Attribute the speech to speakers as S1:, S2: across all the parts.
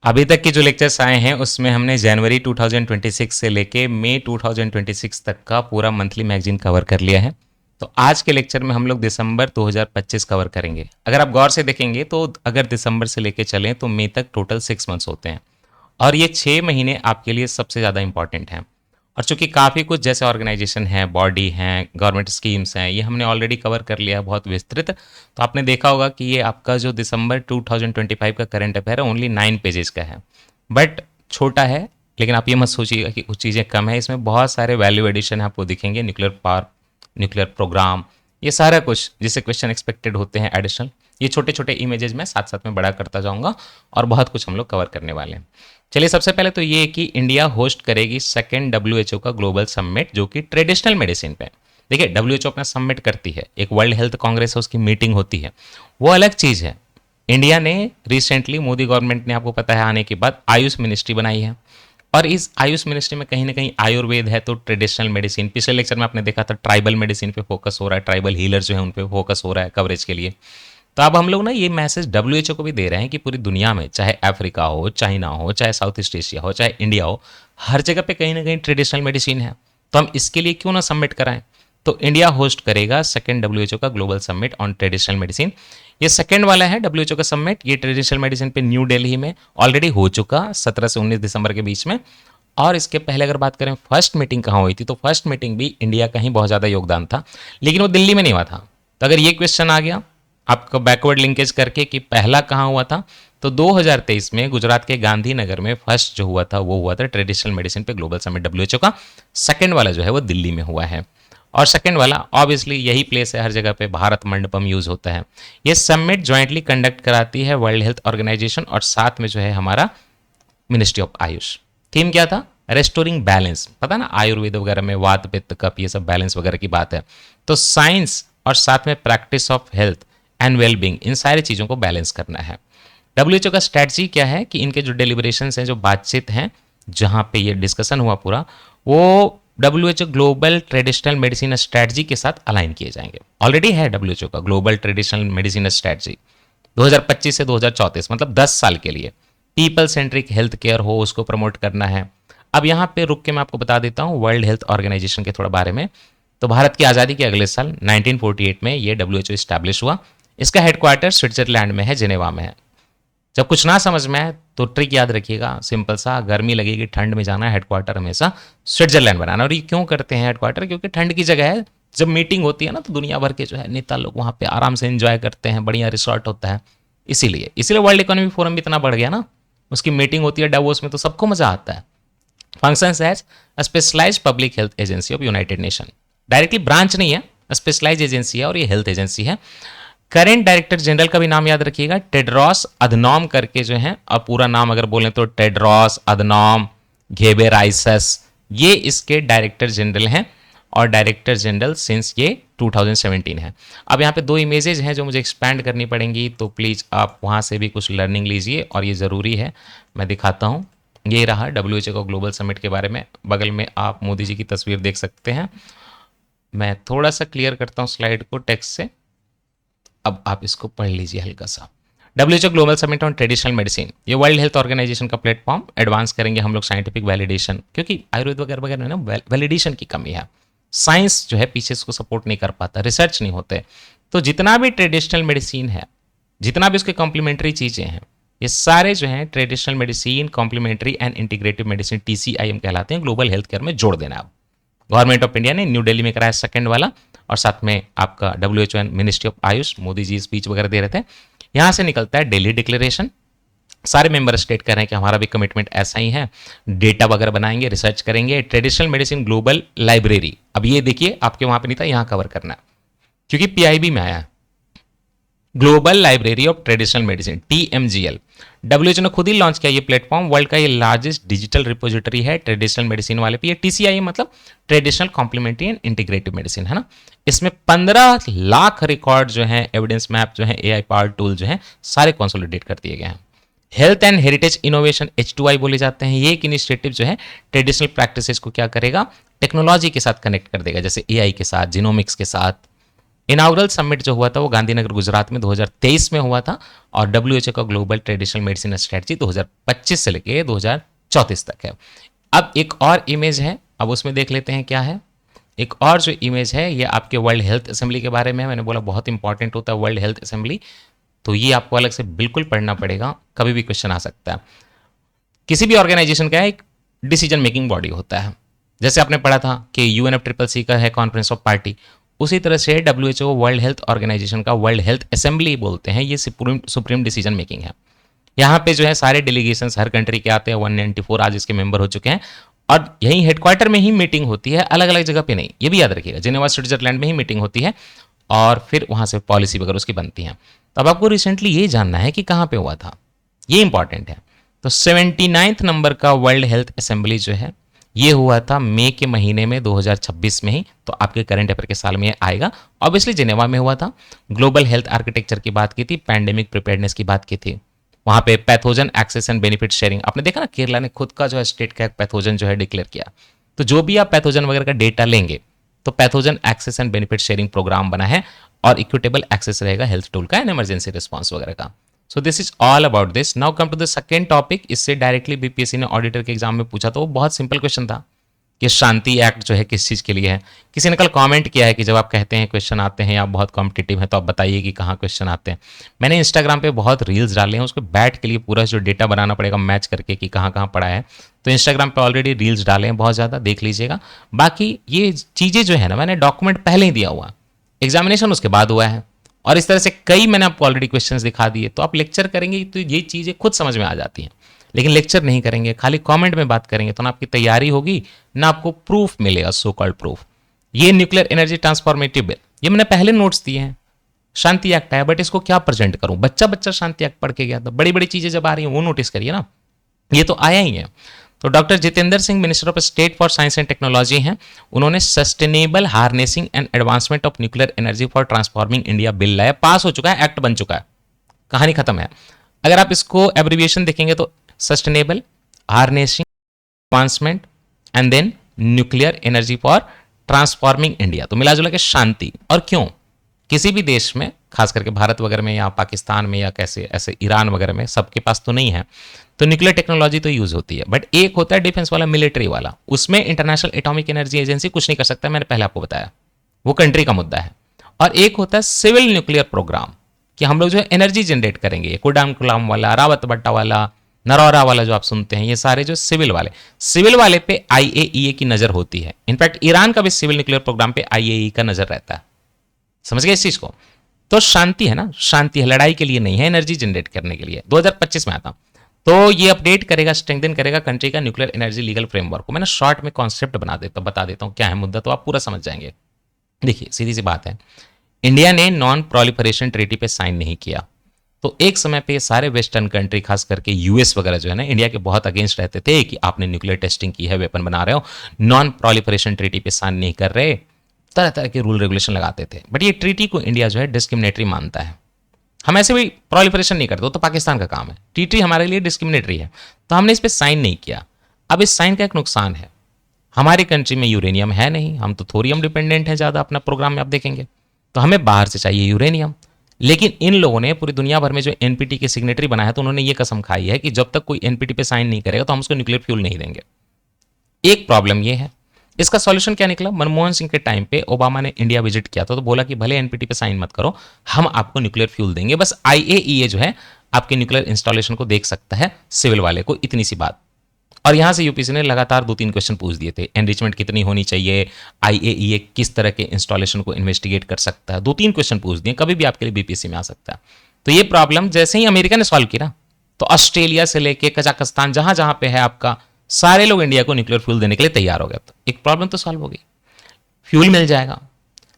S1: अभी तक के जो लेक्चर्स आए हैं उसमें हमने जनवरी 2026 से लेके मई 2026 तक का पूरा मंथली मैगजीन कवर कर लिया है। तो आज के लेक्चर में हम लोग दिसंबर 2025 कवर करेंगे। अगर आप गौर से देखेंगे तो अगर दिसंबर से लेके चलें तो मई तक टोटल 6 मंथ्स होते हैं और ये 6 महीने आपके लिए सबसे ज़्यादा इंपॉर्टेंट हैं। और चूंकि काफ़ी कुछ जैसे ऑर्गेनाइजेशन है, बॉडी हैं, गवर्नमेंट स्कीम्स हैं, ये हमने ऑलरेडी कवर कर लिया है बहुत विस्तृत। तो आपने देखा होगा कि ये आपका जो दिसंबर 2025 का करंट अफेयर है ओनली 9 पेजेस का है, बट छोटा है। लेकिन आप ये मत सोचिएगा कि कुछ चीज़ें कम है, इसमें बहुत सारे वैल्यू एडिशन आपको दिखेंगे। न्यूक्लियर पावर, न्यूक्लियर प्रोग्राम, ये सारा कुछ जिससे क्वेश्चन एक्सपेक्टेड होते हैं एडिशनल, ये छोटे छोटे इमेजेस में साथ साथ में बड़ा करता जाऊंगा और बहुत कुछ हम लोग कवर करने वाले हैं। चलिए, सबसे पहले तो ये कि इंडिया होस्ट करेगी सेकेंड डब्ल्यूएचओ का ग्लोबल समिट, जो कि ट्रेडिशनल मेडिसिन पे। देखिए, डब्ल्यूएचओ अपना समिट करती है, एक वर्ल्ड हेल्थ कांग्रेस है, उसकी मीटिंग होती है, वो अलग चीज़ है। इंडिया ने रिसेंटली, मोदी गवर्नमेंट ने, आपको पता है, आने के बाद आयुष मिनिस्ट्री बनाई है और इस आयुष मिनिस्ट्री में कहीं ना कहीं आयुर्वेद है तो ट्रेडिशनल मेडिसिन। पिछले लेक्चर में आपने देखा था ट्राइबल मेडिसिन पे फोकस हो रहा है, ट्राइबल हीलर्स जो है उन पे फोकस हो रहा है कवरेज के लिए। तो अब हम लोग ना ये मैसेज डब्ल्यूएचओ को भी दे रहे हैं कि पूरी दुनिया में, चाहे अफ्रीका हो, चाइना हो, चाहे साउथ ईस्ट एशिया हो, चाहे इंडिया हो, हर जगह पे कहीं ना कहीं ट्रेडिशनल मेडिसिन है। तो हम इसके लिए क्यों ना सबमिट कराएं। तो इंडिया होस्ट करेगा सेकेंड डब्ल्यूएचओ का global summit on traditional medicine. ये सेकेंड वाला है डब्ल्यूएचओ का समिट। ये ट्रेडिशनल मेडिसिन पे न्यू दिल्ली में ऑलरेडी हो चुका 17 से 19 दिसंबर के बीच में। और इसके पहले अगर बात करें फर्स्ट मीटिंग कहाँ हुई थी, तो फर्स्ट मीटिंग भी इंडिया का ही बहुत ज़्यादा योगदान था, लेकिन वो दिल्ली में नहीं हुआ था। तो अगर ये क्वेश्चन आ गया आपको बैकवर्ड लिंकेज करके कि पहला कहाँ हुआ था, तो 2023 में गुजरात के गांधीनगर में फर्स्ट जो हुआ था वो हुआ था ट्रेडिशनल मेडिसिन पे ग्लोबल समिट डब्ल्यूएचओ का। सेकंड वाला जो है वो दिल्ली में हुआ है और सेकंड वाला ऑब्वियसली यही प्लेस है, हर जगह पे भारत मंडपम यूज होता है। ये समिट ज्वाइंटली कंडक्ट कराती है वर्ल्ड हेल्थ ऑर्गेनाइजेशन और साथ में जो है हमारा मिनिस्ट्री ऑफ आयुष। थीम क्या था? Restoring balance. पता ना आयुर्वेद वगैरह में वात पित्त कफ ये सब बैलेंस वगैरह की बात है। तो साइंस और साथ में practice of health and wellbeing, इन सारी चीज़ों को बैलेंस करना है। डब्ल्यूएचओ का स्ट्रैटेजी क्या है कि इनके जो डेलिब्रेशंस हैं, जो बातचीत हैं, जहाँ पे ये डिस्कशन हुआ पूरा, वो WHO global traditional medicine strategy के साथ अलाइन किए जाएंगे। ऑलरेडी है डब्ल्यूएचओ का ग्लोबल ट्रेडिशनल मेडिसिन स्ट्रैटेजी 2025 से 2034, मतलब 10 साल के लिए पीपल सेंट्रिक हेल्थ केयर हो, उसको प्रमोट करना है। अब यहाँ पे रुक के मैं आपको बता देता हूँ वर्ल्ड हेल्थ ऑर्गेनाइजेशन के थोड़ा बारे में। तो भारत की आज़ादी के अगले साल 1948 में ये डब्ल्यूएचओ स्टैब्लिश हुआ। इसका हेडक्वार्टर स्विट्जरलैंड में है, जिनेवा में है। जब कुछ ना समझ में आए तो ट्रिक याद रखिएगा, सिंपल सा, गर्मी लगेगी, ठंड में जाना है, हेडक्वार्टर हमेशा स्विट्जरलैंड बनाना। और ये क्यों करते हैं हेडक्वार्टर? क्योंकि ठंड की जगह है। जब मीटिंग होती है ना तो दुनिया भर के जो है नेता लोग वहाँ पे आराम से एंजॉय करते हैं, बढ़िया रिसोर्ट होता है। इसीलिए इसीलिए वर्ल्ड इकोनॉमिक फोरम भी इतना बढ़ गया ना, उसकी मीटिंग होती है डावोस में तो सबको मजा आता है। Functions as specialised public health agency of United Nation. Directly branch नहीं है, स्पेशलाइज एजेंसी है और ये हेल्थ एजेंसी है। करेंट डायरेक्टर जनरल का भी नाम याद रखिएगा, टेड्रोस अधनॉम करके जो है। और पूरा नाम अगर बोलें तो टेड्रोस अधनॉम घेब्रेयेसस, ये इसके डायरेक्टर जनरल हैं और डायरेक्टर जनरल सिंस ये 2017 है। अब यहाँ पे दो इमेजेज हैं जो मुझे एक्सपैंड करनी पड़ेंगी, तो प्लीज़ आप वहाँ से भी कुछ लर्निंग लीजिए और ये ज़रूरी है। मैं दिखाता हूँ, ये रहा डब्ल्यूएचओ का ग्लोबल समिट के बारे में। बगल में आप मोदी जी की तस्वीर देख सकते हैं। मैं थोड़ा सा क्लियर करता हूँ स्लाइड को टेक्स्ट से, अब आप इसको पढ़ लीजिए हल्का सा। WHO global summit on traditional medicine, ये वर्ल्ड हेल्थ ऑर्गेनाइजेशन का प्लेटफॉर्म। एडवांस करेंगे हम लोग साइंटिफिक वैलिडेशन, क्योंकि आयुर्वेद वगैरह वगैरह में ना वैलिडेशन की कमी है। साइंस जो है पीछे इसको सपोर्ट नहीं कर पाता, रिसर्च नहीं होते। तो जितना भी ट्रेडिशनल मेडिसिन है, जितना भी उसके कॉम्प्लीमेंट्री चीज़ें हैं, ये सारे जो हैं traditional medicine, complementary and integrative medicine, TCIM कहलाते हैं, ग्लोबल हेल्थ केयर में जोड़ देना। अब गवर्नमेंट ऑफ इंडिया ने न्यू दिल्ली में कराया सेकंड वाला, और साथ में आपका WHO and ministry of AYUSH, Modi ji speech वगैरह दे रहे थे। यहाँ से निकलता है दिल्ली डिक्लेरेशन। सारे मेंबर स्टेट कर रहे हैं कि हमारा भी कमिटमेंट ऐसा ही है। डेटा वगैरह बनाएंगे, रिसर्च करेंगे। ट्रेडिशनल मेडिसिन ग्लोबल लाइब्रेरी, अब ये देखिए आपके वहाँ पे नहीं था, यहाँ कवर करना है क्योंकि पीआईबी में आया है। Global library of traditional medicine, TMGL, WHO ने खुद ही लॉन्च किया ये प्लेटफॉर्म। वर्ल्ड का ये लार्जेस्ट डिजिटल रिपोजिटरी है ट्रेडिशनल मेडिसिन वाले पे। ये टीसीआई मतलब traditional complementary and integrative medicine है ना। इसमें 15 लाख रिकॉर्ड जो है, एविडेंस मैप जो है, एआई पावर टूल जो है, सारे कंसोलिडेट कर दिए गए हैं। Health and heritage innovation, H2I बोले जाते हैं। ये एक इनिशिएटिव जो है ट्रेडिशनल प्रैक्टिसेस को क्या करेगा, टेक्नोलॉजी के साथ कनेक्ट कर देगा, जैसे एआई के साथ, जीनोमिक्स के साथ। इनाग्रल समिट जो हुआ था वो गांधीनगर गुजरात में 2023 में हुआ था, और डब्ल्यूएचओ का ग्लोबल ट्रेडिशनल मेडिसिन स्ट्रेटजी 2025 से लेके 2034 तक है। अब एक और इमेज है, अब उसमें देख लेते हैं क्या है। एक और जो इमेज है ये आपके वर्ल्ड हेल्थ असेंबली के बारे में है। मैंने बोला बहुत इंपॉर्टेंट होता है वर्ल्ड हेल्थ असेंबली, तो ये आपको अलग से बिल्कुल पढ़ना पड़ेगा, कभी भी क्वेश्चन आ सकता है। किसी भी ऑर्गेनाइजेशन का एक डिसीजन मेकिंग बॉडी होता है, जैसे आपने पढ़ा था कि यूएनएफसीसीसी का है कॉन्फ्रेंस ऑफ पार्टी, उसी तरह से डब्ल्यूएचओ वर्ल्ड हेल्थ ऑर्गेनाइजेशन का वर्ल्ड हेल्थ असेंबली बोलते हैं, ये सुप्रीम डिसीजन मेकिंग है। यहाँ पे जो है सारे डेलीगेशन हर कंट्री के आते हैं, 194 आज इसके मेंबर हो चुके हैं, और यही हेडक्वार्टर में ही मीटिंग होती है, अलग अलग जगह पे नहीं, ये भी याद रखिएगा, जिनेवा स्विट्जरलैंड में ही मीटिंग होती है, और फिर वहाँ से पॉलिसी वगैरह उसकी बनती है। तो अब आपको रिसेंटली ये जानना है कि कहाँ पे हुआ था, ये इंपॉर्टेंट है। तो 79th नंबर का वर्ल्ड हेल्थ असेंबली जो है ये हुआ था मई के महीने में 2026 में ही, तो आपके करंट अफेयर के साल में आएगा। ऑब्वियसली जिनेवा में हुआ था, ग्लोबल हेल्थ आर्किटेक्चर की बात की थी, पैंडेमिक प्रिपेयर्डनेस की बात की थी, वहां पे pathogen access and benefit sharing, आपने देखा ना केरला ने खुद का जो है स्टेट का एक पैथोजन जो है डिक्लेयर किया। तो जो भी आप पैथोजन वगैरह का डेटा लेंगे तो pathogen access and benefit sharing programme बना है, और इक्विटेबल एक्सेस रहेगा हेल्थ टूल का एंड इमरजेंसी रिस्पॉन्स वगैरह का। So this is all about this. Now come to the second topic. इससे डायरेक्टली बीपीएससी ने ऑडिटर के एग्जाम में पूछा, तो वो बहुत सिंपल क्वेश्चन था कि शांति एक्ट जो है किस चीज़ के लिए है। किसी ने कल कमेंट किया है कि जब आप कहते हैं क्वेश्चन आते हैं, आप बहुत कॉम्पिटिटिव हैं, तो आप बताइए कि कहाँ क्वेश्चन आते हैं। मैंने इंस्टाग्राम पे बहुत रील्स डाले हैं, उसको बैठ के लिए पूरा जो डेटा बनाना पड़ेगा मैच करके कि कहाँ कहाँ पड़ा है। तो इंस्टाग्राम पे ऑलरेडी रील्स डाले हैं बहुत ज़्यादा, देख लीजिएगा। बाकी ये चीज़ें जो है ना, मैंने डॉक्यूमेंट पहले ही दिया हुआ, एग्जामिनेशन उसके बाद हुआ है, और इस तरह से कई मैंने आपको ऑलरेडी क्वेश्चंस दिखा दिए। तो आप लेक्चर करेंगे तो ये चीज़ें खुद समझ में आ जाती हैं, लेकिन लेक्चर नहीं करेंगे, खाली कमेंट में बात करेंगे, तो ना आपकी तैयारी होगी ना आपको प्रूफ मिलेगा, सो कॉल्ड प्रूफ। ये न्यूक्लियर एनर्जी ट्रांसफॉर्मेटिव बिल, ये मैंने पहले नोट्स दिए हैं, शांति एक्ट है, बट इसको क्या प्रेजेंट करूं, बच्चा बच्चा शांति एक्ट पढ़ के गया था, बड़ी बड़ी चीजें जब आ रही हैं वो नोटिस करिए ना, ये तो आया ही है। तो doctor Jitendra Singh minister of state for science and technology हैं, उन्होंने sustainable harnessing and advancement of nuclear energy for transforming India bill लाया, पास हो चुका है, एक्ट बन चुका है, कहानी खत्म है। अगर आप इसको एब्रिविएशन देखेंगे तो sustainable harnessing advancement and then nuclear energy for transforming India, तो मिला जुला के शांति। और क्यों, किसी भी देश में खास करके भारत वगैरह में या पाकिस्तान में या कैसे ऐसे ईरान वगैरह में, सबके पास तो नहीं है, तो न्यूक्लियर टेक्नोलॉजी तो यूज होती है, बट एक होता है डिफेंस वाला, मिलिट्री वाला, उसमें इंटरनेशनल एटॉमिक एनर्जी एजेंसी कुछ नहीं कर सकता, मैंने पहले आपको बताया, वो कंट्री का मुद्दा है। और एक होता है सिविल न्यूक्लियर प्रोग्राम, कि हम लोग जो है एनर्जी जनरेट करेंगे, कुडाम कुलाम वाला, रावत बट्टा वाला, नरौरा वाला जो आप सुनते हैं, ये सारे जो सिविल वाले पे आईएईए की नजर होती है। इनफैक्ट ईरान का भी सिविल न्यूक्लियर प्रोग्राम पे आईएईए का नजर रहता है, समझ गए इस चीज को। तो शांति है ना, शांति है, लड़ाई के लिए नहीं है, एनर्जी जनरेट करने के लिए। 2025 में आता, तो ये अपडेट करेगा, स्ट्रेंथन करेगा कंट्री का न्यूक्लियर एनर्जी लीगल फ्रेमवर्क को। मैंने शॉर्ट में कॉन्सेप्ट बता देता हूं क्या है मुद्दा, तो आप पूरा समझ जाएंगे। देखिए सीधी सी बात है, इंडिया ने नॉन प्रोलिफरेशन ट्रीटी पे साइन नहीं किया, तो एक समय पे सारे वेस्टर्न कंट्री खास करके यूएस वगैरह जो है ना, इंडिया के बहुत अगेंस्ट रहते थे कि आपने न्यूक्लियर टेस्टिंग की है, वेपन बना रहे हो, नॉन प्रोलिफरेशन ट्रीटी पे साइन नहीं कर रहे, तरह तरह के रूल रेगुलेशन लगाते थे। बट ये ट्रीटी को इंडिया जो है डिस्क्रिमिनेटरी मानता है, हम ऐसे भी प्रोलिफरेशन नहीं करते, तो पाकिस्तान का काम है, ट्रीटी हमारे लिए डिस्क्रिमिनेटरी है, तो हमने इस पर साइन नहीं किया। अब इस साइन का एक नुकसान है, हमारी कंट्री में यूरेनियम है नहीं, हम तो थोरियम डिपेंडेंट है ज़्यादा अपना प्रोग्राम में आप देखेंगे, तो हमें बाहर से चाहिए यूरेनियम। लेकिन इन लोगों ने पूरी दुनिया भर में जो एनपीटी के सिग्नेटरी बनाया, तो उन्होंने ये कसम खाई है कि जब तक कोई एनपीटी पे साइन नहीं करेगा तो हम उसको न्यूक्लियर फ्यूल नहीं देंगे। एक प्रॉब्लम ये है, इसका सॉल्यूशन क्या निकला, मनमोहन सिंह के टाइम पे ओबामा ने इंडिया विजिट किया था, तो बोला कि भले एनपीटी पे साइन मत करो, हम आपको न्यूक्लियर फ्यूल देंगे, बस आईएईए जो है आपके न्यूक्लियर इंस्टॉलेशन को देख सकता है, सिविल वाले को, इतनी सी बात। और यहां से यूपीसी ने लगातार 2-3 क्वेश्चन पूछ दिए थे, एनरिचमेंट कितनी होनी चाहिए, आईएईए किस तरह के इंस्टॉलेशन को इन्वेस्टिगेट कर सकता है, 2-3 क्वेश्चन पूछ दिए, कभी भी आपके लिए बीपीएससी में आ सकता है। तो ये प्रॉब्लम जैसे ही अमेरिका ने सॉल्व की ना, तो ऑस्ट्रेलिया से लेके कजाकिस्तान जहां जहां पे है आपका, सारे लोग इंडिया को न्यूक्लियर फ्यूल देने के लिए तैयार हो गए। तो एक प्रॉब्लम तो सॉल्व हो गई, फ्यूल मिल जाएगा।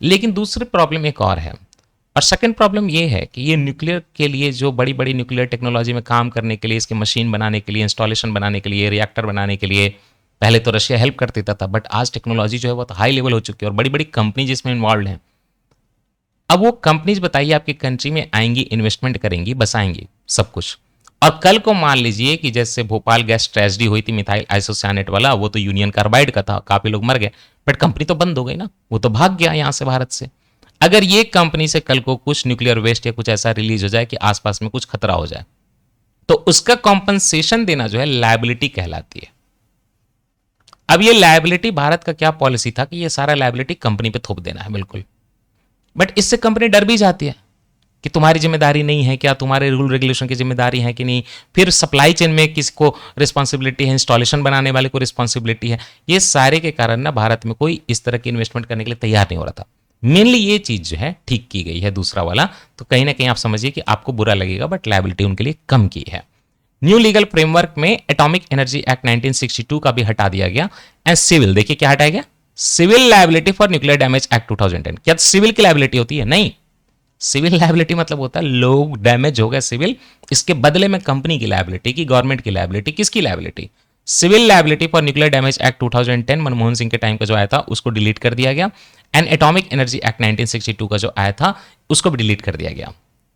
S1: लेकिन दूसरी प्रॉब्लम एक और है, और सेकंड प्रॉब्लम ये है कि ये न्यूक्लियर के लिए जो बड़ी बड़ी न्यूक्लियर टेक्नोलॉजी में काम करने के लिए, इसके मशीन बनाने के लिए, इंस्टॉलेशन बनाने के लिए, रिएक्टर बनाने के लिए, पहले तो रशिया हेल्प कर देता था, बट आज टेक्नोलॉजी जो है वो तो हाई लेवल हो चुकी है और बड़ी बड़ी कंपनी जिसमें इन्वॉल्व हैं। अब वो कंपनीज बताइए आपकी कंट्री में आएंगी, इन्वेस्टमेंट करेंगी, बसाएंगी सब कुछ, और कल को मान लीजिए कि जैसे भोपाल गैस ट्रेजेडी हुई थी मिथाइल आइसोसाइनेट वाला, वो तो यूनियन कार्बाइड का था, काफी लोग मर गए, बट कंपनी तो बंद हो गई ना, वो तो भाग गया यहां से, भारत से। अगर ये कंपनी से कल को कुछ न्यूक्लियर वेस्ट या कुछ ऐसा रिलीज हो जाए कि आसपास में कुछ खतरा हो जाए, तो उसका कॉम्पनसेशन देना जो है लायबिलिटी कहलाती है। अब ये लायबिलिटी, भारत का क्या पॉलिसी था कि ये सारा लायबिलिटी कंपनी पे थोप देना है, बिल्कुल। बट इससे कंपनी डर भी जाती है कि तुम्हारी जिम्मेदारी नहीं है क्या, तुम्हारे रूल रेगुलेशन की जिम्मेदारी है कि नहीं, फिर सप्लाई चेन में किसको रिस्पॉन्सिबिलिटी है, इंस्टॉलेशन बनाने वाले को रिस्पॉन्सिबिलिटी है। ये सारे के कारण ना भारत में कोई इस तरह की इन्वेस्टमेंट करने के लिए तैयार नहीं हो रहा था। मेनली ये चीज जो है ठीक की गई है, दूसरा वाला तो कहीं ना कहीं आप समझिए कि आपको बुरा लगेगा, बट लायबिलिटी उनके लिए कम की है। न्यू लीगल फ्रेमवर्क में एटॉमिक एनर्जी एक्ट 1962 का भी हटा दिया गया। एंड सिविल, देखिए क्या हटाया गया, civil liability for nuclear damage act 2010। क्या सिविल की लायबिलिटी होती है? नहीं। सिविल लायबिलिटी मतलब होता है लोग डैमेज हो गए सिविल, इसके बदले में कंपनी की लायबिलिटी, की गवर्नमेंट की लायबिलिटी, किसकी liability? Civil liability for nuclear damage act 2010 Manmohan Singh के टाइम का जो आया था उसको डिलीट कर दिया गया। एंड एटॉमिक एनर्जी एक्ट 1962 का जो आया था उसको भी डिलीट कर दिया गया।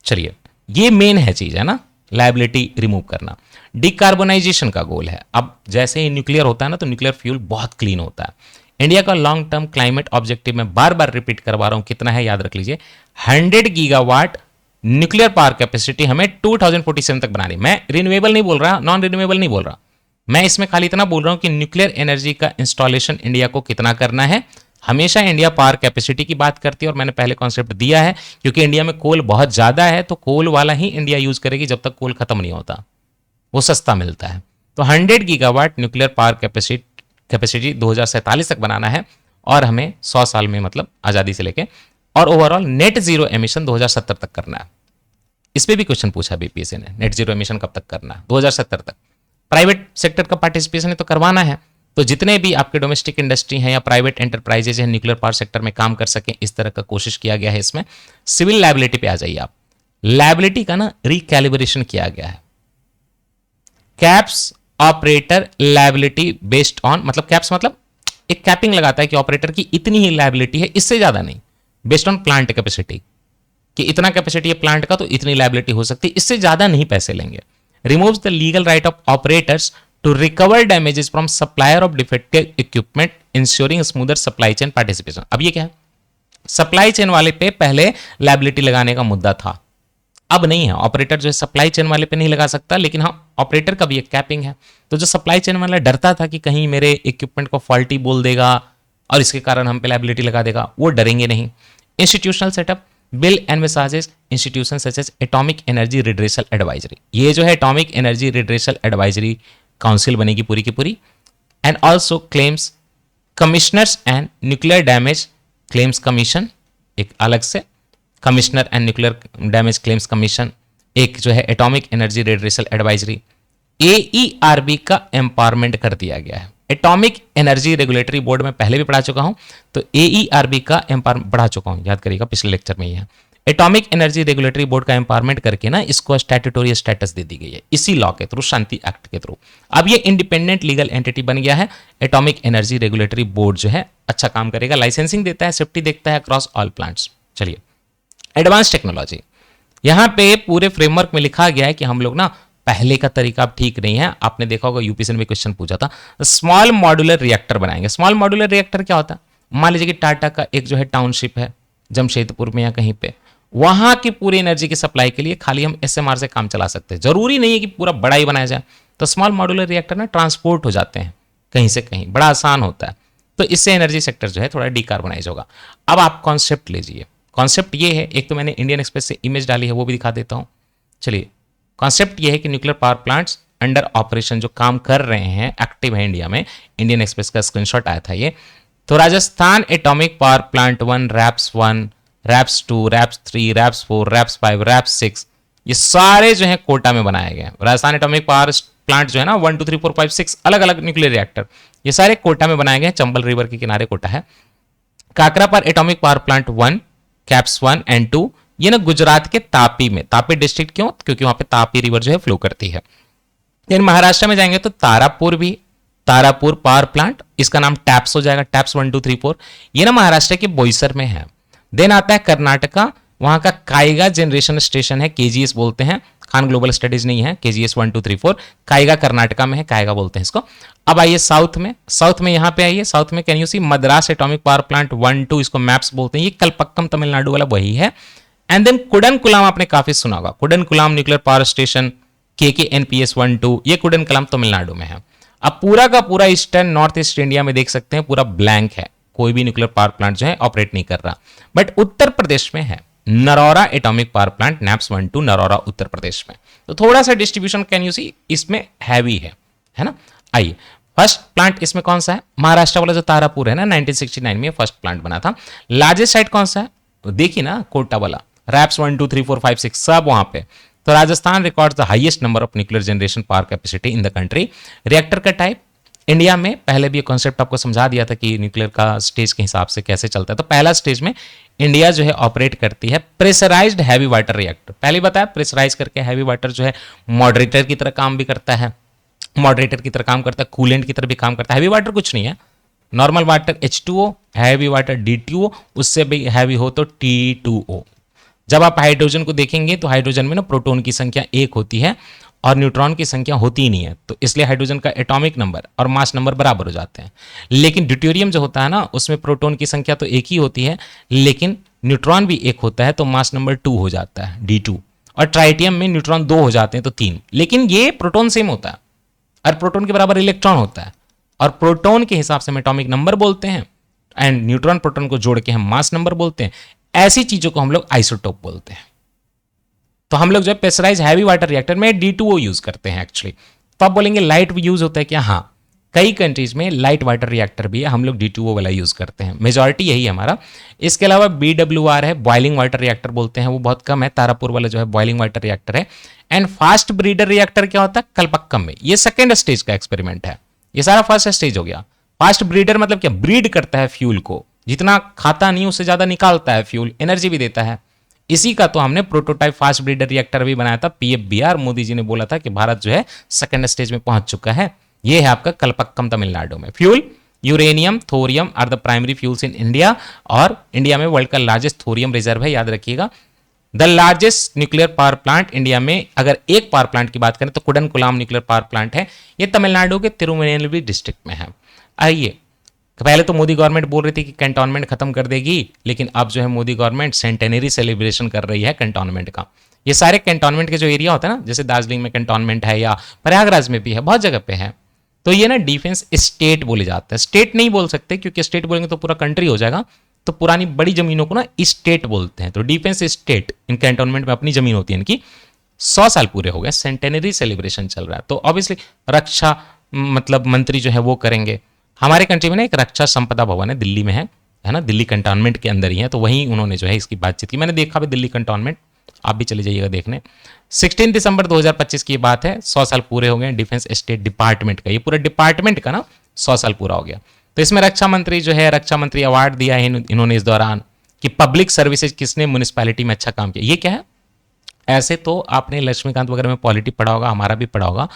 S1: चलिए, ये मेन है चीज, है ना, लायबिलिटी रिमूव करना। डिकार्बोनाइजेशन का गोल है। अब जैसे ही न्यूक्लियर होता है ना, तो न्यूक्लियर फ्यूल बहुत क्लीन होता है। इंडिया का लॉन्ग टर्म क्लाइमेट ऑब्जेक्टिव में बार बार रिपीट करवा रहा हूं, कितना है याद रख लीजिए, 100 गीगावाट न्यूक्लियर पावर कैपेसिटी हमें 2047 तक बनानी। मैं रिन्यूएबल नहीं बोल रहा, नॉन रिन्यूएबल नहीं बोल रहा, मैं इसमें खाली इतना बोल रहा हूं कि न्यूक्लियर एनर्जी का इंस्टॉलेशन इंडिया को कितना करना है। हमेशा इंडिया पावर कैपेसिटी की बात करती है, और मैंने पहले कॉन्सेप्ट दिया है, क्योंकि इंडिया में कोल बहुत ज्यादा है, तो कोल वाला ही इंडिया यूज करेगी जब तक कोल खत्म नहीं होता, वो सस्ता मिलता है। तो 100 गीगावाट न्यूक्लियर पावर कैपेसिटी 2047 तक बनाना है, और हमें 100 साल में, मतलब आजादी से लेके, और ओवरऑल नेट जीरो एमिशन 2070 तक करना है। इस पे भी क्वेश्चन पूछा बीपीएससी ने, नेट जीरो एमिशन कब तक करना है? 2070 तक। प्राइवेट सेक्टर का पार्टिसिपेशन है तो करवाना है, तो जितने भी आपके डोमेस्टिक इंडस्ट्री हैं या प्राइवेट एंटरप्राइजेज हैं न्यूक्लियर पावर सेक्टर में काम कर सकें, इस तरह का कोशिश किया गया है इसमें। सिविल लायबिलिटी पे आ जाइए आप। लायबिलिटी का ना रिकैलिब्रेशन किया गया है। Caps operator liability based on, मतलब कैप्स मतलब एक कैपिंग लगाता है कि ऑपरेटर की इतनी ही लायबिलिटी है, इससे ज्यादा नहीं, बेस्ड ऑन प्लांट कैपेसिटी, कि इतना कैपेसिटी है प्लांट का तो इतनी लायबिलिटी हो सकती है, इससे ज्यादा नहीं पैसे लेंगे। Removes the legal right of operators to recover damages from supplier of defective equipment, insuring smoother supply chain participation. अब ये क्या है, सप्लाई चेन वाले पे पहले लायबिलिटी लगाने का मुद्दा था, अब नहीं है। ऑपरेटर जो है सप्लाई चेन वाले पे नहीं लगा सकता, लेकिन हाँ ऑपरेटर का भी एक कैपिंग है। तो जो सप्लाई चेन वाला डरता था कि कहीं मेरे इक्विपमेंट को फॉल्टी बोल देगा और इसके कारण हम पे लायबिलिटी लगा देगा, वो डरेंगे नहीं। Institutional setup, bill envisages institution such as atomic energy redressal advisory. ये जो है atomic energy redressal advisory council बनेगी पूरी की पूरी। And also claims commissioners and nuclear damage claims commission, एक अलग से commissioner and nuclear damage claims commission, एक जो है atomic energy redressal advisory. AERB का एम्पावरमेंट कर दिया गया है। एटॉमिक एनर्जी रेगुलेटरी बोर्ड में पहले भी पढ़ा चुका हूं, तो एईआरबी का एम्पावरमेंट पढ़ा चुका हूं, याद करिएगा पिछले लेक्चर में ही है। एटॉमिक एनर्जी रेगुलेटरी बोर्ड का एम्पावरमेंट करके ना इसको स्टैट्यूटोरी स्टेटस दे दी गई है, इसी लॉ के थ्रू, शांति एक्ट के थ्रू। अब ये इंडिपेंडेंट लीगल एंटिटी बन गया है। एटॉमिक एनर्जी रेगुलेटरी बोर्ड जो है अच्छा काम करेगा, लाइसेंसिंग देता है, सेफ्टी देखता है अक्रॉस ऑल प्लांट्स। चलिए, एडवांस टेक्नोलॉजी, यहां पे पूरे फ्रेमवर्क में लिखा गया है कि हम लोग ना पहले का तरीका अब ठीक नहीं है। आपने देखा होगा यूपीएससी में क्वेश्चन पूछा था, स्मॉल मॉड्यूलर रिएक्टर बनाएंगे। स्मॉल मॉड्यूलर रिएक्टर क्या होता है? मान लीजिए कि टाटा का एक जो है टाउनशिप है जमशेदपुर में या कहीं पे, वहां की पूरी एनर्जी की सप्लाई के लिए खाली हम एसएमआर से काम चला सकते हैं, जरूरी नहीं है कि पूरा बड़ा ही बनाया जाए। तो स्मॉल मॉड्यूलर रिएक्टर ना ट्रांसपोर्ट हो जाते हैं कहीं से कहीं, बड़ा आसान होता है, तो इससे एनर्जी सेक्टर जो है थोड़ा डिकार्बोनाइज होगा। अब आप कॉन्सेप्ट लीजिए। कॉन्सेप्ट ये है, एक तो मैंने इंडियन एक्सप्रेस से इमेज डाली है, वो भी दिखा देता हूं। चलिए, कॉन्सेप्ट ये है कि nuclear power plants under operation जो काम कर रहे हैं, एक्टिव है इंडिया में, इंडियन एक्सप्रेस का स्क्रीनशॉट आया था ये। तो Rajasthan atomic power plant 1, RAPS 1, RAPS 2, RAPS 3, RAPS 4, RAPS 5, RAPS 6, ये सारे जो है कोटा में बनाए गए हैं। राजस्थान एटॉमिक पावर प्लांट जो है ना 1 2 3 4 5 6 अलग अलग न्यूक्लियर रिएक्टर, ये सारे कोटा में बनाए गए हैं, चंबल रिवर के किनारे कोटा है। Kakrapar atomic power plant 1, caps 1 and 2, ये ना गुजरात के तापी में, तापी डिस्ट्रिक्ट क्यों? क्योंकि वहां पे तापी रिवर जो है फ्लो करती है। लेकिन महाराष्ट्र में जाएंगे तो तारापुर भी, तारापुर पावर प्लांट, इसका नाम टैप्स हो जाएगा, टैप्स 1 2 3 4, ये ना महाराष्ट्र के बोईसर में है। देन आता है कर्नाटका, वहां का काइगा जनरेशन स्टेशन है, केजीएस बोलते हैं, खान ग्लोबल स्टडीज नहीं है, KGS 1 2 3 4, कायगा कर्नाटका में है, कायगा बोलते हैं इसको। अब आइए साउथ में, साउथ में यहाँ पे आइए, साउथ में can you see Madras atomic power plant 1 2, इसको मैप्स बोलते हैं, ये कलपक्कम तमिलनाडु वाला वही है। एंड देन कुडनकुलाम आपने काफी सुना होगा, कुडनकुलाम न्यूक्लियर पावर स्टेशन KKNPS 1 2, ये कुडनकुलाम तमिलनाडु में है। अब पूरा का पूरा ईस्टर्न नॉर्थ ईस्ट इंडिया में देख सकते हैं पूरा ब्लैंक है, कोई भी न्यूक्लियर पावर प्लांट जो है ऑपरेट नहीं कर रहा। बट उत्तर प्रदेश में है Narora atomic power plant, NAPS 1 2 Narora Uttar Pradesh में। तो थोड़ा सा डिस्ट्रीब्यूशन कैन यू सी इसमें हैवी है ना। आइए फर्स्ट प्लांट इसमें कौन सा है, महाराष्ट्र वाला जो तारापुर है ना, 1969 में फर्स्ट प्लांट बना था। लार्जेस्ट साइट कौन सा है, देखिए ना कोटा वाला, रैप्स 1 2 3 4 5 6 सब वहां पे। तो Rajasthan records the highest number of nuclear generation power capacity in the country. Reactor का टाइप इंडिया में पहले भी ये कॉन्सेप्ट आपको समझा दिया था कि न्यूक्लियर का स्टेज के हिसाब से कैसे चलता है। तो पहला स्टेज में इंडिया जो है ऑपरेट करती है प्रेशराइज्ड हैवी वाटर रिएक्टर। पहले बताया प्रेशराइज करके हैवी वाटर जो है मॉडरेटर की तरह काम भी करता है, मॉडरेटर की तरह काम करता है, कूलेंट की तरह भी काम करता है। हैवी वाटर कुछ नहीं है, normal water H2O, heavy water D2O, उससे भी हैवी हो तो T2O। जब आप हाइड्रोजन को देखेंगे तो हाइड्रोजन में ना प्रोटॉन की संख्या 1 होती है और न्यूट्रॉन की संख्या होती ही नहीं है, तो इसलिए हाइड्रोजन का एटॉमिक नंबर और मास नंबर बराबर हो जाते हैं। लेकिन ड्यूटेरियम जो होता है ना, उसमें प्रोटॉन की संख्या तो 1 ही होती है, लेकिन न्यूट्रॉन भी 1 होता है, तो मास नंबर 2 हो जाता है, D2। और ट्राइटियम में न्यूट्रॉन 2 हो जाते हैं, तो 3। लेकिन ये प्रोटॉन सेम होता है और प्रोटॉन के बराबर इलेक्ट्रॉन होता है, और प्रोटॉन के हिसाब से हम एटॉमिक नंबर बोलते हैं, एंड न्यूट्रॉन प्रोटॉन को जोड़ के हम मास नंबर बोलते हैं। ऐसी चीजों को हम लोग आइसोटोप बोलते हैं। तो हम लोग जो है प्रेशराइज हैवी वाटर रिएक्टर में D2O यूज करते हैं एक्चुअली। तो आप बोलेंगे लाइट यूज होता है क्या, हाँ कई कंट्रीज में लाइट वाटर रिएक्टर भी है, हम लोग D2O वाला यूज करते हैं, मेजॉरिटी यही है हमारा। इसके अलावा BWR है, बॉइलिंग वाटर रिएक्टर बोलते हैं, वो बहुत कम है, तारापुर वाला जो है बॉइलिंग वाटर रिएक्टर है। एंड फास्ट ब्रीडर रिएक्टर क्या होता है, कलपक्कम में, ये सेकेंड स्टेज का एक्सपेरिमेंट है, ये सारा फर्स्ट स्टेज हो गया। फास्ट ब्रीडर मतलब क्या, ब्रीड करता है फ्यूल को, जितना खाता नहीं उससे ज्यादा निकालता है फ्यूल, एनर्जी भी देता है। इसी का तो हमने प्रोटोटाइप फास्ट ब्रीडर रिएक्टर भी बनाया था, PFBR। मोदी जी ने बोला था कि भारत जो है सेकंड स्टेज में पहुंच चुका है। ये है आपका कलपक्कम तमिलनाडु में। Fuel uranium thorium are the primary fuels in India, और इंडिया में वर्ल्ड का लार्जेस्ट थोरियम रिजर्व है, याद रखिएगा। The largest nuclear power plant India में, अगर एक पावर प्लांट की बात करें तो कुडनकुलाम न्यूक्लियर पावर प्लांट है, ये तमिलनाडु के तिरुनेलवेली डिस्ट्रिक्ट में है। आइए, पहले तो मोदी गवर्नमेंट बोल रही थी कि कैंटोनमेंट खत्म कर देगी, लेकिन अब जो है मोदी गवर्नमेंट सेंटेनरी सेलिब्रेशन कर रही है कैंटोनमेंट का। ये सारे कैंटोनमेंट के जो एरिया होता है ना, जैसे दार्जिलिंग में कैंटोनमेंट है या प्रयागराज में भी है, बहुत जगह पे है, तो ये ना डिफेंस स्टेट बोले जाते हैं। स्टेट नहीं बोल सकते, क्योंकि स्टेट बोलेंगे तो पूरा कंट्री हो जाएगा, तो पुरानी बड़ी जमीनों को ना स्टेट बोलते हैं। तो डिफेंस स्टेट इन कैंटोनमेंट में अपनी जमीन होती है इनकी। 100 साल पूरे हो गए, सेंटेनरी सेलिब्रेशन चल रहा है, तो ऑब्वियसली रक्षा मतलब मंत्री जो है वो करेंगे। हमारे कंट्री में ना एक रक्षा संपदा भवन है, दिल्ली में है ना, दिल्ली कंटोनमेंट के अंदर ही है, तो वहीं उन्होंने जो है इसकी बातचीत की। मैंने देखा भी दिल्ली कंटोनमेंट, आप भी चले जाइएगा देखने। 16 दिसंबर 2025 की बात है, 100 साल पूरे हो गए डिफेंस स्टेट डिपार्टमेंट का, ये पूरा डिपार्टमेंट का ना 100 साल पूरा हो गया। तो इसमें रक्षा मंत्री जो है, रक्षा मंत्री अवार्ड दिया है इन्होंने इस दौरान कि पब्लिक सर्विसेज किसने म्युनिसिपैलिटी में अच्छा काम किया। ये क्या है, ऐसे तो आपने लक्ष्मीकांत वगैरह में पॉलिटी पढ़ा होगा, हमारा भी पढ़ा होगा।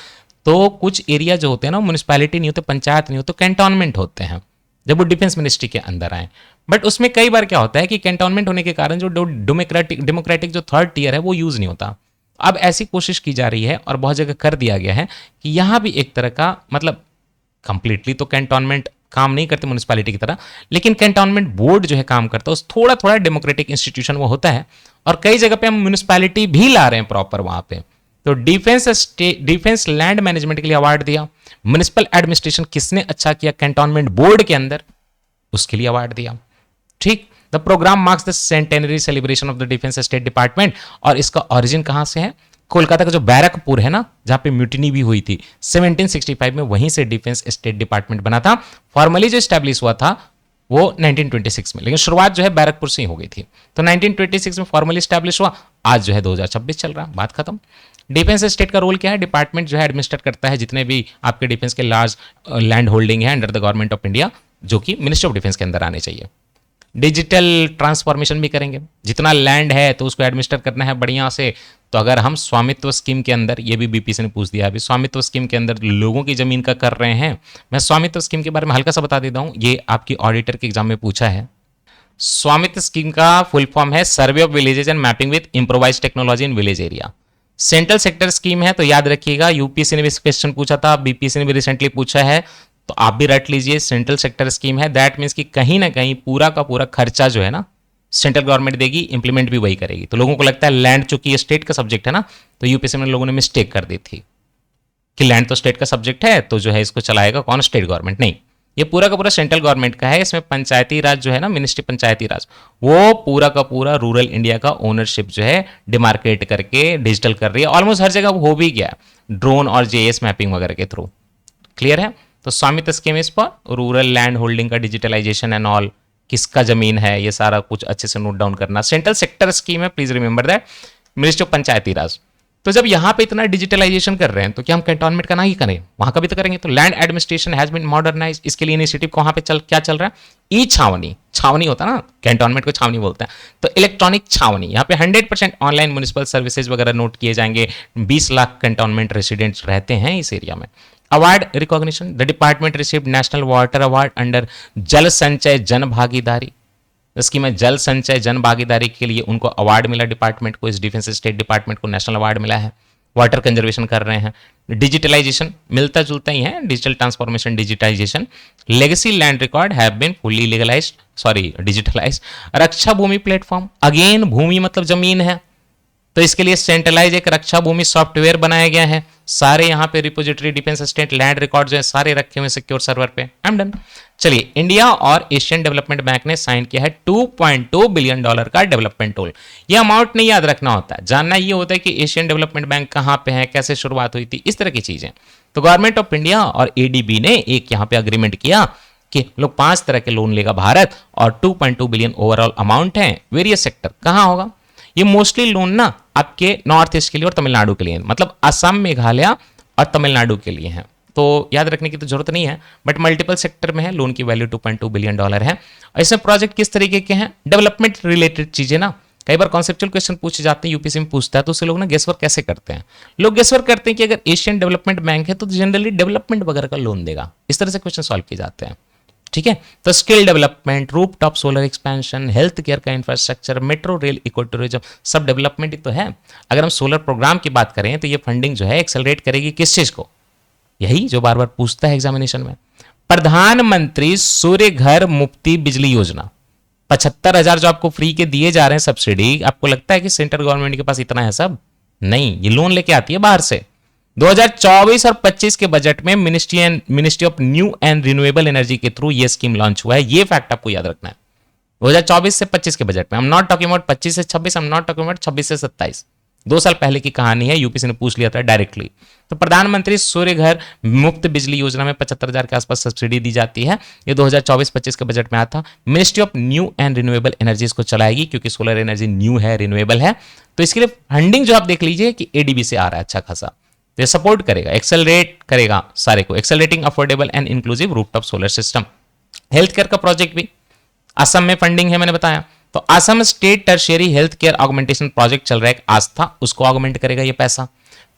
S1: तो कुछ एरिया जो होते हैं ना, म्युनिसिपैलिटी नहीं होते, पंचायत नहीं होते, कैंटोनमेंट होते हैं, जब वो डिफेंस मिनिस्ट्री के अंदर आए। बट उसमें कई बार क्या होता है कि कैंटोनमेंट होने के कारण जो डेमोक्रेटिक जो थर्ड टीयर है वो यूज नहीं होता। अब ऐसी कोशिश की जा रही है और बहुत जगह कर दिया गया है कि यहाँ भी एक तरह का, मतलब कंप्लीटली तो कैंटोनमेंट काम नहीं करते म्युनिसिपैलिटी की तरह, लेकिन कैंटोनमेंट बोर्ड जो है काम करता है, उस थोड़ा थोड़ा डेमोक्रेटिक इंस्टीट्यूशन वो होता है, और कई जगह पे हम म्युनिसिपैलिटी भी ला रहे हैं प्रॉपर वहां पे। तो डिफेंस लैंड मैनेजमेंट के लिए अवार्ड दिया। म्युनिसिपल एडमिनिस्ट्रेशन किसने अच्छा किया कैंटोनमेंट बोर्ड के अंदर, उसके लिए अवार्ड दिया। ठीक, the programme marks the centenary celebration of the defence state department, और इसका ओरिजिन कहां से है, कोलकाता का जो बैरकपुर है ना, जहां पे म्यूटिनी भी हुई थी 1765 में, वहीं से डिफेंस स्टेट डिपार्टमेंट बना था। फॉर्मली जो स्टैब्लिश हुआ था वो 1926 में, लेकिन शुरुआत जो है बैरकपुर से ही हो गई थी। तो 1926 में फॉर्मली स्टैब्लिश हुआ, आज जो है 2026 चल रहा, बात खत्म। डिफेंस स्टेट का रोल क्या है, डिपार्टमेंट जो है एडमिनिस्ट्रेट करता है जितने भी आपके डिफेंस के लार्ज लैंड होल्डिंग है under the government of India, जो कि मिनिस्ट्री ऑफ डिफेंस के अंदर आने चाहिए। डिजिटल ट्रांसफॉर्मेशन भी करेंगे, जितना लैंड है तो उसको एडमिनिस्टर करना है बढ़िया से। तो अगर हम स्वामित्व स्कीम के अंदर, ये भी बीपीसी ने पूछ दिया अभी, स्वामित्व स्कीम के अंदर लोगों की जमीन का कर रहे हैं। मैं स्वामित्व स्कीम के बारे में हल्का सा बता देता हूं, ये आपकी ऑडिटर के एग्जाम में पूछा है। स्वामित्व स्कीम का फुल फॉर्म है survey of villages and mapping with improvise technology in village area. Central sector scheme है तो याद रखिएगा, यूपीएससी ने भी क्वेश्चन पूछा था, बीपीएससी ने भी रिसेंटली पूछा है, तो आप भी रट लीजिए। सेंट्रल सेक्टर स्कीम है, दैट मीन्स कि कहीं ना कहीं पूरा का पूरा खर्चा जो है ना सेंट्रल गवर्नमेंट देगी, इंप्लीमेंट भी वही करेगी। तो लोगों को लगता है लैंड चूंकि ये स्टेट का सब्जेक्ट है ना, तो यूपीएससी में लोगों ने मिस्टेक कर दी थी कि लैंड तो स्टेट का सब्जेक्ट है तो जो है इसको चलाएगा कौन, स्टेट गवर्नमेंट। नहीं, ये पूरा का पूरा सेंट्रल गवर्नमेंट का है। इसमें पंचायती राज जो है ना, मिनिस्ट्री पंचायती राज, वो पूरा का पूरा रूरल इंडिया का ओनरशिप जो है डिमार्केट करके डिजिटल कर रही है। ऑलमोस्ट हर जगह हो भी गया ड्रोन और जेएस मैपिंग वगैरह के थ्रू। क्लियर है? तो स्वामित्व स्कीम इस पर रूरल लैंड होल्डिंग का डिजिटलाइजेशन एंड ऑल, किसका जमीन है ये सारा कुछ अच्छे से नोट डाउन करना। सेंट्रल सेक्टर स्कीम है, please remember that, ministry of Panchayati Raj. तो जब यहां पे इतना डिजिटलाइजेशन कर रहे हैं तो क्या हम कैंटोनमेंट का ना ही करें, वहां का भी तो करेंगे। तो land administration has been modernise, इसके लिए इनिशिएटिव कहां पे क्या चल रहा है, ई छावनी, छावनी होता है ना, कैंटोनमेंट को छावनी बोलते हैं, तो इलेक्ट्रॉनिक छावनी। यहाँ पे 100% ऑनलाइन म्युनिसिपल सर्विसेज वगैरह नोट किए जाएंगे। 20 लाख कैंटोनमेंट रेसिडेंट्स रहते हैं इस एरिया में। Award recognition, the department received national water award under जल संचय जन भागीदारी स्कीम में। जल संचय जन भागीदारी के लिए उनको अवार्ड मिला, डिपार्टमेंट को, इस डिफेंस स्टेट डिपार्टमेंट को नेशनल अवार्ड मिला है। वाटर कंजर्वेशन कर रहे हैं। डिजिटलाइजेशन मिलता जुलता ही है, digital transformation, digitization. Legacy land record have been fully legalized, sorry digitalized. Raksha Bhoomi platform, again भूमि मतलब जमीन है, तो इसके लिए सेंट्रलाइज एक रक्षा भूमि सॉफ्टवेयर बनाया गया है। सारे यहाँ पे repository, defence state land record जो है सारे रखे हुए सिक्योर सर्वर पे। I am done. चलिए, इंडिया और एशियन डेवलपमेंट बैंक ने साइन किया है $2.2 बिलियन का डेवलपमेंट टूल। ये अमाउंट नहीं याद रखना होता है, जानना ये होता है कि एशियन डेवलपमेंट बैंक कहाँ पे है, कैसे शुरुआत हुई थी, इस तरह की चीजें। तो गवर्नमेंट ऑफ इंडिया और एडीबी ने एक यहाँ पे अग्रीमेंट किया कि लोग 5 तरह के लोन लेगा भारत, और 2.2 बिलियन ओवरऑल अमाउंट है। वेरियस सेक्टर कहाँ होगा, ये मोस्टली लोन ना आपके नॉर्थ ईस्ट के लिए और तमिलनाडु के लिए, मतलब असम, मेघालय और तमिलनाडु के लिए है। तो याद रखने की तो जरूरत नहीं है, बट मल्टीपल सेक्टर में है। लोन की वैल्यू $2.2 बिलियन है। ऐसे प्रोजेक्ट किस तरीके के हैं, डेवलपमेंट रिलेटेड चीजें ना। कई बार कॉन्सेप्चुअल क्वेश्चन पूछे जाते हैं, यूपीएससी में पूछता है, तो उससे लोग ना गेसवर्क कैसे करते हैं। लोग गेसवर्क करते हैं कि अगर एशियन डेवलपमेंट बैंक है तो जनरली डेवलपमेंट वगैरह का लोन देगा, इस तरह से क्वेश्चन सॉल्व किए जाते हैं। ठीक है, तो skill development, rooftop solar expansion, health care का infrastructure, metro rail, eco tourism, सब डेवलपमेंट ही तो है। अगर हम सोलर प्रोग्राम की बात करें तो ये फंडिंग जो है एक्सेलरेट करेगी किस चीज को, यही जो बार बार पूछता है एग्जामिनेशन में। प्रधानमंत्री सूर्य घर मुफ्ती बिजली योजना, 75,000 जो आपको फ्री के दिए जा रहे हैं सब्सिडी, आपको लगता है कि सेंट्रल गवर्नमेंट के पास इतना है सब? नहीं, ये लोन लेके आती है बाहर से। 2024 और 25 के बजट में ministry of new and renewable energy के थ्रू ये स्कीम लॉन्च हुआ है। ये फैक्ट आपको याद रखना है। 2024 से 25 के बजट में, I am not talking about 25 से 26, I am not talking about 26 से 27। 2 साल पहले की कहानी है, यूपीसी ने पूछ लिया था डायरेक्टली। तो प्रधानमंत्री सूर्य घर मुफ्त बिजली योजना में 75,000 के आसपास सब्सिडी दी जाती है। ये 2024-25 के बजट में आया था। Ministry of new and renewable energy इसको चलाएगी, क्योंकि सोलर एनर्जी न्यू है, रिन्यूएबल है। तो इसके लिए फंडिंग जो आप देख लीजिए कि एडीबी से आ रहा है अच्छा खासा। ये सपोर्ट करेगा, एक्सेलरेट करेगा सारे को। Accelerating affordable and inclusive rooftop solar system. Health care का प्रोजेक्ट भी असम में फंडिंग है, मैंने बताया। तो Assam state tertiary health care augmentation project चल रहा है आस्था, उसको ऑगमेंट करेगा ये पैसा।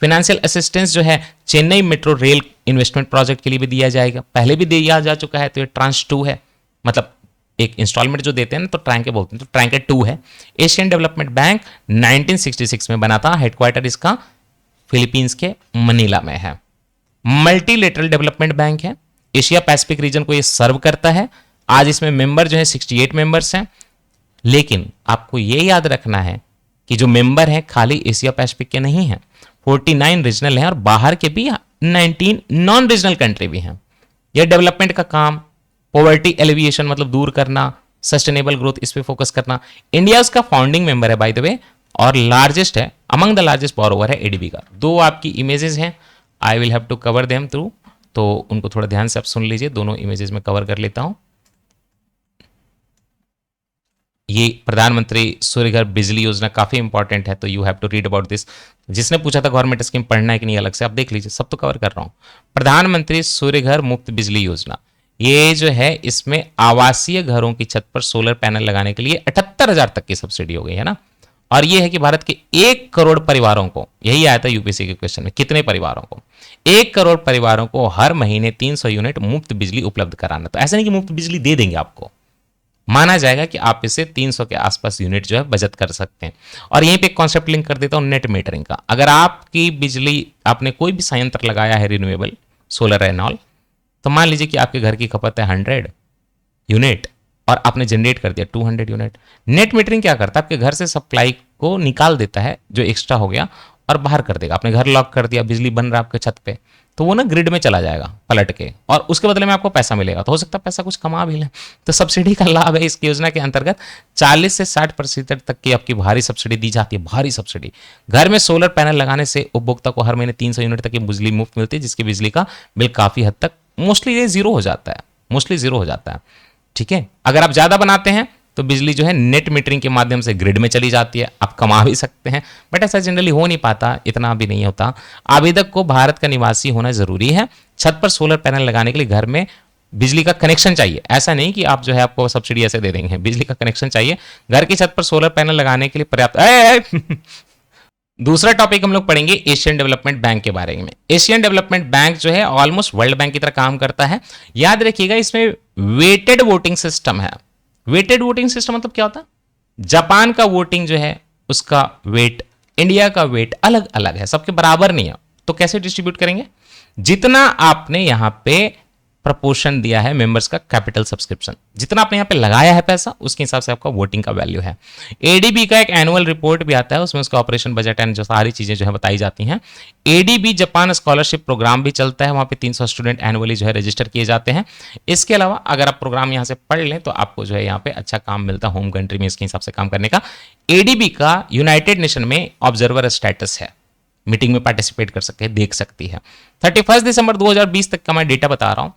S1: फाइनेंशियल असिस्टेंस जो है Chennai metro rail investment project के लिए भी दिया जाएगा, पहले भी दिया जा चुका है। तो ये ट्रांस 2 है, मतलब एक इंस्टॉलमेंट जो देते हैं ना तो ट्रैंके बोलते हैं, तो ट्रैंके 2 है। एशियन डेवलपमेंट बैंक 1966 में बना था, हेडक्वार्टर इसका फिलीपींस के मनीला में है। मल्टीलेटरल डेवलपमेंट बैंक है, एशिया पैसिफिक रीजन को ये सर्व करता है। आज इसमें मेंबर जो है 68 मेंबर्स हैं, लेकिन आपको ये याद रखना है कि जो मेंबर हैं खाली एशिया पैसिफिक के नहीं हैं, 49 रीजनल हैं और बाहर के भी 19 नॉन रीजनल कंट्री भी हैं। यह डेवलपमेंट का काम, पॉवर्टी एलिविएशन मतलब दूर करना, सस्टेनेबल ग्रोथ, इस पे फोकस करना। इंडिया उसका फाउंडिंग मेंबर है बाय द वे, और लार्जेस्ट है, अमंग द लार्जेस्ट बोरोवर है एडीबी का। 2 आपकी इमेजेस हैं, I will have to cover them through, तो उनको थोड़ा ध्यान से आप सुन लीजिए। दोनों इमेजेस में कवर कर लेता हूं। ये प्रधानमंत्री सूर्य घर बिजली योजना काफी इंपॉर्टेंट है, तो you have to read about this. जिसने पूछा था गवर्नमेंट स्कीम पढ़ना है कि नहीं अलग से, आप देख लीजिए, सब तो कवर कर रहा हूं। प्रधानमंत्री सूर्य घर मुफ्त बिजली योजना, ये जो है इसमें आवासीय घरों की छत पर सोलर पैनल लगाने के लिए 78,000 तक की सब्सिडी हो गई है ना। और ये है कि भारत के 1 करोड़ परिवारों को, यही आया था यूपीएससी के क्वेश्चन में, कितने परिवारों को, 1 करोड़ परिवारों को हर महीने 300 यूनिट मुफ्त बिजली उपलब्ध कराना। तो ऐसा नहीं कि मुफ्त बिजली दे देंगे आपको, माना जाएगा कि आप इसे 300 के आसपास यूनिट जो है बचत कर सकते हैं। और यहीं पे एक कॉन्सेप्ट लिंक कर देता हूं नेट मीटरिंग का। अगर आपकी बिजली, आपने कोई भी संयंत्र लगाया है रिन्यूएबल, सोलर एंड ऑल, तो मान लीजिए कि आपके घर की खपत है 100 यूनिट और आपने जनरेट कर दिया 200 यूनिट। नेट मीटरिंग क्या करता है, आपके घर से सप्लाई को निकाल देता है जो एक्स्ट्रा हो गया और बाहर कर देगा। आपने घर लॉक कर दिया, बिजली बन रहा है आपके छत पे, तो वो ना ग्रिड में चला जाएगा पलट के, और उसके बदले में आपको पैसा मिलेगा। तो हो सकता है पैसा कुछ कमा भी लें। तो सब्सिडी का लाभ है इस योजना के अंतर्गत 40 से 60% तक की आपकी भारी सब्सिडी दी जाती है। भारी सब्सिडी। घर में सोलर पैनल लगाने से उपभोक्ता को हर महीने 300 यूनिट तक की बिजली मुफ्त मिलती है, जिसकी बिजली का बिल काफी हद तक मोस्टली ये जीरो हो जाता है, मोस्टली जीरो हो जाता है। ठीक है, अगर आप ज्यादा बनाते हैं तो बिजली जो है नेट मीटरिंग के माध्यम से ग्रिड में चली जाती है, आप कमा भी सकते हैं, बट ऐसा जनरली हो नहीं पाता, इतना भी नहीं होता। आवेदक को भारत का निवासी होना जरूरी है। छत पर सोलर पैनल लगाने के लिए घर में बिजली का कनेक्शन चाहिए। ऐसा नहीं कि आप जो है आपको सब्सिडी ऐसे दे देंगे, बिजली का कनेक्शन चाहिए। घर की छत पर सोलर पैनल लगाने के लिए पर्याप्त दूसरा टॉपिक हम लोग पढ़ेंगे एशियन डेवलपमेंट बैंक के बारे में। एशियन डेवलपमेंट बैंक जो है ऑलमोस्ट वर्ल्ड बैंक की तरह काम करता है। याद रखिएगा इसमें वेटेड वोटिंग सिस्टम है। वेटेड वोटिंग सिस्टम मतलब क्या होता है, जापान का वोटिंग जो है उसका वेट, इंडिया का वेट अलग अलग है, सबके बराबर नहीं है। तो कैसे डिस्ट्रीब्यूट करेंगे, जितना आपने यहां पे प्रपोर्शन दिया है मेंबर्स का कैपिटल सब्सक्रिप्शन, जितना आपने यहां पे लगाया है पैसा, उसके हिसाब से आपका वोटिंग का वैल्यू है। एडीबी का एक एनुअल रिपोर्ट भी आता है, उसमें उसका ऑपरेशन बजट एंड जो सारी चीजें जो है बताई जाती हैं। एडीबी जापान स्कॉलरशिप प्रोग्राम भी चलता है, वहां पे 300 स्टूडेंट एनुअली जो है रजिस्टर किए जाते हैं। इसके अलावा अगर आप प्रोग्राम यहां से पढ़ लें तो आपको जो है यहाँ पे अच्छा काम मिलता है होम कंट्री में इसके हिसाब से काम करने का। एडीबी का यूनाइटेड नेशन में ऑब्जर्वर स्टेटस है, मीटिंग में पार्टिसिपेट कर सकते हैं, देख सकती है। 31 दिसंबर 2020 तक का मैं डेटा बता रहा हूं।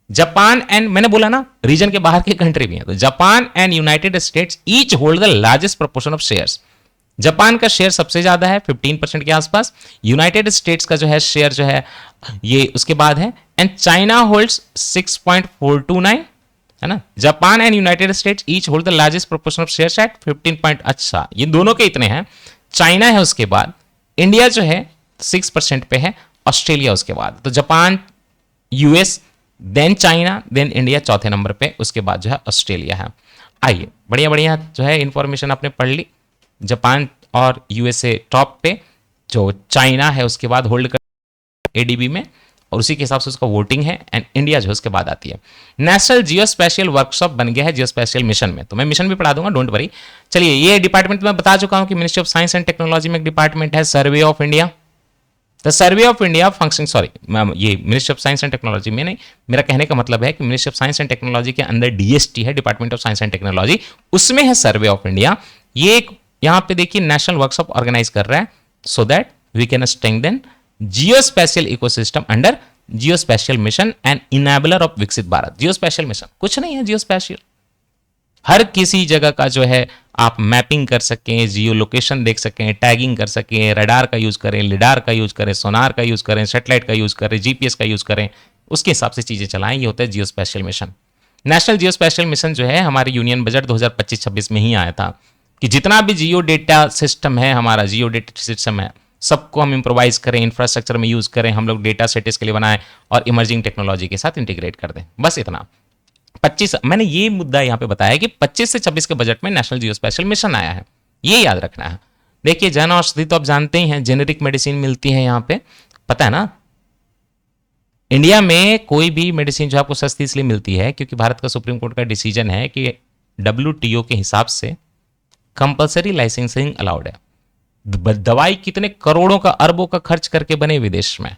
S1: जापान एंड, मैंने बोला ना रीजन के बाहर के कंट्री भी है, तो Japan and United states each hold the largest proportion of shares. Japan का शेयर सबसे ज्यादा है 15% के आसपास, यूनाइटेड स्टेट्स का जो है शेयर जो है ये उसके बाद है, एंड चाइना होल्ड्स 6.429, है ना। Japan and United states each hold the largest proportion of shares at 15 अच्छा, ये दोनों के इतने हैं। चाइना है उसके बाद, इंडिया जो है 6% पे है, ऑस्ट्रेलिया उसके बाद। तो Japan, US, then China, then India चौथे नंबर पे, उसके बाद जो है ऑस्ट्रेलिया है। आइए बढ़िया बढ़िया जो है इंफॉर्मेशन आपने पढ़ ली। जापान और यूएसए टॉप पे, जो चाइना है उसके बाद होल्ड कर एडीबी में, और उसी के हिसाब से उसका वोटिंग है, एंड इंडिया जो है उसके बाद आती है। नेशनल जियो स्पेशियल वर्कशॉप बन गया है जियो स्पेशियल मिशन में, तो मैं मिशन भी पढ़ा दूंगा, डोंट वरी। चलिए, ये डिपार्टमेंट मैं बता चुका हूं कि ministry of science and technology में एक डिपार्टमेंट है survey of India. The survey of India function, sorry ये ministry of science and technology में नहीं, मेरा कहने का मतलब है कि ministry of science and technology के अंदर डीएसटी है, department of science and technology, उसमें है सर्वे ऑफ इंडिया। ये एक यहां पे देखिए नेशनल वर्कशॉप ऑर्गेनाइज कर रहा है so that we can strengthen geo spatial ecosystem under geo special mission and enabler of Viksit Bharat. Jio special mission कुछ नहीं है, जियो स्पेशियल हर किसी जगह का जो है आप मैपिंग कर सकें, जियो लोकेशन देख सकें, टैगिंग कर सकें, रडार का यूज करें, लिडार का यूज करें, सोनार का यूज करें, सैटेलाइट का यूज करें, जीपीएस का यूज करें, उसके हिसाब से चीजें चलाएं। ये होता है जियो स्पेशियल मिशन। नेशनल जियो स्पेशियल मिशन जो है हमारे यूनियन बजट 2025-26 में ही आया था कि जितना भी जियो डेटा सिस्टम है, हमारा जियो डेटा सिस्टम है, सबको हम इंप्रोवाइज करें, इंफ्रास्ट्रक्चर में यूज करें, हम लोग डेटा सेटिस के लिए बनाएं और इमर्जिंग टेक्नोलॉजी के साथ इंटीग्रेट कर दें, बस इतना। 25, मैंने ये मुद्दा यहां पे बताया कि 25 से 26 के बजट में नेशनल जियो स्पेशल मिशन आया है, ये याद रखना है। देखिए जन औषधि तो आप जानते ही हैं, जेनेरिक मेडिसिन मिलती है यहां पे, पता है ना। इंडिया में कोई भी मेडिसिन जो आपको सस्ती इसलिए मिलती है क्योंकि भारत का सुप्रीम कोर्ट का डिसीजन है कि WTO के हिसाब से कंपल्सरी लाइसेंसिंग अलाउड है। दवाई कितने करोड़ों का, अरबों का खर्च करके बने विदेश में,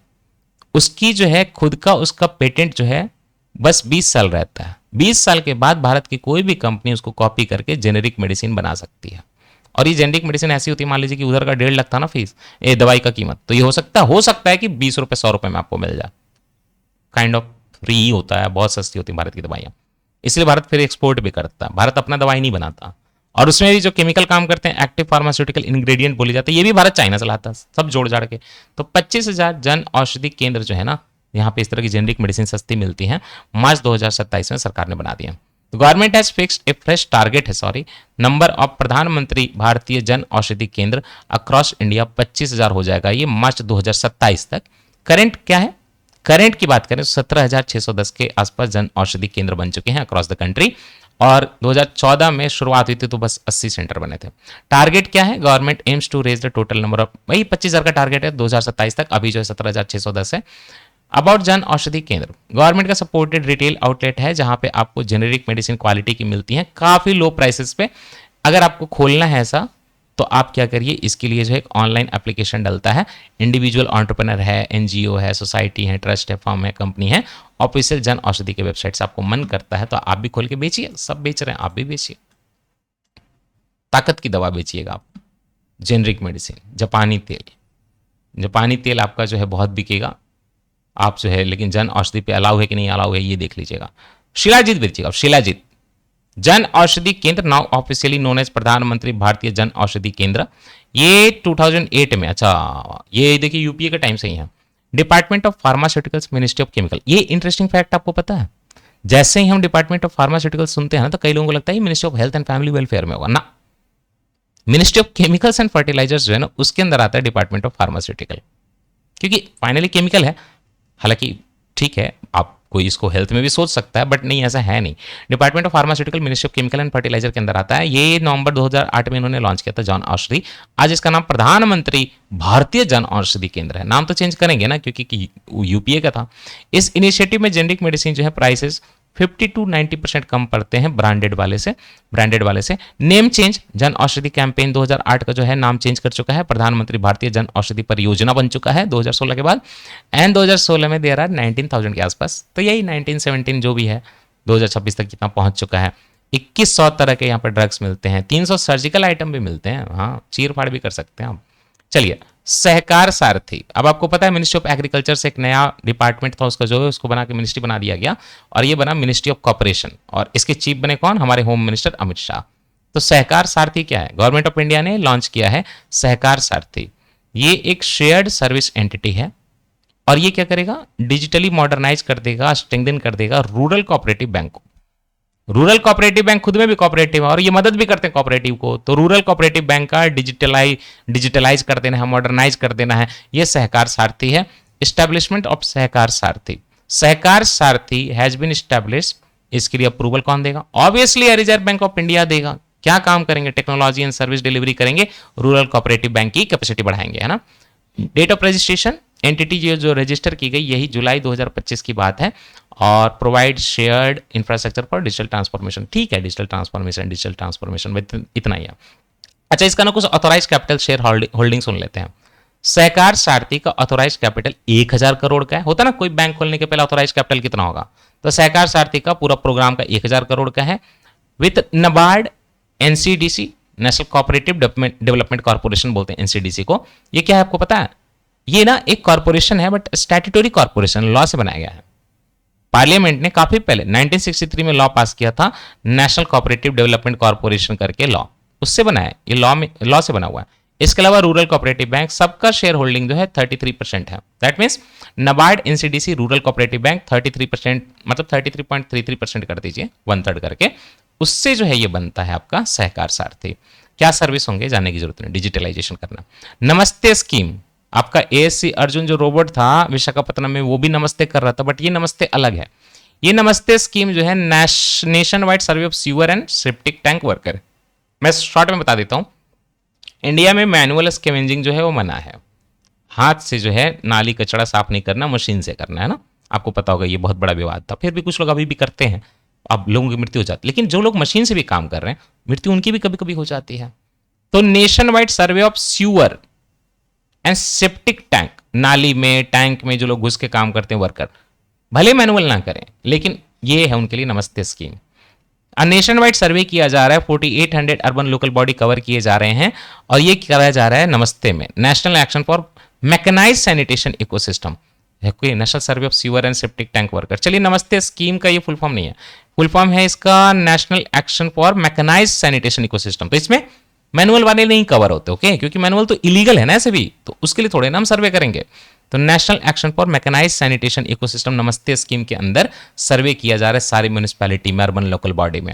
S1: उसकी जो है खुद का उसका पेटेंट जो है बस 20 साल रहता है। 20 साल के बाद भारत की कोई भी कंपनी उसको कॉपी करके जेनेरिक मेडिसिन बना सकती है। और ये जेनेरिक मेडिसिन ऐसी होती है, मान लीजिए कि उधर का 1.5 लाख था ना फीस, ये दवाई का कीमत, तो ये हो सकता है कि 20 रुपए 100 रुपए में आपको मिल जाए, काइंड ऑफ फ्री ही होता है, बहुत सस्ती होती है भारत की दवाइयां। इसलिए भारत फिर एक्सपोर्ट भी करता है, भारत अपना दवाई नहीं बनाता। और उसमें भी जो केमिकल काम करते हैं, एक्टिव फार्मास्यूटिकल इंग्रेडिएंट बोले जाते हैं, ये भी भारत चाइना से लाता है, सब जोड़ जाड़ के। तो 25,000 जन औषधि केंद्र जो है ना, यहाँ पे इस तरह की जेनेरिक मेडिसिन सस्ती मिलती है, मार्च 2027 में सरकार ने बना दिया। Government has fixed A fresh target है, नंबर ऑफ प्रधानमंत्री भारतीय जन औषधि केंद्र अक्रॉस इंडिया 25,000 हो जाएगा ये मार्च 2027 तक। करंट क्या है, करंट की बात करें तो 17,610 के आसपास जन औषधि केंद्र बन चुके हैं अक्रॉस द कंट्री। और 2014 में शुरुआत हुई थी तो बस 80 सेंटर बने थे। टारगेट क्या है? Government aims to raise the total number of, वही 25,000 का टारगेट है 2027 तक, अभी जो है 17,610 है। अबाउट जन औषधि केंद्र, गवर्नमेंट का सपोर्टेड रिटेल आउटलेट है जहां पे आपको जेनेरिक मेडिसिन क्वालिटी की मिलती है काफी लो प्राइसेस पे। अगर आपको खोलना है ऐसा तो आप क्या करिए, इसके लिए जो है एक ऑनलाइन एप्लीकेशन डलता है। इंडिविजुअल एंटरप्रेन्योर है, एनजीओ है, सोसाइटी है, ट्रस्ट है, फर्म है, कंपनी है, ऑफिशियल जन औषधि के वेबसाइट से आपको मन करता है तो आप भी खोल के बेचिए। सब बेच रहे हैं, आप भी बेचिए। ताकत की दवा बेचिएगा आप, जेनरिक मेडिसिन, जापानी तेल। जापानी तेल आपका जो है बहुत बिकेगा, आप जो है, लेकिन जन औषधि पे अलाउ है कि नहीं अलाउ है ये देख लीजिएगा। शिलाजीत बेचिएगा, शिलाजीत। जन औषधि केंद्र नाउ ऑफिशियली नोन एज प्रधानमंत्री भारतीय जन औषधि केंद्र, ये 2008 में, अच्छा ये देखिए यूपीए के टाइम से ही है। Department of pharmaceuticals, ministry of chemical. ये इंटरेस्टिंग फैक्ट आपको पता है, जैसे ही हम डिपार्टमेंट ऑफ फार्मास्यूटिकल्स सुनते हैं ना तो कई लोगों को लगता है ministry of health and family welfare में होगा ना। Ministry of chemicals and fertilisers जो है ना उसके अंदर आता है डिपार्टमेंट ऑफ फार्मास्यूटिकल, क्योंकि फाइनली केमिकल है। हालांकि ठीक है, आप कोई इसको हेल्थ में भी सोच सकता है, बट नहीं, ऐसा है नहीं। Department of pharmaceutical, ministry of chemical and fertiliser के अंदर आता है। ये नवंबर 2008 में इन्होंने लॉन्च किया था जन औषधि। आज इसका नाम प्रधानमंत्री भारतीय जन औषधि केंद्र है। नाम तो चेंज करेंगे ना क्योंकि यूपीए का था। इस इनिशिएटिव में जेनरिक मेडिसिन जो है प्राइसेस 50 to 90% कम पड़ते हैं ब्रांडेड वाले से। Name change, Jan Aushadhi campaign 2008 का जो है नाम चेंज कर चुका है, प्रधानमंत्री भारतीय जन औषधि परियोजना बन चुका है 2016 के बाद। एंड 2016 में देर आर 19,000 के आसपास, तो यही 1917 जो भी है 2026 तक कितना पहुंच चुका है। 2100 तरह के यहाँ पर ड्रग्स मिलते हैं, 300 सर्जिकल आइटम भी मिलते हैं, हाँ चीर फाड़ भी कर सकते हैं आप। चलिए, सहकार सारथी। अब आपको पता है मिनिस्ट्री ऑफ एग्रीकल्चर से एक नया डिपार्टमेंट था उसका जो है उसको बना के मिनिस्ट्री बना दिया गया और ये बना मिनिस्ट्री ऑफ कॉर्पोरेशन, और इसके चीफ बने कौन? हमारे होम मिनिस्टर अमित शाह। तो सहकार सारथी क्या है? गवर्नमेंट ऑफ इंडिया ने लॉन्च किया है सहकार सारथी। ये एक शेयर्ड सर्विस एंटिटी है और ये क्या करेगा? डिजिटली मॉडर्नाइज कर देगा, स्ट्रेंथन कर देगा रूरल कोऑपरेटिव बैंक को। रूरल कोऑपरेटिव बैंक खुद में भी कोऑपरेटिव है और ये मदद भी करते हैं कोऑपरेटिव को, तो रूरल कोऑपरेटिव बैंक का डिजिटलाइज कर देना है, मॉडर्नाइज कर देना है, ये सहकार सारथी है। Establishment of Sahakar Sarathi. Sahakar Sarathi has been established, इसके लिए अप्रूवल कौन देगा? Obviously reserve bank of India देगा। क्या काम करेंगे? टेक्नोलॉजी एंड सर्विस डिलीवरी करेंगे, रूरल कोऑपरेटिव बैंक की कैपेसिटी बढ़ाएंगे, है ना। डेट ऑफ रजिस्ट्रेशन, एंटिटी जो रजिस्टर की गई यही जुलाई 2025 की बात है, और provide shared infrastructure for digital transformation. ठीक है, डिजिटल ट्रांसफॉर्मेशन इतना ही है। अच्छा, इसका ना कुछ ऑथोराइज कैपिटल शेयर होल्डिंग सुन लेते हैं। सहकार सारथी का ऑथोराइज कैपिटल 1000 करोड़ का है। होता ना कोई बैंक खोलने के पहले ऑथोराइज कैपिटल कितना होगा, तो सहकार सारथी का पूरा प्रोग्राम का 1000 करोड़ का है। With NABARD, NCDC, national cooperative development corporation बोलते हैं एनसीडीसी को। ये क्या है आपको पता है? ये ना एक कॉर्पोरेशन है बट स्टैट्यूटरी कॉर्पोरेशन, लॉ से बनाया गया है। पार्लियामेंट ने काफी पहले 1963 में लॉ पास किया था, नेशनल कोऑपरेटिव डेवलपमेंट कॉर्पोरेशन करके लॉ, उससे बना है ये, लॉ से बना हुआ है। इसके अलावा रूरल कोऑपरेटिव बैंक सबका शेयर होल्डिंग जो है 33% है। That means NABARD, NCDC, rural cooperative bank 33%, मतलब 33.33% कर दीजिए, 1/3 करके, उससे जो है ये बनता है आपका सहकार सारथी। क्या सर्विस होंगे जानने की जरूरत नहीं, डिजिटलाइजेशन करना। नमस्ते स्कीम, आपका एएससी अर्जुन जो रोबोट था विशाखापट्टनम में वो भी नमस्ते कर रहा था, बट ये नमस्ते अलग है। ये नमस्ते स्कीम जो है nation wide survey of sewer and septic tank worker. मैं शॉर्ट में बता देता हूं, इंडिया में मैनुअल स्कैवेंजिंग जो है वो मना है। हाथ से जो है नाली कचरा साफ नहीं करना, मशीन से करना है ना। आपको पता होगा ये बहुत बड़ा विवाद था, फिर भी कुछ लोग अभी भी करते हैं, अब लोगों की मृत्यु हो जाती है। लेकिन जो लोग मशीन से भी काम कर रहे हैं मृत्यु उनकी भी कभी कभी हो जाती है। तो nation wide survey of sewer and septic tank, नाली में टैंक में जो लोग घुस के काम करते हैं वर्कर, भले मैनुअल ना करें लेकिन ये है उनके लिए नमस्ते स्कीम। नेशन वाइड सर्वे किया जा रहा है, 4800 अर्बन लोकल बॉडी कवर किए जा रहे हैं और ये कराया जा रहा है नमस्ते में। National action for mechanise sanitation ecosystem, national survey of sewer and septic tank worker. चलिए, नमस्ते स्कीम का ये फुल फॉर्म नहीं है, फुल फॉर्म है इसका national action for mechanise sanitation ecosystem. तो इसमें मैनुअल वाले नहीं कवर होते, ओके, क्योंकि मैनुअल तो इलीगल है ना ऐसे भी, तो उसके लिए थोड़े ना हम सर्वे करेंगे। तो national action for mechanise sanitation ecosystem नमस्ते स्कीम के अंदर सर्वे किया जा रहा है सारी म्यूनिसिपैलिटी में, अर्बन लोकल बॉडी में।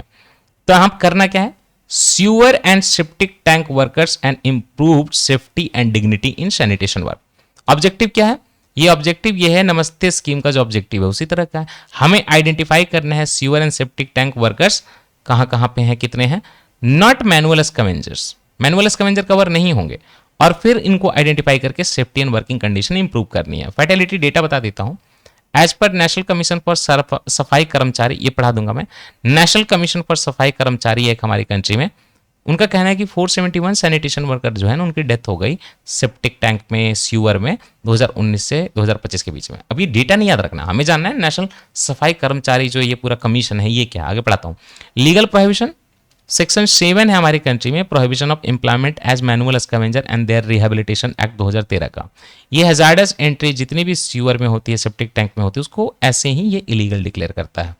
S1: तो हम करना क्या है? Sewer and septic tank workers and improved safety and dignity in sanitation work. Objective क्या है? ये ऑब्जेक्टिव ये है नमस्ते स्कीम का जो ऑब्जेक्टिव है उसी तरह का है। हमें आइडेंटिफाई करना है sewer and septic tank workers कहाँ कहाँ पे हैं, कितने हैं। Not manual scavengers, manual scavenger cover नहीं होंगे। और फिर इनको आइडेंटिफाई करके safety and working condition improve करनी है। फैटेलिटी डेटा बता देता हूं। As per national commission for सफाई कर्मचारी, ये पढ़ा दूंगा मैं। नेशनल कमीशन फॉर सफाई कर्मचारी एक हमारी कंट्री में, उनका कहना है कि 471 सैनिटेशन वर्कर जो है ना, उनकी डेथ हो गई सेप्टिक टैंक में, सीवर में 2019 से 2025 के बीच में। अब ये डेटा नहीं याद रखना, हमें जानना है नेशनल सफाई कर्मचारी जो ये पूरा कमीशन है ये क्या। आगे पढ़ाता हूँ। लीगल प्रोहिबिशन, सेक्शन 7 है हमारी कंट्री में, prohibition of employment as manual scavenger and their rehabilitation act 2013 का। ये हैजार्डस एंट्री जितनी भी सीवर में होती है, सेप्टिक टैंक में होती है, उसको ऐसे ही ये इलीगल डिक्लेयर करता है।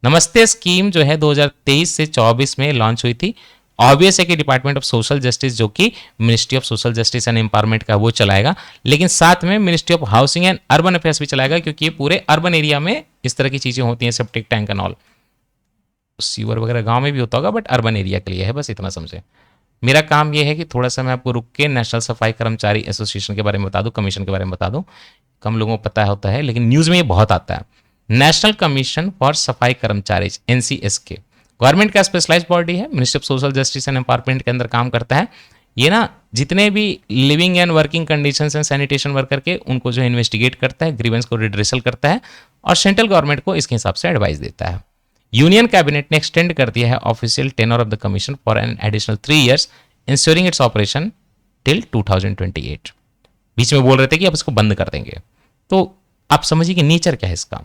S1: नमस्ते स्कीम जो है 2023 से 24 में लॉन्च हुई थी। ऑब्वियस है कि डिपार्टमेंट ऑफ सोशल जस्टिस जो कि ministry of social justice and empowerment का वो चलाएगा, लेकिन साथ में ministry of housing and urban affairs भी चलाएगा, क्योंकि ये पूरे अर्बन एरिया में इस तरह की चीजें होती हैं, septic tank and all. Sewer वगैरह गांव में भी होता होगा, बट अर्बन एरिया के लिए है, बस इतना समझे। मेरा काम यह है कि थोड़ा सा मैं आपको रुक के नेशनल सफाई कर्मचारी एसोसिएशन के बारे में बता दूं, कमीशन के बारे में बता दूं। कम लोगों को पता होता है, लेकिन न्यूज़ में ये बहुत आता है। नेशनल कमीशन फॉर सफाई कर्मचारी, NCSK, गवर्नमेंट का स्पेशलाइज बॉडी है, ministry of social justice and empowerment के अंदर काम करता है। ये ना जितने भी living and working conditions and sanitation worker के, उनको जो इन्वेस्टिगेट करता है, ग्रीवेंस को रिड्रेसल करता है और सेंट्रल गवर्नमेंट को इसके हिसाब से एडवाइस देता है। यूनियन कैबिनेट ने एक्सटेंड कर दिया है official tenure of the commission for an additional 3 years, ensuring its operation till 2028। बीच में बोल रहे थे कि अब इसको बंद कर देंगे, तो आप समझिए कि नेचर क्या है इसका।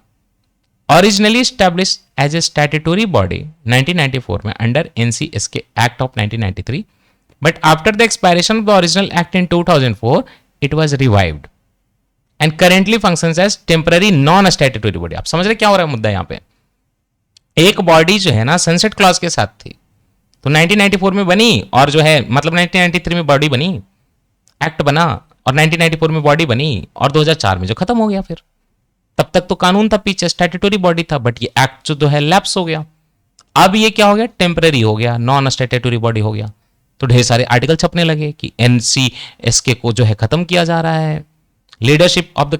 S1: Originally establish as a statutory body 1994 में under NCSK act of 1993, but after the expiration of the original act in 2004 it was revived and currently functions as temporary non statutory body. आप समझ रहे क्या हो रहा है मुद्दा यहां पे। एक बॉडी जो है ना सनसेट क्लॉज के साथ थी, तो 1994 में बनी, और जो है मतलब 1993 में बॉडी बनी, एक्ट बना, और 1994 में बॉडी बनी, और 2004 में जो खत्म हो गया। फिर तब तक तो कानून था, पीछे स्टैट्यूटरी बॉडी था, बट ये एक्ट जो है लैप्स हो गया। अब ये क्या हो गया, टेम्पररी हो गया, नॉन स्टैट्यूटरी बॉडी हो गया। तो ढेर सारे आर्टिकल छपने लगे कि NCSK को जो है खत्म किया जा रहा है। Leadership of the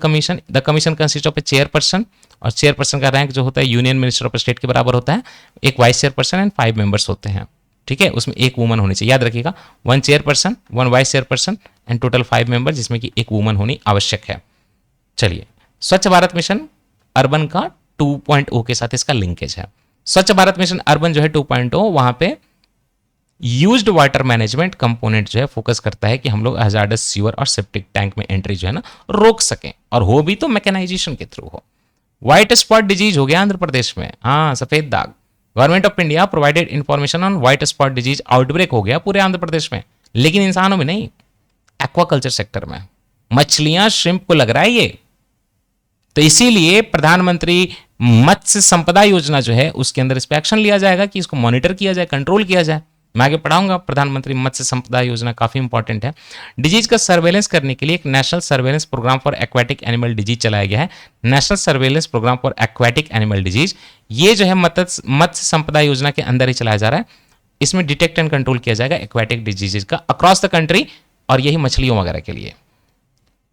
S1: commission consist of A chairperson, और चेयरपर्सन का रैंक जो होता है यूनियन मिनिस्टर ऑफ स्टेट के बराबर होता है। एक वाइस चेयरपर्सन एंड 5 मेंबर्स होते हैं, ठीक है। उसमें एक वुमन होनी चाहिए, याद रखिएगा। 1 chairperson, 1 vice chairperson and total 5 member, जिसमें कि एक वुमन होनी आवश्यक है। चलिए, स्वच्छ भारत मिशन अर्बन का 2.0 के साथ इसका लिंकेज है। स्वच्छ भारत मिशन अर्बन जो है 2.0, वहां पे यूज्ड वाटर मैनेजमेंट कंपोनेंट जो है फोकस करता है कि हम लोग हैजार्डस सीवर और सेप्टिक टैंक में एंट्री जो है ना रोक सकें, और हो भी तो मैकेनाइजेशन के थ्रू हो। व्हाइट स्पॉट डिजीज हो गया आंध्र प्रदेश में, हाँ, सफेद दाग। Government of India provided information on white spot disease outbreak हो गया पूरे आंध्र प्रदेश में, लेकिन इंसानों में नहीं, एक्वाकल्चर सेक्टर में। मछलियां, श्रिम्प को लग रहा है ये। तो इसीलिए प्रधानमंत्री मत्स्य संपदा योजना जो है उसके अंदर इस पर एक्शन लिया जाएगा कि इसको मॉनिटर किया जाए, कंट्रोल किया जाए। मैं आगे पढ़ाऊंगा। प्रधानमंत्री मत्स्य संपदा योजना काफी इंपॉर्टेंट है। डिजीज का सर्वेलेंस करने के लिए एक national surveillance programme for aquatic animal disease चलाया गया है। National surveillance programme for aquatic animal disease, ये जो है मत्स्य संपदा योजना के अंदर ही चलाया जा रहा है। इसमें डिटेक्ट एंड कंट्रोल किया जाएगा एक्वाटिक डिजीजेज का अक्रॉस द कंट्री, और यही मछलियों वगैरह के लिए।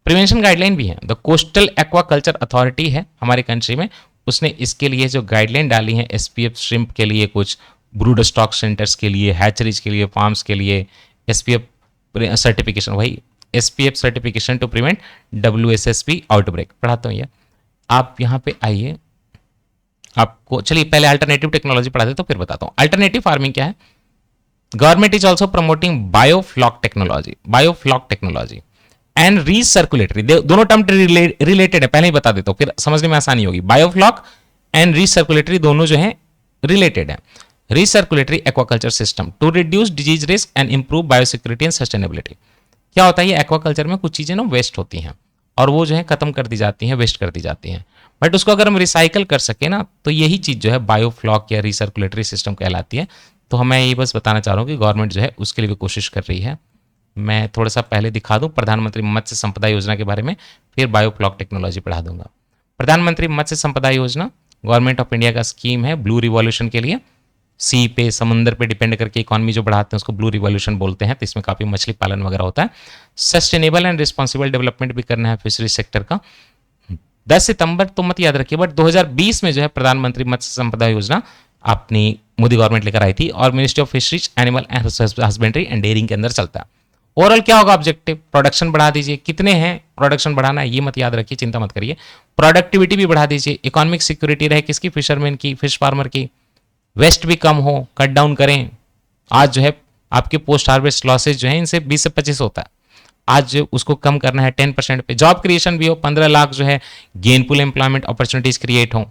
S1: प्रिवेंशन गाइडलाइन भी है। द कोस्टल एक्वाकल्चर अथॉरिटी है हमारे कंट्री में, उसने इसके लिए जो गाइडलाइन डाली है, SPF श्रिम्प के लिए, कुछ ब्रूड स्टॉक सेंटर्स के लिए, हैचरीज के लिए, फार्म्स के लिए, SPF सर्टिफिकेशन, वही SPF certification to prevent WSSP outbreak. पढ़ाता हूँ ये, आप यहाँ पे आइए। आपको चलिए पहले अल्टरनेटिव टेक्नोलॉजी पढ़ा दे तो फिर बताता हूँ। अल्टरनेटिव फार्मिंग क्या है। Government is also promoting biofloc technology and recirculatory, दोनों टर्म रिलेटेड है, पहले ही बता देता हूं, फिर समझने में आसानी होगी। बायोफ्लॉक एंड रीसर्कुलेटरी दोनों जो है रिलेटेड है। Recirculatory aquaculture system to reduce disease risk and improve biosecurity and sustainability. क्या होता है, ये एक्वाकल्चर में कुछ चीजें ना वेस्ट होती हैं, और वो जो है खत्म कर दी जाती हैं, वेस्ट कर दी जाती हैं, बट उसको अगर हम रिसाइकल कर सके ना, तो यही चीज जो है बायोफ्लॉक या रीसर्कुलेटरी सिस्टम कहलाती है। तो मैं ये बस बताना चाह रहा हूँ कि गवर्नमेंट जो है उसके लिए भी कोशिश कर रही है। मैं थोड़ा सा पहले दिखा दूं प्रधानमंत्री मत्स्य संपदा योजना के बारे में, फिर बायोफ्लॉक टेक्नोलॉजी पढ़ा दूंगा। प्रधानमंत्री मत्स्य संपदा योजना गवर्नमेंट ऑफ इंडिया का स्कीम है ब्लू रिवॉल्यूशन के लिए। सी पे, समुद्र पे डिपेंड करके इकॉनमी जो बढ़ाते हैं उसको ब्लू रिवॉल्यूशन बोलते हैं। तो इसमें काफी मछली पालन वगैरह होता है। सस्टेनेबल एंड रिस्पॉन्सिबल डेवलपमेंट भी करना है फिशरी सेक्टर का। 10 सितंबर तो मत याद रखिए, बट 2020 में जो है प्रधानमंत्री मत्स्य संपदा योजना अपनी मोदी गवर्नमेंट लेकर आई थी, और ministry of fisheries, animal and husbandry and dairying के अंदर चलता है। ओवरऑल क्या होगा ऑब्जेक्टिव? प्रोडक्शन बढ़ा दीजिए। कितने हैं प्रोडक्शन बढ़ाना है ये मत याद रखिए, चिंता मत करिए। प्रोडक्टिविटी भी बढ़ा दीजिए। इकोनॉमिक सिक्योरिटी रहे किसकी? फिशरमैन की, फिश फार्मर की। वेस्ट भी कम हो, कट डाउन करें। आज जो है आपके पोस्ट हार्वेस्ट लॉसेज जो है इनसे 20 से 25 होता है, आज उसको कम करना है 10% पे। जॉब क्रिएशन भी हो, 15 लाख जो है गेनफुल एम्प्लॉयमेंट अपॉर्चुनिटीज क्रिएट हो।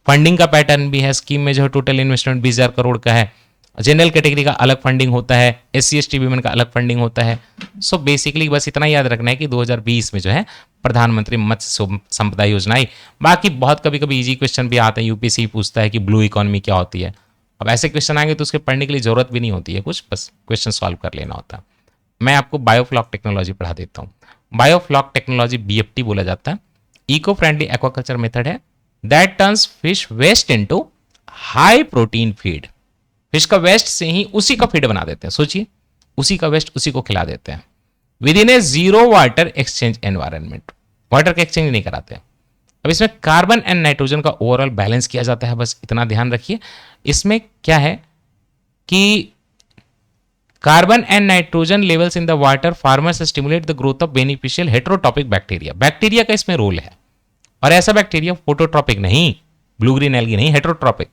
S1: फंडिंग का पैटर्न भी है, स्कीम में जो है टोटल इन्वेस्टमेंट 20,000 करोड़ का है। जनरल कैटेगरी का अलग फंडिंग होता है, SC/ST वीमेन का अलग फंडिंग होता है। सो बेसिकली बस इतना याद रखना है कि 2020 में जो है प्रधानमंत्री मत्स्य संपदा योजना आई। बाकी बहुत कभी कभी इजी क्वेश्चन भी आते हैं, यूपीएससी पूछता है कि ब्लू इकोनॉमी क्या होती है। अब ऐसे क्वेश्चन आएंगे तो उसके पढ़ने के लिए जरूरत भी नहीं होती है कुछ, बस क्वेश्चन सॉल्व कर लेना होता है। मैं आपको बायोफ्लॉक टेक्नोलॉजी पढ़ा देता हूँ। बायोफ्लॉक टेक्नोलॉजी BFT बोला जाता है। इको फ्रेंडली एक्वाकल्चर मेथड है that turns fish waste into high protein feed. Fish का वेस्ट से ही उसी का फीड बना देते हैं। सोचिए, उसी का वेस्ट उसी को खिला देते हैं with in A zero water exchange environment. Water का एक्सचेंज नहीं कराते। अब इसमें कार्बन एंड नाइट्रोजन का ओवरऑल बैलेंस किया जाता है, बस इतना ध्यान रखिए। इसमें क्या है कि carbon and nitrogen levels in the water farmers stimulate the growth of beneficial heterotrophic bacteria. Bacteria का इसमें रोल है, और ऐसा बैक्टीरिया फोटोट्रॉपिक नहीं, ब्लू ग्रीन एल्गी नहीं, हेटेरोट्रॉपिक।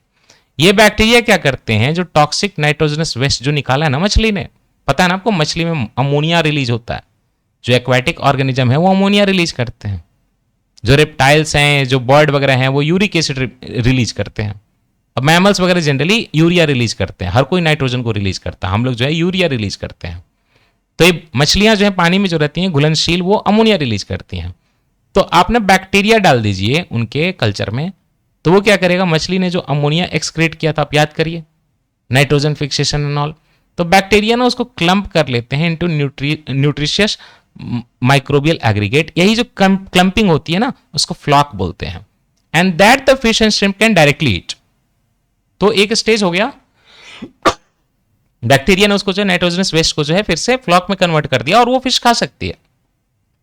S1: ये बैक्टीरिया क्या करते हैं, जो टॉक्सिक नाइट्रोजनस वेस्ट जो निकाला है ना मछली ने, पता है ना आपको, मछली में अमोनिया रिलीज होता है। जो एक्वाटिक ऑर्गेनिज्म है वो अमोनिया रिलीज करते हैं। जो रेप्टाइल्स हैं, जो बर्ड वगैरह हैं, वो यूरिक एसिड रिलीज करते हैं। अब मैमल्स वगैरह जनरली यूरिया रिलीज करते हैं, हर कोई नाइट्रोजन को रिलीज करता है, हम लोग जो है यूरिया रिलीज करते हैं। तो ये मछलियां जो है पानी में जो रहती हैं घुलनशील, वो अमोनिया रिलीज करती हैं। तो आप ना बैक्टीरिया डाल दीजिए उनके कल्चर में, तो वो क्या करेगा, मछली ने जो अमोनिया एक्सक्रीट किया था, आप याद करिए, नाइट्रोजन फिक्सेशन एंड ऑल, तो बैक्टीरिया ना उसको क्लम्प कर लेते हैं इनटू न्यूट्रिशियस माइक्रोबियल एग्रीगेट। यही जो क्लम्पिंग होती है ना, उसको फ्लॉक बोलते हैं। And that the fish and shrimp can directly eat. तो एक स्टेज हो गया, बैक्टीरिया ने उसको जो नाइट्रोजनस वेस्ट को जो है फिर से फ्लॉक में कन्वर्ट कर दिया, और वो फिश खा सकती है।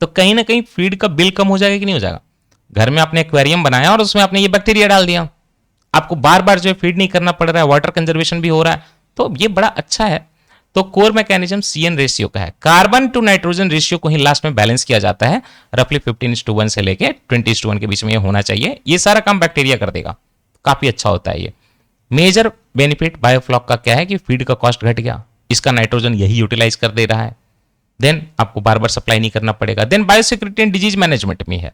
S1: तो कहीं ना कहीं फीड का बिल कम हो जाएगा कि नहीं हो जाएगा? घर में आपने एक्वेरियम बनाया और उसमें आपने ये बैक्टीरिया डाल दिया, आपको बार बार जो है फीड नहीं करना पड़ रहा है, वाटर कंजर्वेशन भी हो रहा है, तो ये बड़ा अच्छा है। तो कोर मैकेनिज्म CN रेशियो का है, कार्बन टू नाइट्रोजन रेशियो को ही लास्ट में बैलेंस किया जाता है। रफली 15:1 से लेके 20:1 के बीच में ये होना चाहिए। ये सारा काम बैक्टीरिया कर देगा, काफी अच्छा होता है ये। मेजर बेनिफिट बायोफ्लॉक का क्या है कि फीड का कॉस्ट घट गया, इसका नाइट्रोजन यही यूटिलाइज कर दे रहा है। देन आपको बार बार सप्लाई नहीं करना पड़ेगा। Then biosecurity and disease management में है,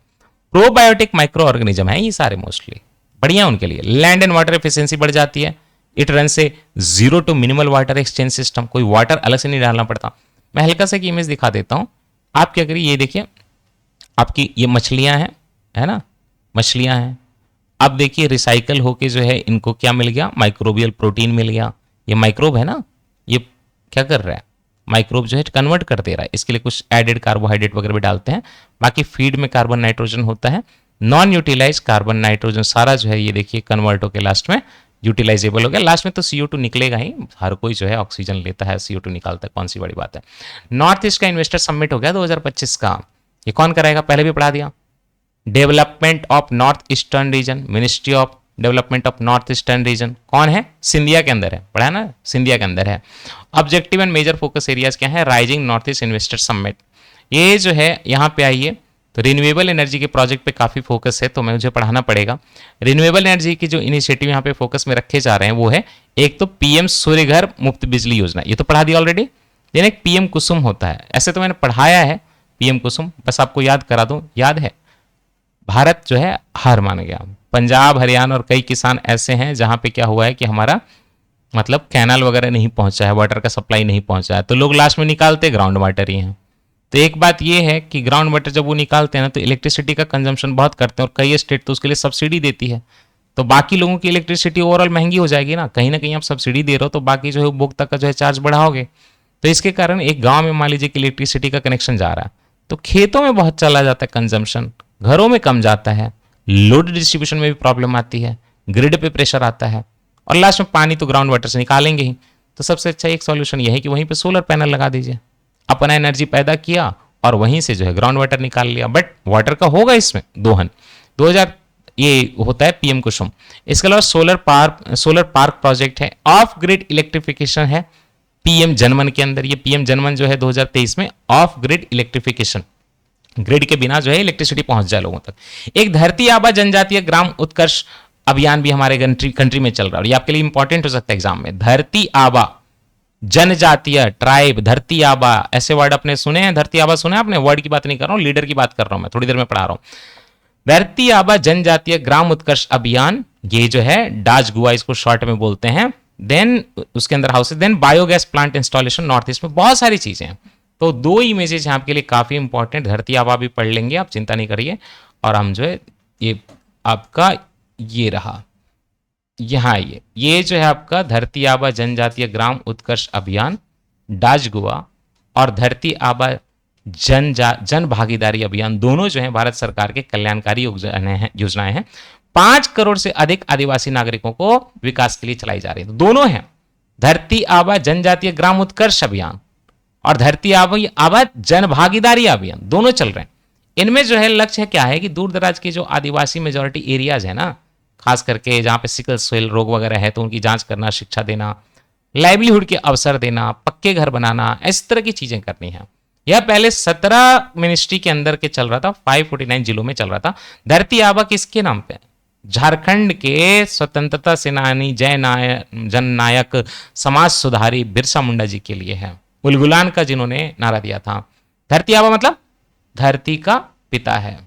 S1: प्रोबायोटिक माइक्रो ऑर्गेनिज्म है ये सारे, मोस्टली बढ़िया उनके लिए। लैंड एंड वाटर एफिशिएंसी बढ़ जाती है। इट रन से zero to minimal water exchange system, कोई वाटर अलग से नहीं डालना पड़ता। मैं हल्का सा एक इमेज दिखा देता हूं, आप क्या करिए, ये देखिए आपकी ये मछलियां हैं, है ना, मछलियां हैं। अब देखिए रिसाइकल होके जो है इनको क्या मिल गया, माइक्रोबियल प्रोटीन मिल गया। ये माइक्रोब है ना, ये क्या कर रहा है, माइक्रोब जो है कन्वर्ट कर दे रहा है। इसके लिए कुछ एडेड कार्बोहाइड्रेट वगैरह भी डालते हैं। बाकी फीड में कार्बन नाइट्रोजन होता है, नॉन यूटिलाइज कार्बन नाइट्रोजन सारा जो है ये देखिए कन्वर्ट होकर लास्ट में यूटिलाइजेबल हो गया। लास्ट में तो CO2 निकलेगा ही, हर कोई जो है ऑक्सीजन लेता है, CO2 निकालता है, कौन सी बड़ी बात है। नॉर्थ ईस्ट का इन्वेस्टर समिट हो गया 2025 का, ये कौन कराएगा, पहले भी पढ़ा दिया। Development of north eastern region, ministry of development of north eastern region कौन है, सिंधिया के अंदर है, पढ़ा है ना, सिंधिया के अंदर है। Objective and major focus areas क्या है, rising north east investor summit, ये जो है यहाँ पे आइए। तो रिन्यूएबल एनर्जी के प्रोजेक्ट पे काफी फोकस है, तो मुझे पढ़ाना पड़ेगा। रिन्यूएबल एनर्जी की जो इनिशिएटिव यहाँ पे फोकस में रखे जा रहे हैं वो है, एक तो PM सूर्य घर मुफ्त बिजली योजना, ये तो पढ़ा दिया ऑलरेडी। देन एक PM कुसुम होता है, ऐसे तो मैंने पढ़ाया है PM कुसुम, बस आपको याद करा दूं, याद है। भारत जो है हार मान गया, पंजाब हरियाणा और कई किसान ऐसे हैं जहां पे क्या हुआ है कि हमारा मतलब कैनाल वगैरह नहीं पहुंचा है, वाटर का सप्लाई नहीं पहुंचा है, तो लोग लास्ट में निकालते ग्राउंड वाटर ही हैं। तो एक बात ये है कि ग्राउंड वाटर जब वो निकालते हैं ना, तो इलेक्ट्रिसिटी का कंजम्पशन बहुत करते हैं, और कई स्टेट तो उसके लिए सब्सिडी देती है। तो बाकी लोगों की इलेक्ट्रिसिटी ओवरऑल महंगी हो जाएगी ना कहीं आप सब्सिडी दे रहे हो, तो बाकी जो है उपभोक्ता का जो है चार्ज बढ़ाओगे। तो इसके कारण एक गाँव में मान लीजिए कि इलेक्ट्रिसिटी का कनेक्शन जा रहा है, तो खेतों में बहुत चला जाता है कंजम्पशन, घरों में कम जाता है, लोड डिस्ट्रीब्यूशन में भी प्रॉब्लम आती है, ग्रिड पे प्रेशर आता है, और लास्ट में पानी तो ग्राउंड वाटर से निकालेंगे ही। तो सबसे अच्छा एक सॉल्यूशन यह है कि वहीं पे सोलर पैनल लगा दीजिए, अपना एनर्जी पैदा किया और वहीं से जो है ग्राउंड वाटर निकाल लिया। बट वाटर का होगा इसमें दोहन। ये होता है पीएम कुसुम। इसके अलावा सोलर पार्क प्रोजेक्ट है, ऑफ ग्रिड इलेक्ट्रिफिकेशन है पीएम जनमन के अंदर। ये पीएम जनमन जो है 2023 में ऑफ ग्रिड इलेक्ट्रिफिकेशन, ग्रिड के बिना जो है इलेक्ट्रिसिटी पहुंच जाए लोगों तक। एक धरती आबा जनजातीय ग्राम उत्कर्ष अभियान भी हमारे कंट्री में चल रहा है, और ये आपके लिए इंपॉर्टेंट हो सकता है एग्जाम में। धरती आबा जनजातीय ट्राइब, धरती आबा, ऐसे वर्ड आपने सुने हैं? धरती आबा सुने आपने? वर्ड की बात नहीं कर रहा हूं, लीडर की बात कर रहा हूं मैं, थोड़ी देर में पढ़ा रहा हूं। धरती आबा जनजातीय ग्राम उत्कर्ष अभियान, ये जो है डाजगुआ इसको शॉर्ट में बोलते हैं। देन उसके अंदर houses, then biogas plant installation north east में, बहुत सारी चीजें हैं। तो 2 इमेजेस हैं आपके लिए काफी इंपॉर्टेंट। धरती आबा भी पढ़ लेंगे आप, चिंता नहीं करिए। और हम जो है ये आपका ये रहा, यहाँ ये जो है आपका धरती आबा जनजातीय ग्राम उत्कर्ष अभियान डाजगुआ, और धरती आबा जन भागीदारी अभियान, दोनों जो है भारत सरकार के कल्याणकारी योजनाएं हैं। 5 करोड़ से अधिक आदिवासी नागरिकों को विकास के लिए चलाई जा रही है। तो दोनों हैं, धरती आबा जनजातीय ग्राम उत्कर्ष अभियान और धरती आबा जन भागीदारी अभियान, दोनों चल रहे हैं। इनमें जो है लक्ष्य क्या है कि दूर दराज के जो आदिवासी मेजोरिटी एरियाज है ना, खास करके जहां पे सिकल सेल रोग वगैरह है, तो उनकी जांच करना, शिक्षा देना, लाइवलीहुड के अवसर देना, पक्के घर बनाना, इस तरह की चीजें करनी है। यह पहले 17 मिनिस्ट्री के अंदर के चल रहा था, 549 जिलों में चल रहा था। धरती आबा किसके नाम पे? झारखंड के स्वतंत्रता सेनानी जननायक समाज सुधारी बिरसा मुंडा जी के लिए है, उलगुलान का जिन्होंने नारा दिया था। धरती आबा मतलब धरती का पिता है,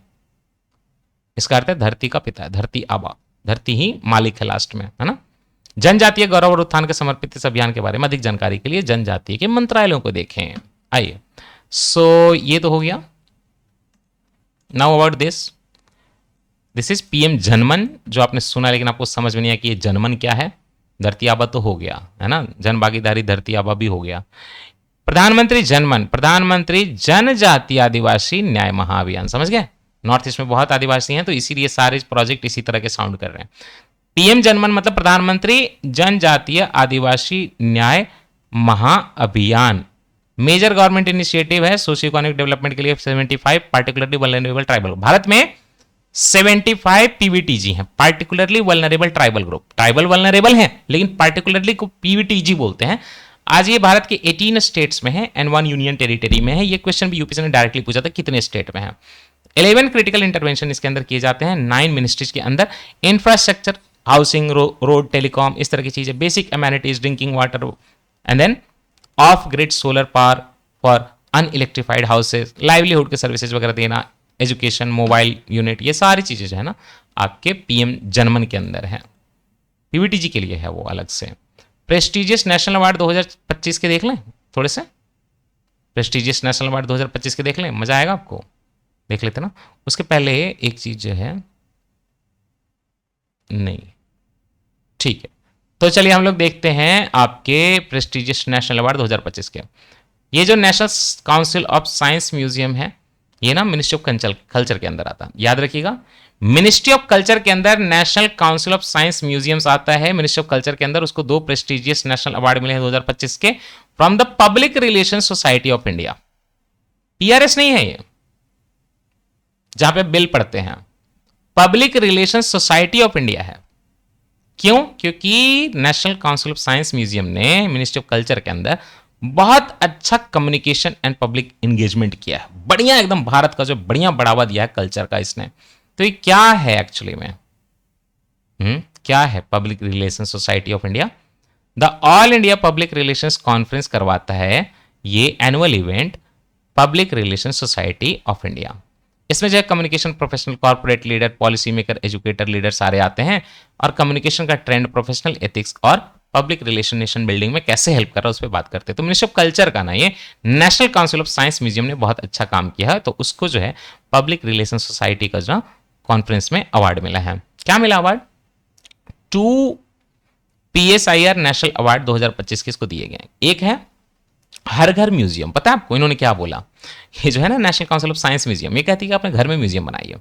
S1: इसका अर्थ है धरती का पिता है, धरती आबा, धरती ही मालिक है लास्ट में, है ना। जनजातीय गौरव और उत्थान के समर्पित इस अभियान के बारे में अधिक जानकारी के लिए जनजातीय के मंत्रालयों को देखें। आइए, सो ये तो हो गया। Now about this is PM जनमन, जो आपने सुना लेकिन आपको समझ में नहीं आया कि ये जनमन क्या है। धरती आबा तो हो गया, है ना, जन भागीदारी धरती आबा भी हो गया। प्रधानमंत्री जनमन, प्रधानमंत्री जनजातीय आदिवासी न्याय महाअभियान, समझ गए। नॉर्थ ईस्ट में बहुत आदिवासी हैं, तो इसीलिए सारे प्रोजेक्ट इसी तरह के साउंड कर रहे हैं। पीएम जनमन मतलब प्रधानमंत्री जनजातीय आदिवासी न्याय महाअभियान, मेजर गवर्नमेंट इनिशिएटिव है सोशियो इकोनॉमिक डेवलपमेंट के लिए। 75 पार्टिकुलरली वल्नरेबल ट्राइबल, भारत में 75 पीवीटीजी हैं, particularly vulnerable tribal group. Tribal vulnerable हैं लेकिन पार्टिकुलरली को पीवीटीजी बोलते हैं। आज ये भारत के 18 स्टेट्स में है एंड 1 यूनियन टेरिटरी में है। ये क्वेश्चन भी यूपीएससी ने डायरेक्टली पूछा था कितने स्टेट में है। 11 क्रिटिकल इंटरवेंशन इसके अंदर किए जाते हैं 9 मिनिस्ट्रीज के अंदर। इंफ्रास्ट्रक्चर, हाउसिंग, रोड, टेलीकॉम, इस तरह की चीजें, basic amenities, drinking water, and then off grid solar power for unelectrified houses, livelihood के सर्विसेज वगैरह देना, एजुकेशन, मोबाइल यूनिट, ये सारी चीजें जो है ना आपके पीएम जनमन के अंदर है। पीवीटीजी के लिए है वो अलग से। प्रेस्टिजियस नेशनल अवार्ड 2025 के देख लें थोड़े से, प्रेस्टिजियस नेशनल अवार्ड 2025 के देख लें, मजा आएगा आपको, देख लेते ना। उसके पहले एक चीज जो है, नहीं ठीक है, तो चलिए हम लोग देखते हैं आपके प्रेस्टिजियस नेशनल अवार्ड 2025 के। ये जो national council of science museum है, ये ना मिनिस्ट्री ऑफ कल्चर के अंदर आता है, याद रखिएगा। मिनिस्ट्री ऑफ कल्चर के अंदर national council of science museums आता है। मिनिस्ट्री ऑफ कल्चर के अंदर उसको 2 प्रेस्टिजियस नेशनल अवार्ड मिले हैं 2025 के, from the public relation society of India. PRS नहीं है ये, जहां पे बिल पढ़ते हैं, public relation society of India है। क्यों? क्योंकि national council of science museum ने मिनिस्ट्री ऑफ कल्चर के अंदर बहुत अच्छा कम्युनिकेशन एंड पब्लिक एंगेजमेंट किया है, बढ़िया एकदम, भारत का जो बढ़िया बढ़ावा दिया है कल्चर का इसने। तो ये क्या है एक्चुअली में, क्या है public relation society of India? The all India public relations conference करवाता है ये annual event public relation society of India. इसमें जो है communication professional, corporate leader, policy maker, educator, leader सारे आते हैं, और कम्युनिकेशन का ट्रेंड, प्रोफेशनल एथिक्स और पब्लिक रिलेशन नेशन बिल्डिंग में कैसे हेल्प कर रहा है उस पर बात करते हैं। तो मिनिस्ट्री ऑफ कल्चर का ना ये national council of science museum ने बहुत अच्छा काम किया है, तो उसको जो है पब्लिक रिलेशन सोसाइटी का जो कॉन्फ्रेंस में अवार्ड मिला है। क्या मिला अवार्ड? 2 PSIR नेशनल अवार्ड 2025 किसको दिए गए? एक है हर घर म्यूजियम, पता है आपको इन्होंने क्या बोला? ये जो है ना national council of science museum, ये कहती है कि अपने घर में म्यूजियम बनाइए,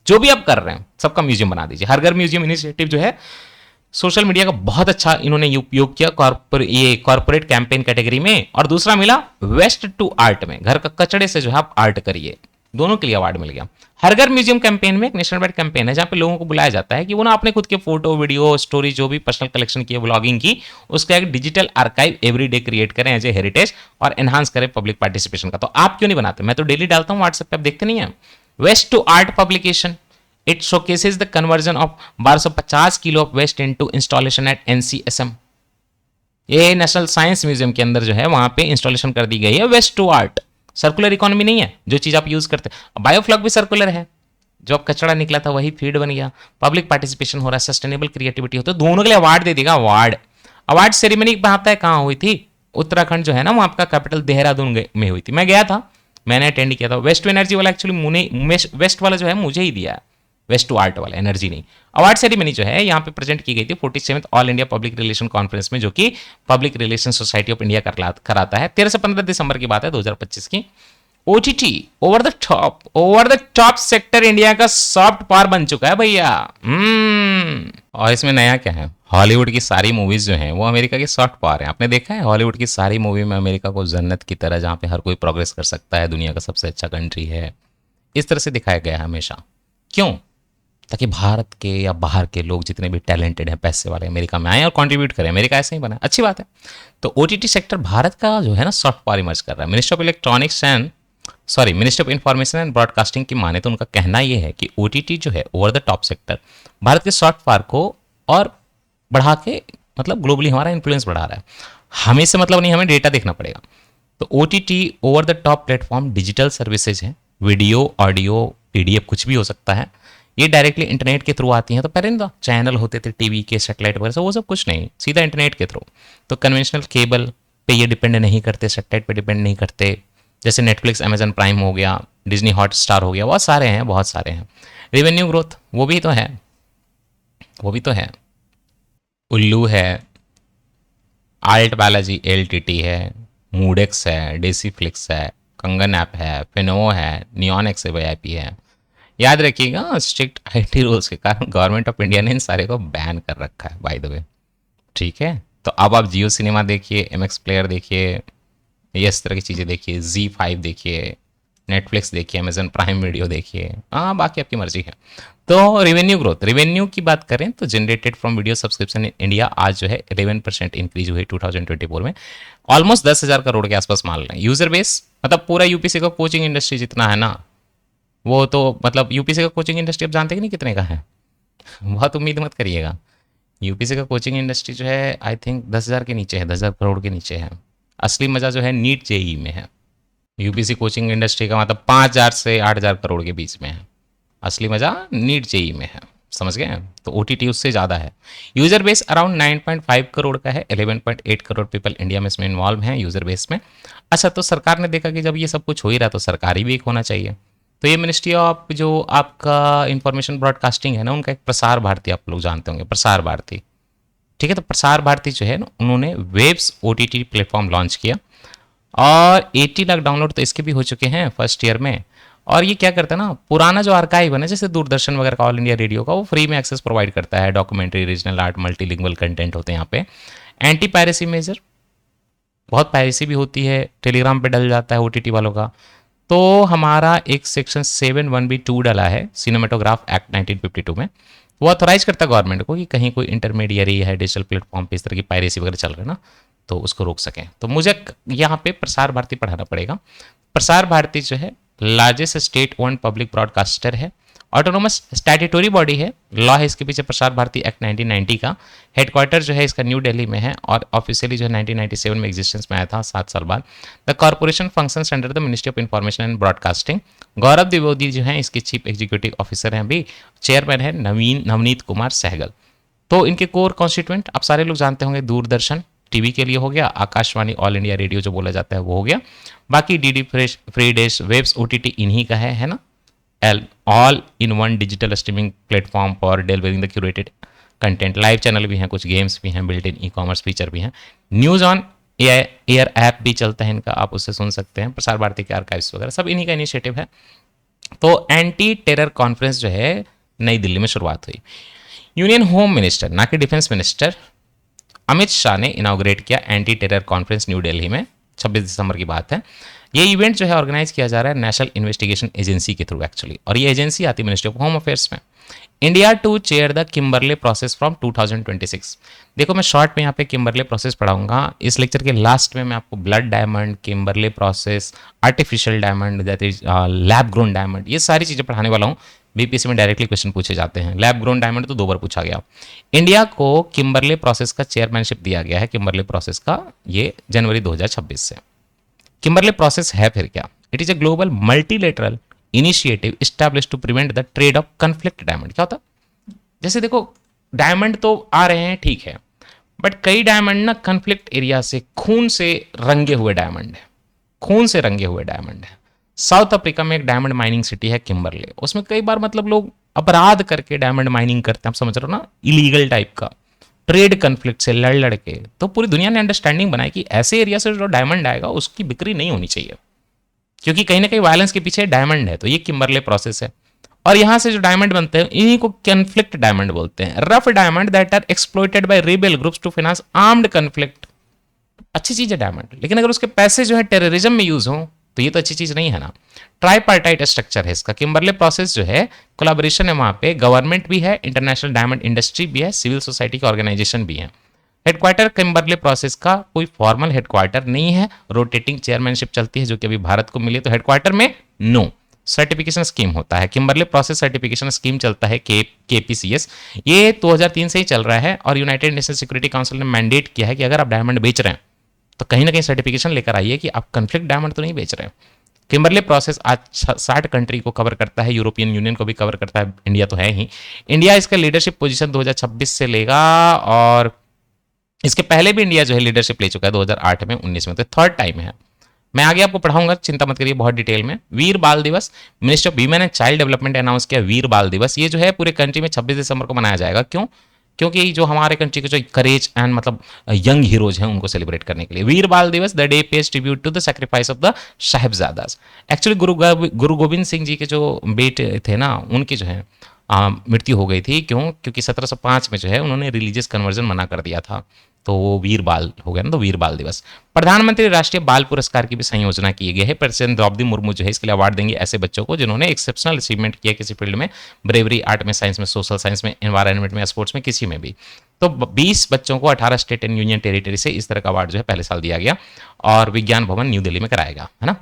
S1: जो भी आप कर रहे हैं सबका म्यूजियम बना दीजिए। हर घर म्यूजियम इनिशिएटिव जो है सोशल मीडिया का बहुत अच्छा इन्होंने उपयोग किया कॉर्पोरेट कैंपेन कैटेगरी में, और दूसरा मिला वेस्ट टू आर्ट में, घर का कचड़े से जो है आप आर्ट करिए, दोनों के लिए अवार्ड मिल गया। हर घर म्यूजियम कैंपेन में एक नेशनल वाइड कैंपेन है जहां पे लोगों को बुलाया जाता है कि वो ना अपने खुद के फोटो, वीडियो, स्टोरी जो भी पर्सनल कलेक्शन की है, व्लॉगिंग की, उसका एक डिजिटल आर्काइव एवरीडे क्रिएट करें एज ए हेरिटेज और एनहांस करें पब्लिक पार्टिसिपेशन का। तो आप क्यों नहीं बनाते? मैं तो डेली डालता हूं व्हाट्सएप पे, आप देखते नहीं है। Waste to art publication, it showcases the conversion of 1250 kilo of waste into installation at NCSM. ये नेशनल साइंस म्यूजियम के अंदर जो है वहां पे इंस्टॉलेशन कर दी गई है waste to art. Circular economy नहीं है, जो चीज आप यूज करते हैं। बायोफ्लॉक भी सर्कुलर है, जो अब कचरा निकला था वही फीड बन गया। पब्लिक पार्टिसिपेशन हो रहा है, सस्टेनेबल क्रिएटिविटी होता है, दोनों के लिए अवार्ड दे देगा। अवार्ड अवार्ड सेरेमनी पता है कहाँ हुई थी? उत्तराखंड जो है ना, वो आपका कैपिटल देहरादून में हुई थी। मैं गया था, मैंने अटेंड किया था। वेस्ट टू एनर्जी वाला एक्चुअली वेस्ट वाला जो है मुझे ही दिया है, वेस्ट टू आर्ट वाला, एनर्जी नहीं। अवार्ड सेरेमनी जो है यहाँ पे प्रेजेंट की गई थी 47th all India public relation conference में, जो कि public relation society of India कराता है। 13 से 15 दिसंबर की बात है 2025 की। OTT over the top sector India का सॉफ्ट पावर बन चुका है भैया। और इसमें नया क्या है? हॉलीवुड की सारी मूवीज जो हैं वो अमेरिका की सॉफ्ट पावर है। आपने देखा है हॉलीवुड की सारी मूवी में अमेरिका को जन्नत की तरह, जहां पे हर कोई प्रोग्रेस कर सकता है, दुनिया का सबसे अच्छा कंट्री है, इस तरह से दिखाया गया है हमेशा। क्यों? ताकि भारत के या बाहर के लोग जितने भी टैलेंटेड हैं, पैसे वाले, अमेरिका में आए और कंट्रीब्यूट करें। अमेरिका ऐसे ही बना है, अच्छी बात है। तो OTT सेक्टर भारत का जो है ना सॉफ्ट पावर इमर्ज कर रहा है। Minister of information and broadcasting की माने तो उनका कहना यह है कि OTT जो है over the top sector Bharat के सॉफ्ट पावर को और बढ़ा के, मतलब ग्लोबली हमारा इन्फ्लुएंस बढ़ा रहा है। हमें से मतलब नहीं, हमें डेटा देखना पड़ेगा। तो OTT over the top platform digital services है, वीडियो, ऑडियो, PDF कुछ भी हो सकता है। ये डायरेक्टली इंटरनेट के थ्रू आती हैं। तो पहले ना चैनल होते थे टीवी के, सैटेलाइट वगैरह, वो सब कुछ नहीं, सीधा इंटरनेट के थ्रू। तो कन्वेंशनल केबल पे ये डिपेंड नहीं करते, सैटेलाइट पे डिपेंड नहीं करते। जैसे नेटफ्लिक्स, अमेजन प्राइम हो गया, डिज्नी हॉटस्टार हो गया, बहुत सारे हैं। रेवेन्यू ग्रोथ वो भी तो है। उल्लू है, आल्ट बालाजी LTT है, मूडेक्स है, डेसीफ्लिक्स है, कंगन ऐप है, फिनो है, नियॉन एक्स VIP है। याद रखिएगा, स्ट्रिक्ट IT रूल्स के कारण गवर्नमेंट ऑफ इंडिया ने इन सारे को बैन कर रखा है, बाय द वे। ठीक है, तो अब आप जियो सिनेमा देखिए, MX प्लेयर देखिए, ये इस तरह की चीज़ें देखिए, Z5 देखिए, नेटफ्लिक्स देखिए, अमेजन प्राइम वीडियो देखिए। हाँ, बाकी आपकी मर्जी है। तो रेवेन्यू ग्रोथ, रेवेन्यू की बात करें तो generated from video subscription in India आज जो है 11% इंक्रीज हुई 2024 में, ऑलमोस्ट 10,000 करोड़ के आसपास मान लें। यूजर बेस मतलब पूरा UPC का कोचिंग इंडस्ट्री जितना है ना, वो तो मतलब UPC का कोचिंग इंडस्ट्री आप जानते कि नहीं कितने का है? बहुत उम्मीद मत करिएगा। UPC का कोचिंग इंडस्ट्री जो है आई थिंक 10,000 के नीचे है, 10,000 करोड़ के नीचे है। असली मजा जो है नीट JEE में है। UPC कोचिंग इंडस्ट्री का मतलब 5,000 से 8,000 करोड़ के बीच में है। असली मजा नीट JEE में है, समझ गए? तो OTT उससे ज़्यादा है। यूजर बेस अराउंड 9.5 करोड़ का है, 11.8 करोड़ पीपल इंडिया में इसमें इन्वॉल्व हैं यूजर बेस में। अच्छा, तो सरकार ने देखा कि जब ये सब कुछ हो ही रहा तो सरकारी भी एक होना चाहिए। तो ये मिनिस्ट्री ऑफ जो आपका इंफॉर्मेशन ब्रॉडकास्टिंग है ना, उनका एक प्रसार भारती, आप लोग जानते होंगे प्रसार भारती। ठीक है, तो प्रसार भारती जो है ना, उन्होंने वेब्स OTT प्लेटफॉर्म लॉन्च किया और 80 लाख डाउनलोड तो इसके भी हो चुके हैं फर्स्ट ईयर में। और ये क्या करता है ना, पुराना जो आर्काइव है ना, जैसे दूरदर्शन वगैरह का, ऑल इंडिया रेडियो का, वो फ्री में एक्सेस प्रोवाइड करता है। Documentary, regional art, multilingual content होते हैं यहाँ पे। एंटी पायरेसी मेजर, बहुत पायरेसी भी होती है, टेलीग्राम पे डल जाता है OTT वालों का। तो हमारा एक सेक्शन 7(1)(b)(2) डला है सिनेमेटोग्राफ एक्ट 1952 में। वो ऑथोराइज करता है गवर्नमेंट को कि कहीं कोई इंटरमीडियरी है डिजिटल प्लेटफॉर्म पे इस तरह की पायरेसी वगैरह चल रहा है ना, तो उसको रोक सकें। तो मुझे यहाँ पे प्रसार भारती पढ़ाना पड़ेगा। प्रसार भारती जो है largest state owned public broadcaster है, ऑटोनोमस स्टैट्यूटरी बॉडी है, लॉ है इसके पीछे प्रसार भारती एक्ट 1990 का। हेडक्वार्टर जो है इसका न्यू दिल्ली में है और ऑफिशियली जो है 1997 में एग्जिस्टेंस में आया था, 7 साल बाद। The corporation functions under the ministry of information and broadcasting. Gaurav Dwivedi जो है इसके चीफ एग्जीक्यूटिव ऑफिसर हैं, अभी चेयरमैन है नवनीत कुमार सहगल। तो इनके कोर कॉन्स्टिट्यूएंट आप सारे लोग जानते होंगे, दूरदर्शन टीवी के लिए हो गया, आकाशवाणी ऑल इंडिया रेडियो जो बोला जाता है वो हो गया, बाकी DD free dish, waves OTT इन्हीं का है ना, all in one digital streaming platform for delivering the curated content. Live channel भी हैं, कुछ गेम्स भी हैं, बिल्ट इन ई-कॉमर्स फीचर भी हैं, न्यूज़ ऑन एयर ऐप भी चलता है इनका, आप उससे सुन सकते हैं, प्रसार भारती के आर्काइव्स वगैरह सब इन्हीं का इनिशिएटिव है। तो एंटी टेरर कॉन्फ्रेंस जो है नई दिल्ली में शुरुआत हुई। यूनियन होम मिनिस्टर, ना कि डिफेंस मिनिस्टर, अमित शाह ने इनाग्रेट किया anti terror conference new Delhi में 26 दिसंबर की बात है। ये इवेंट जो है ऑर्गेनाइज किया जा रहा है नेशनल इन्वेस्टिगेशन एजेंसी के थ्रू एक्चुअली, और ये एजेंसी आती है मिनिस्ट्री ऑफ होम अफेयर्स में। India to chair the Kimberley Process from 2026। देखो मैं शॉर्ट में यहाँ पे किम्बरले प्रोसेस पढ़ाऊंगा। इस लेक्चर के लास्ट में मैं आपको blood diamond, Kimberley Process, artificial diamond that is lab grown diamond, ये सारी चीज़ें पढ़ाने वाला हूँ। बीपीएससी में डायरेक्टली क्वेश्चन पूछे जाते हैं। लैब ग्रोन डायमंड तो 2 बार पूछा गया। इंडिया को किम्बरले प्रोसेस का चेयरमैनशिप दिया गया है, किम्बरले प्रोसेस का, ये जनवरी 2026 से। किम्बरले प्रोसेस है फिर क्या? It is a global multilateral initiative establish to prevent the trade of conflict diamond. क्या होता? जैसे देखो डायमंड तो आ रहे हैं ठीक है, बट कई डायमंड ना कन्फ्लिक्ट एरिया से, खून से रंगे हुए डायमंड है, खून से रंगे हुए डायमंड है। साउथ अफ्रीका में एक डायमंड माइनिंग सिटी है किम्बरले, उसमें कई बार मतलब लोग अपराध करके डायमंड माइनिंग करते हैं, आप समझ रहे हो ना, इलीगल टाइप का, ट्रेड कन्फ्लिक्ट से लड़ लड़ के। तो पूरी दुनिया ने अंडरस्टैंडिंग बनाई कि ऐसे एरिया से जो डायमंड आएगा उसकी बिक्री नहीं होनी चाहिए, क्योंकि कहीं ना कहीं वायलेंस के पीछे डायमंड है। तो ये किम्बरले प्रोसेस है, और यहां से जो डायमंड बनते हैं इन्हीं को कन्फ्लिक्ट डायमंड बोलते हैं। Rough diamond that are exploited by rebel groups to finance armed conflict. अच्छी चीज है डायमंड, लेकिन अगर उसके पैसे जो है टेररिज्म में यूज हो तो ये तो अच्छी चीज नहीं है ना। ट्राईपार्टाइट स्ट्रक्चर है इसका। किम्बरले प्रोसेस जो है कोलैबोरेशन है, वहां पे गवर्नमेंट भी है, इंटरनेशनल डायमंड इंडस्ट्री भी है, सिविल सोसाइटी के ऑर्गेनाइजेशन भी है। हेडक्वार्टर किम्बरले प्रोसेस का कोई फॉर्मल हेडक्वार्टर नहीं है, रोटेटिंग चेयरमैनशिप चलती है जो कि अभी भारत को मिली। तो हेडक्वार्टर में नो, सर्टिफिकेशन स्कीम होता है। किम्बरले प्रोसेस सर्टिफिकेशन स्कीम चलता है केपीसीएस, ये 2003 से ही चल रहा है, और यूनाइटेड नेशन सिक्योरिटी काउंसिल ने मैंडेट किया है कि अगर आप डायमंड बेच रहे हैं तो कहीं ना कहीं सर्टिफिकेशन लेकर आइए कि आप कन्फ्लिक्ट डायमंड तो नहीं बेच रहे हैं। किम्बरले प्रोसेस आज 60 कंट्री को कवर करता है, यूरोपियन यूनियन को भी कवर करता है, इंडिया तो है ही। इंडिया इसका लीडरशिप पोजीशन 2026 से लेगा, और इसके पहले भी इंडिया जो है लीडरशिप ले चुका है 2008 में, 19 में, तो थर्ड टाइम है। मैं आगे आपको पढ़ाऊंगा, चिंता मत करिए बहुत डिटेल में। वीर बाल दिवस, minister of women and child development announce किया वीर बाल दिवस। ये जो है पूरे कंट्री में 26 दिसंबर को मनाया जाएगा। क्यों? क्योंकि जो हमारे कंट्री के जो करेज एंड मतलब यंग हीरोज हैं उनको सेलिब्रेट करने के लिए। Veer Baal Diwas, the day pays tribute to the sacrifice of the Sahibzadas. Actually Guru Gobind Singh ji के जो बेटे थे ना, उनकी जो है मृत्यु हो गई थी। क्यों? क्योंकि 1705 में जो है उन्होंने रिलीजियस कन्वर्जन मना कर दिया था, तो वो वीर बाल हो गया ना, तो वीर बाल दिवस। प्रधानमंत्री राष्ट्रीय बाल पुरस्कार की भी संयोजना की गई है। प्रेसिडेंट द्रौपदी मुर्मू जो है इसके लिए अवार्ड देंगे ऐसे बच्चों को जिन्होंने एक्सेप्शनल अचीवमेंट किया किसी फील्ड में, ब्रेवरी, आर्ट में, साइंस में, सोशल साइंस में, एनवायरनमेंट में, स्पोर्ट्स में, किसी में भी। तो 20 बच्चों को 18 स्टेट एंड यूनियन टेरिटरी से इस तरह का अवार्ड जो है पहले साल दिया गया, और विज्ञान भवन न्यू दिल्ली में कराएगा, है ना।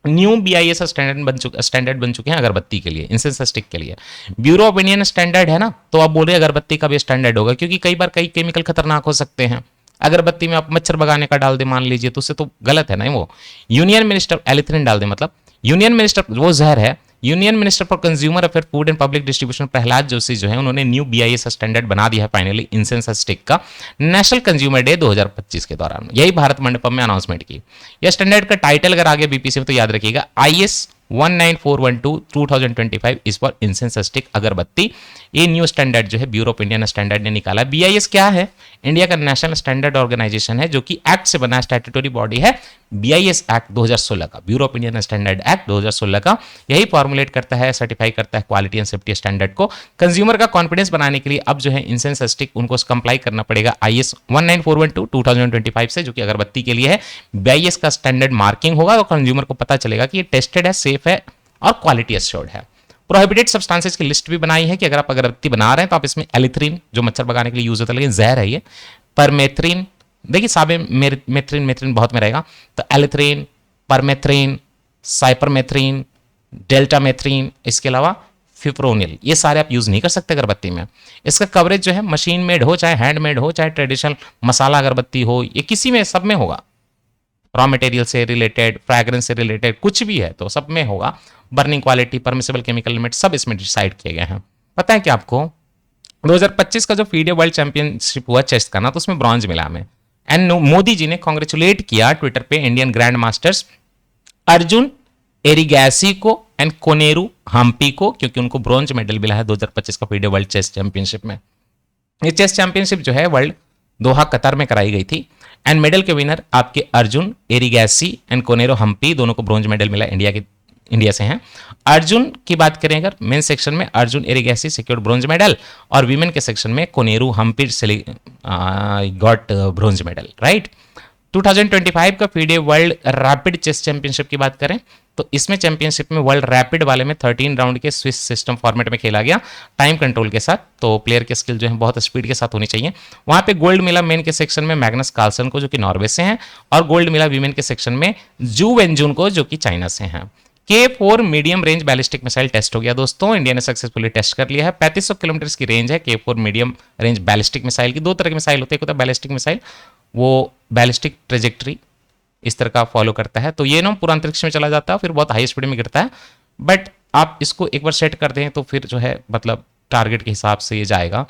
S1: न्यू बीआईएस स्टैंडर्ड बन चुके हैं अगरबत्ती के लिए, इंसेंस स्टिक के लिए। ब्यूरो ऑफ इंडियन स्टैंडर्ड है ना, तो आप बोल रहे हैं अगरबत्ती का भी स्टैंडर्ड होगा, क्योंकि कई बार कई केमिकल खतरनाक हो सकते हैं। अगरबत्ती में आप मच्छर भगाने का डाल दे मान लीजिए, तो उससे तो गलत है ना वो। यूनियन मिनिस्टर एलिथ्रिन डाल दे, मतलब यूनियन मिनिस्टर वो जहर है। Union minister for consumer affair, food and public distribution Prahlad Joshi जो है उन्होंने न्यू बीआईएस स्टैंडर्ड बना दिया है फाइनली इंसेंस स्टिक का, नेशनल कंज्यूमर डे 2025 के दौरान। यही भारत मंडपम में अनाउंसमेंट की। यह स्टैंडर्ड का टाइटल अगर आगे बीपीसी में तो याद रखिएगा, IS 19412 2025 इस पर इंसेंस स्टिक अगरबत्ती। ये न्यू स्टैंडर्ड जो है ब्यूरो ऑफ इंडियन स्टैंडर्ड ने निकाला। बीआईएस क्या है? इंडिया का नेशनल स्टैंडर्ड ऑर्गेनाइजेशन है, जो कि एक्ट से बना स्टैट्यूटरी बॉडी है। बीआईएस एक्ट 2016 का, bureau of Indian standard act 2016 का, यही फॉर्मुलेट करता है, सर्टिफाई करता है क्वालिटी एंड सेफ्टी स्टैंडर्ड को। कंज्यूमर का कॉन्फिडेंस बनाने के लिए अब जो है इंसेंस स्टिक उनको कंप्लाई करना पड़ेगा IS 19412 2025 से, जो कि अगरबत्ती के लिए है। बीआईएस का स्टैंडर्ड मार्किंग होगा तो कंज्यूमर को पता चलेगा कि ये टेस्टेड है, सेफ है और क्वालिटी एश्योर्ड है। प्रोहिबिटेड सब्सटेंसेस की लिस्ट भी बनाई है कि अगर आप अगरबत्ती बना रहे हैं तो आप इसमें एलिथ्रिन, जो मच्छर भगाने के लिए यूज होता है लेकिन जहर है ये, परमेथ्रिन, देखिए साबे मेथ्रिन बहुत में रहेगा, तो एलिथ्रिन, परमेथ्रिन, साइपरमेथ्रिन, डेल्टामेथ्रिन, इसके अलावा फिप्रोनिल, ये सारे आप यूज नहीं कर सकते अगरबत्ती में। इसका कवरेज जो है मशीन मेड हो, चाहे हैंडमेड हो, चाहे ट्रेडिशनल मसाला अगरबत्ती हो, ये किसी में सब में होगा। रॉ मटेरियल से रिलेटेड, फ्रैग्रेंस से रिलेटेड कुछ भी है तो सब में होगा। Burning quality, permissible chemical limit सब इसमें डिसाइड किए गए हैं। पता है कि आपको 2025 का जो फीडे वर्ल्ड चैंपियनशिप हुआ चेस का ना, तो उसमें ब्रॉन्ज मिला हमें। एंड मोदी जी ने कांग्रेचुलेट किया ट्विटर पे Indian grand masters Arjun Erigaisi को एंड कोनेरू हम्पी को, क्योंकि उनको ब्रॉन्ज मेडल मिला है 2025 का फीडे वर्ल्ड चेस चैंपियनशिप में। ये चेस चैंपियनशिप जो है वर्ल्ड दोहा कतर में कराई गई थी। एंड मेडल के विनर आपके अर्जुन एरिगैसी एंड कोनेरो हम्पी, दोनों को ब्रॉन्ज मेडल मिला, इंडिया से हैं। अर्जुन की बात करें अगर मेन सेक्शन में, Arjun Erigaisi secured bronze medal, और वीमेन के सेक्शन में Koneru Humpy got bronze medal, right. 2025 का FIDE world rapid chess championship की बात करें तो इसमें चैंपियनशिप में वर्ल्ड रैपिड वाले में 13 राउंड के स्विस सिस्टम फॉर्मेट में खेला गया, टाइम कंट्रोल के साथ। तो प्लेयर के स्किल जो है बहुत स्पीड के साथ होनी चाहिए। वहां पे गोल्ड मिला मेन के सेक्शन में मैग्नस कार्लसन को, जो कि नॉर्वे से हैं, और गोल्ड मिला वीमेन के सेक्शन में जू वेंजून को, जो कि चाइना से हैं। K4 medium range ballistic missile test हो गया दोस्तों, इंडिया ने सक्सेसफुली टेस्ट कर लिया है। 3500 किलोमीटर की रेंज है K4 medium range ballistic missile की। दो तरह की मिसाइल होती है, एक होता है बैलिस्टिक मिसाइल, वो बैलिस्टिक ट्रेजेक्ट्री इस तरह का फॉलो करता है, तो ये ना पूरा अंतरिक्ष में चला जाता है, फिर बहुत हाई स्पीड में गिरता है। बट आप इसको एक बार सेट कर दें तो फिर जो है मतलब टारगेट के हिसाब से ये जाएगा।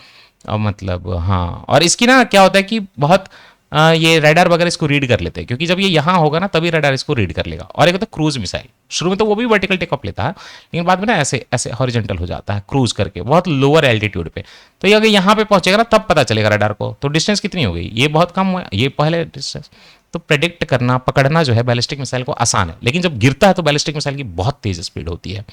S1: मतलब हाँ, और इसकी ना क्या होता है कि बहुत ये रडार वगैरह इसको रीड कर लेते हैं, क्योंकि जब ये यहाँ होगा ना तभी रडार इसको रीड कर लेगा। और एक होता है क्रूज मिसाइल, शुरू में तो वो भी वर्टिकल टेक ऑफ लेता है, लेकिन बाद में ना ऐसे ऐसे हॉरिजॉन्टल हो जाता है क्रूज करके बहुत लोअर एल्टीट्यूड पे। तो ये अगर यहाँ पे पहुंचेगा ना तब पता चलेगा रडार को। तो डिस्टेंस कितनी हो गई, ये बहुत कम हुआ, ये पहले डिस्टेंस। तो प्रेडिक्ट करना, पकड़ना जो है बैलिस्टिक मिसाइल को आसान है, लेकिन जब गिरता है तो बैलिस्टिक मिसाइल की बहुत तेज स्पीड होती है।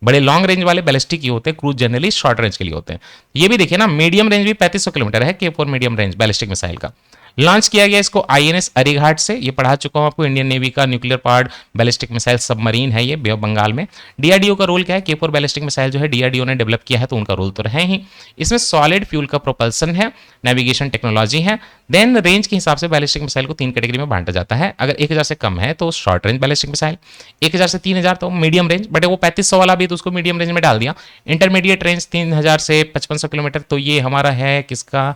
S1: बड़े लॉन्ग रेंज वाले बैलिस्टिक ही होते हैं, क्रूज जनरली शॉर्ट रेंज के लिए होते हैं। ये भी देखिए ना, मीडियम रेंज भी 3500 किलोमीटर है K4 medium range ballistic missile का। लॉन्च किया गया इसको INS अरिघाट से, ये पढ़ा चुका हूं आपको, इंडियन नेवी का nuclear powered ballistic missile submarine है ये, बे ऑफ बंगाल में। DRDO का रोल क्या है, K4 बैलिस्टिक मिसाइल जो है DRDO ने डेवलप किया है, तो उनका रोल तो है ही। इसमें सॉलिड फ्यूल का प्रोपल्सन है, नेविगेशन टेक्नोलॉजी है। देन रेंज के हिसाब से बैलिस्टिक मिसाइल को 3 कैटेगरी में बांटा जाता है। अगर 1000 से कम है तो शॉर्ट रेंज बैलिस्टिक मिसाइल, 1000 से 3000 तो मीडियम रेंज, बट वो 3500 वाला भी तो उसको मीडियम रेंज में डाल दिया। इंटरमीडिएट रेंज 3000 से 5500 किलोमीटर, तो ये हमारा है किसका,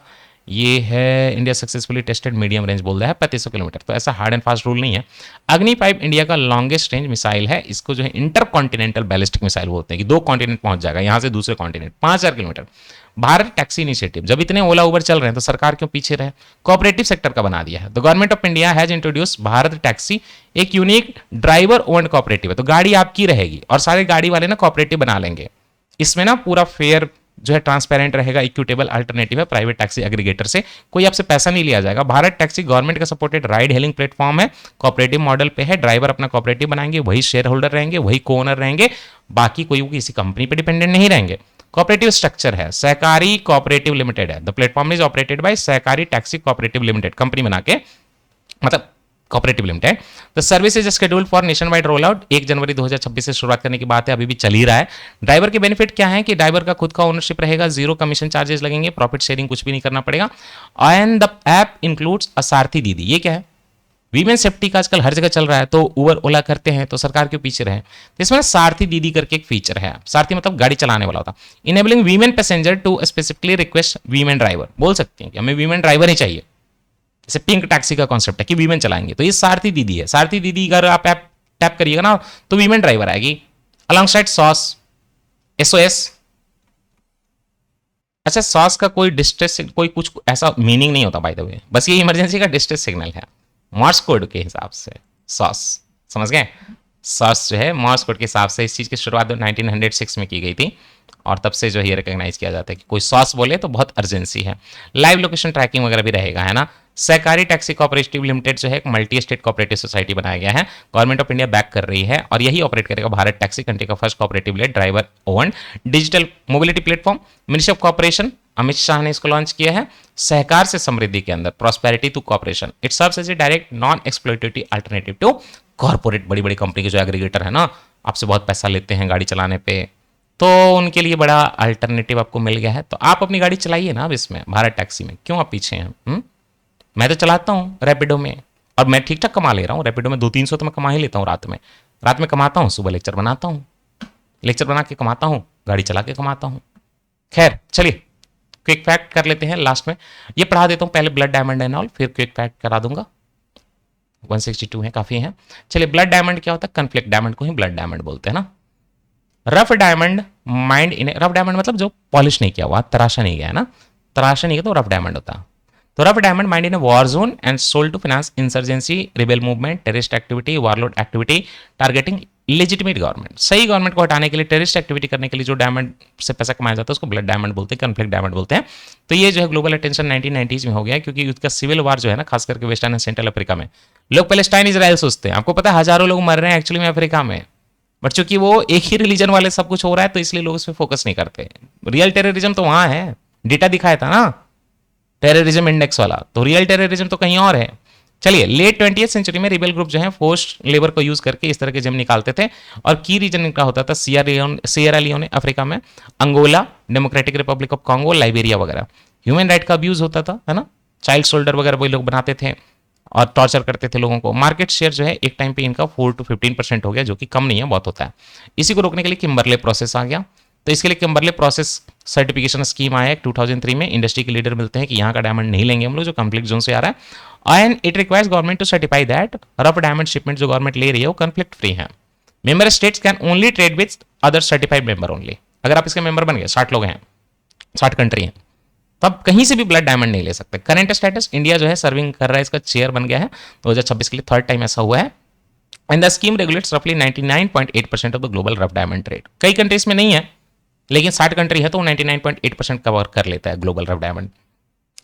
S1: ये है India successfully tested medium range बोल रहा है 3500 किलोमीटर। तो ऐसा हार्ड एंड फास्ट रूल नहीं है। अग्नि 5 इंडिया का लॉन्गेस्ट रेंज मिसाइल है, इसको जो है इंटर कॉन्टिनेंटल बैलिस्टिक मिसाइल बोलते हैं कि 2 कॉन्टिनेंट पहुंच जाएगा यहां से दूसरे continent, 5000 kilometre. Bharat taxi initiative, जब इतने ओला उबर चल रहे हैं तो सरकार क्यों पीछे रहे, कोऑपरेटिव सेक्टर का बना दिया है। The government of India has introduce Bharat taxi, एक यूनिक ड्राइवर ओन्ड कोऑपरेटिव है। तो गाड़ी आपकी रहेगी और सारे गाड़ी वाले ना कोऑपरेटिव बना लेंगे। इसमें ना पूरा फेयर जो है ट्रांसपेरेंट रहेगा, इक्विटेबल अल्टरनेटिव है प्राइवेट टैक्सी एग्रीगेटर से, कोई आपसे पैसा नहीं लिया जाएगा। भारत टैक्सी गवर्नमेंट का सपोर्टेड राइड हेलिंग प्लेटफॉर्म है, कोऑपरेटिव मॉडल पे है। ड्राइवर अपना कोऑपरेटिव बनाएंगे, वही शेयर होल्डर रहेंगे, वही को ओनर रहेंगे, बाकी कोई किसी कंपनी पे डिपेंडेंट नहीं रहेंगे। कोऑपरेटिव स्ट्रक्चर है, सहकारी कोऑपरेटिव लिमिटेड है। The platform is operated by सहकारी टैक्सी कोऑपरेटिव लिमिटेड, कंपनी बना के, मतलब cooperative limited. The service is scheduled for nation wide roll out, 1 जनवरी 2026 से शुरुआत करने की बात है, अभी भी चल ही रहा है। ड्राइवर के बेनिफिट क्या है कि ड्राइवर का खुद का ओनरशिप रहेगा, 0 कमीशन चार्जेस लगेंगे, प्रॉफिट शेयरिंग कुछ भी नहीं करना पड़ेगा। And the app includes a सारथी दीदी। ये क्या है, वीमेन सेफ्टी का आजकल हर जगह चल रहा है, तो उबर ओला करते हैं तो सरकार के पीछे रहे। तो इसमें सारथी दीदी करके एक फीचर है, सारथी मतलब गाड़ी चलाने वाला होता, enabling women passenger to specifically request women driver. बोल सकते हैं कि हमें वीमेन ड्राइवर ही चाहिए, जैसे पिंक टैक्सी का कॉन्सेप्ट है कि वीमेन चलाएंगे, तो ये सारथी दीदी है। सारथी दीदी अगर आप ऐप टैप करिएगा ना तो वीमेन ड्राइवर आएगी, अलॉन्ग साइड सॉस, SOS। अच्छा, सॉस का कोई डिस्ट्रेस, कोई कुछ ऐसा मीनिंग नहीं होता बाय द वे, बस ये इमरजेंसी का डिस्ट्रेस सिग्नल है मॉर्स कोड के हिसाब से। सॉस समझ गए, सॉस जो है मॉर्स कोड के हिसाब से। इस चीज की शुरुआत 1906 में की गई थी और तब से जो ये रिकॉग्नाइज किया जाता है कि कोई सॉस बोले तो बहुत अर्जेंसी है। लाइव लोकेशन ट्रैकिंग वगैरह भी रहेगा, है ना। सहकारी टैक्सी कोऑपरेटिव लिमिटेड जो है एक मल्टी स्टेट कोऑपरेटिव सोसाइटी बनाया गया है, गवर्नमेंट ऑफ इंडिया बैक कर रही है, और यही ऑपरेट करेगा भारत टैक्सी, कंट्री का first cooperative led driver own digital mobility platform. Ministry of corporation, Amit Shah ने इसको लॉन्च किया है। सहकार से समृद्धि के अंदर, prosperity to corporation, it serves as a direct non exploitative alternative to corporate. बड़ी बड़ी कंपनी के जो एग्रीगेटर है ना, आपसे बहुत पैसा लेते हैं गाड़ी चलाने पे, तो उनके लिए बड़ा अल्टरनेटिव आपको मिल गया है। तो आप अपनी गाड़ी चलाइए ना अब इसमें, भारत टैक्सी में, क्यों आप पीछे हैं? मैं तो चलाता हूँ रैपिडो में और मैं ठीक ठाक कमा ले रहा हूँ। रैपिडो में 200-300 तो मैं कमा ही लेता हूँ रात में कमाता हूँ, सुबह लेक्चर बनाता हूँ, लेक्चर बना के कमाता हूँ, गाड़ी चला के कमाता हूँ। खैर चलिए क्विक फैक्ट कर लेते हैं लास्ट में, ये पढ़ा देता हूँ पहले ब्लड डायमंड एंड ऑल, फिर क्विक फैक्ट करा दूंगा। 162 है, काफी है। चलिए, ब्लड डायमंड क्या होता है? कन्फ्लिक्ट डायमंड को ही ब्लड डायमंड बोलते हैं ना। रफ डायमंड माइंड इन, रफ डायमंड मतलब जो पॉलिश नहीं किया हुआ, तराशा नहीं गया है ना, तराशा नहीं किया तो रफ डायमंड होता। तो rough diamond mined in a war zone and sold to finance insurgency, rebel movement, terrorist activity, warlord activity, targeting legitimate government. सही गवर्नमेंट को हटाने के लिए, टेररिस्ट एक्टिविटी करने के लिए जो डायमंड से पैसा कमाया जाता है उसको ब्लड डायमंड बोलते हैं, कन्फ्लिक्ट डायमंड बोलते हैं। तो ये जो है ग्लोबल अटेंशन 1990s में हो गया, क्योंकि युद्ध का सिविल वार जो है ना, खास करके वेस्टर्न एंड सेंट्रल अफ्रीका में, लोग पैलेस्टाइन इजराइल सोचते हैं, आपको पता है हजारों लोग मर रहे हैं एक्चुअली में अफ्रीका में, बट चूंकि वो एक ही रिलीजन वाले सब कुछ हो रहा है तो इसलिए लोग उस पर फोकस नहीं करते। रियल टेररिज्म तो वहां है, डेटा दिखाया था ना टेररिज्म इंडेक्स वाला, तो रियल टेररिज्म तो कहीं और है। चलिए, लेट 20वीं सेंचुरी में रिबेल ग्रुप जो है फोर्स्ड लेबर को यूज करके इस तरह के जेम निकालते थे, और की रीजन इनका होता था सियरा लियोने अफ्रीका में, Angola, Democratic Republic of Congo, Liberia वगैरह। ह्यूमन राइट का अब्यूज होता था, है ना, चाइल्ड सोल्डर वगैरह वही लोग बनाते थे और टॉर्चर करते थे लोगों को। मार्केट शेयर जो है एक टाइम पे इनका 4 to 15% हो गया, जो कि कम नहीं है, बहुत होता है। इसी को रोकने के लिए किम्बरले प्रोसेस आ गया। तो इसके लिए किम्बरले प्रोसेस सर्टिफिकेशन स्कीम आया 2003 में। इंडस्ट्री के लीडर मिलते हैं कि यहाँ का डायमंड नहीं लेंगे हम लोग जो कॉन्फ्लिक्ट जोन से आ रहा है, and it requires government to certify that rough diamond shipment जो गवर्नमेंट ले रही है वो कॉन्फ्लिक्ट फ्री है। Member states can only trade with other certified member only. अगर आप इसके मेंबर बन गए, 60 लोग हैं, 60 कंट्री हैं, तब कहीं से भी ब्लड डायमंड नहीं ले सकते। करंट स्टेटस, इंडिया जो है सर्विंग कर रहा है, इसका चेयर बन गया है 2026 के लिए, थर्ड टाइम ऐसा हुआ है। एंड द स्कीम रेगुलेट्स रफली 99.8% of the global rough diamond trade. कई कंट्रीज में नहीं है, लेकिन 60 कंट्री है तो 99.8% कवर कर लेता है global rough diamond.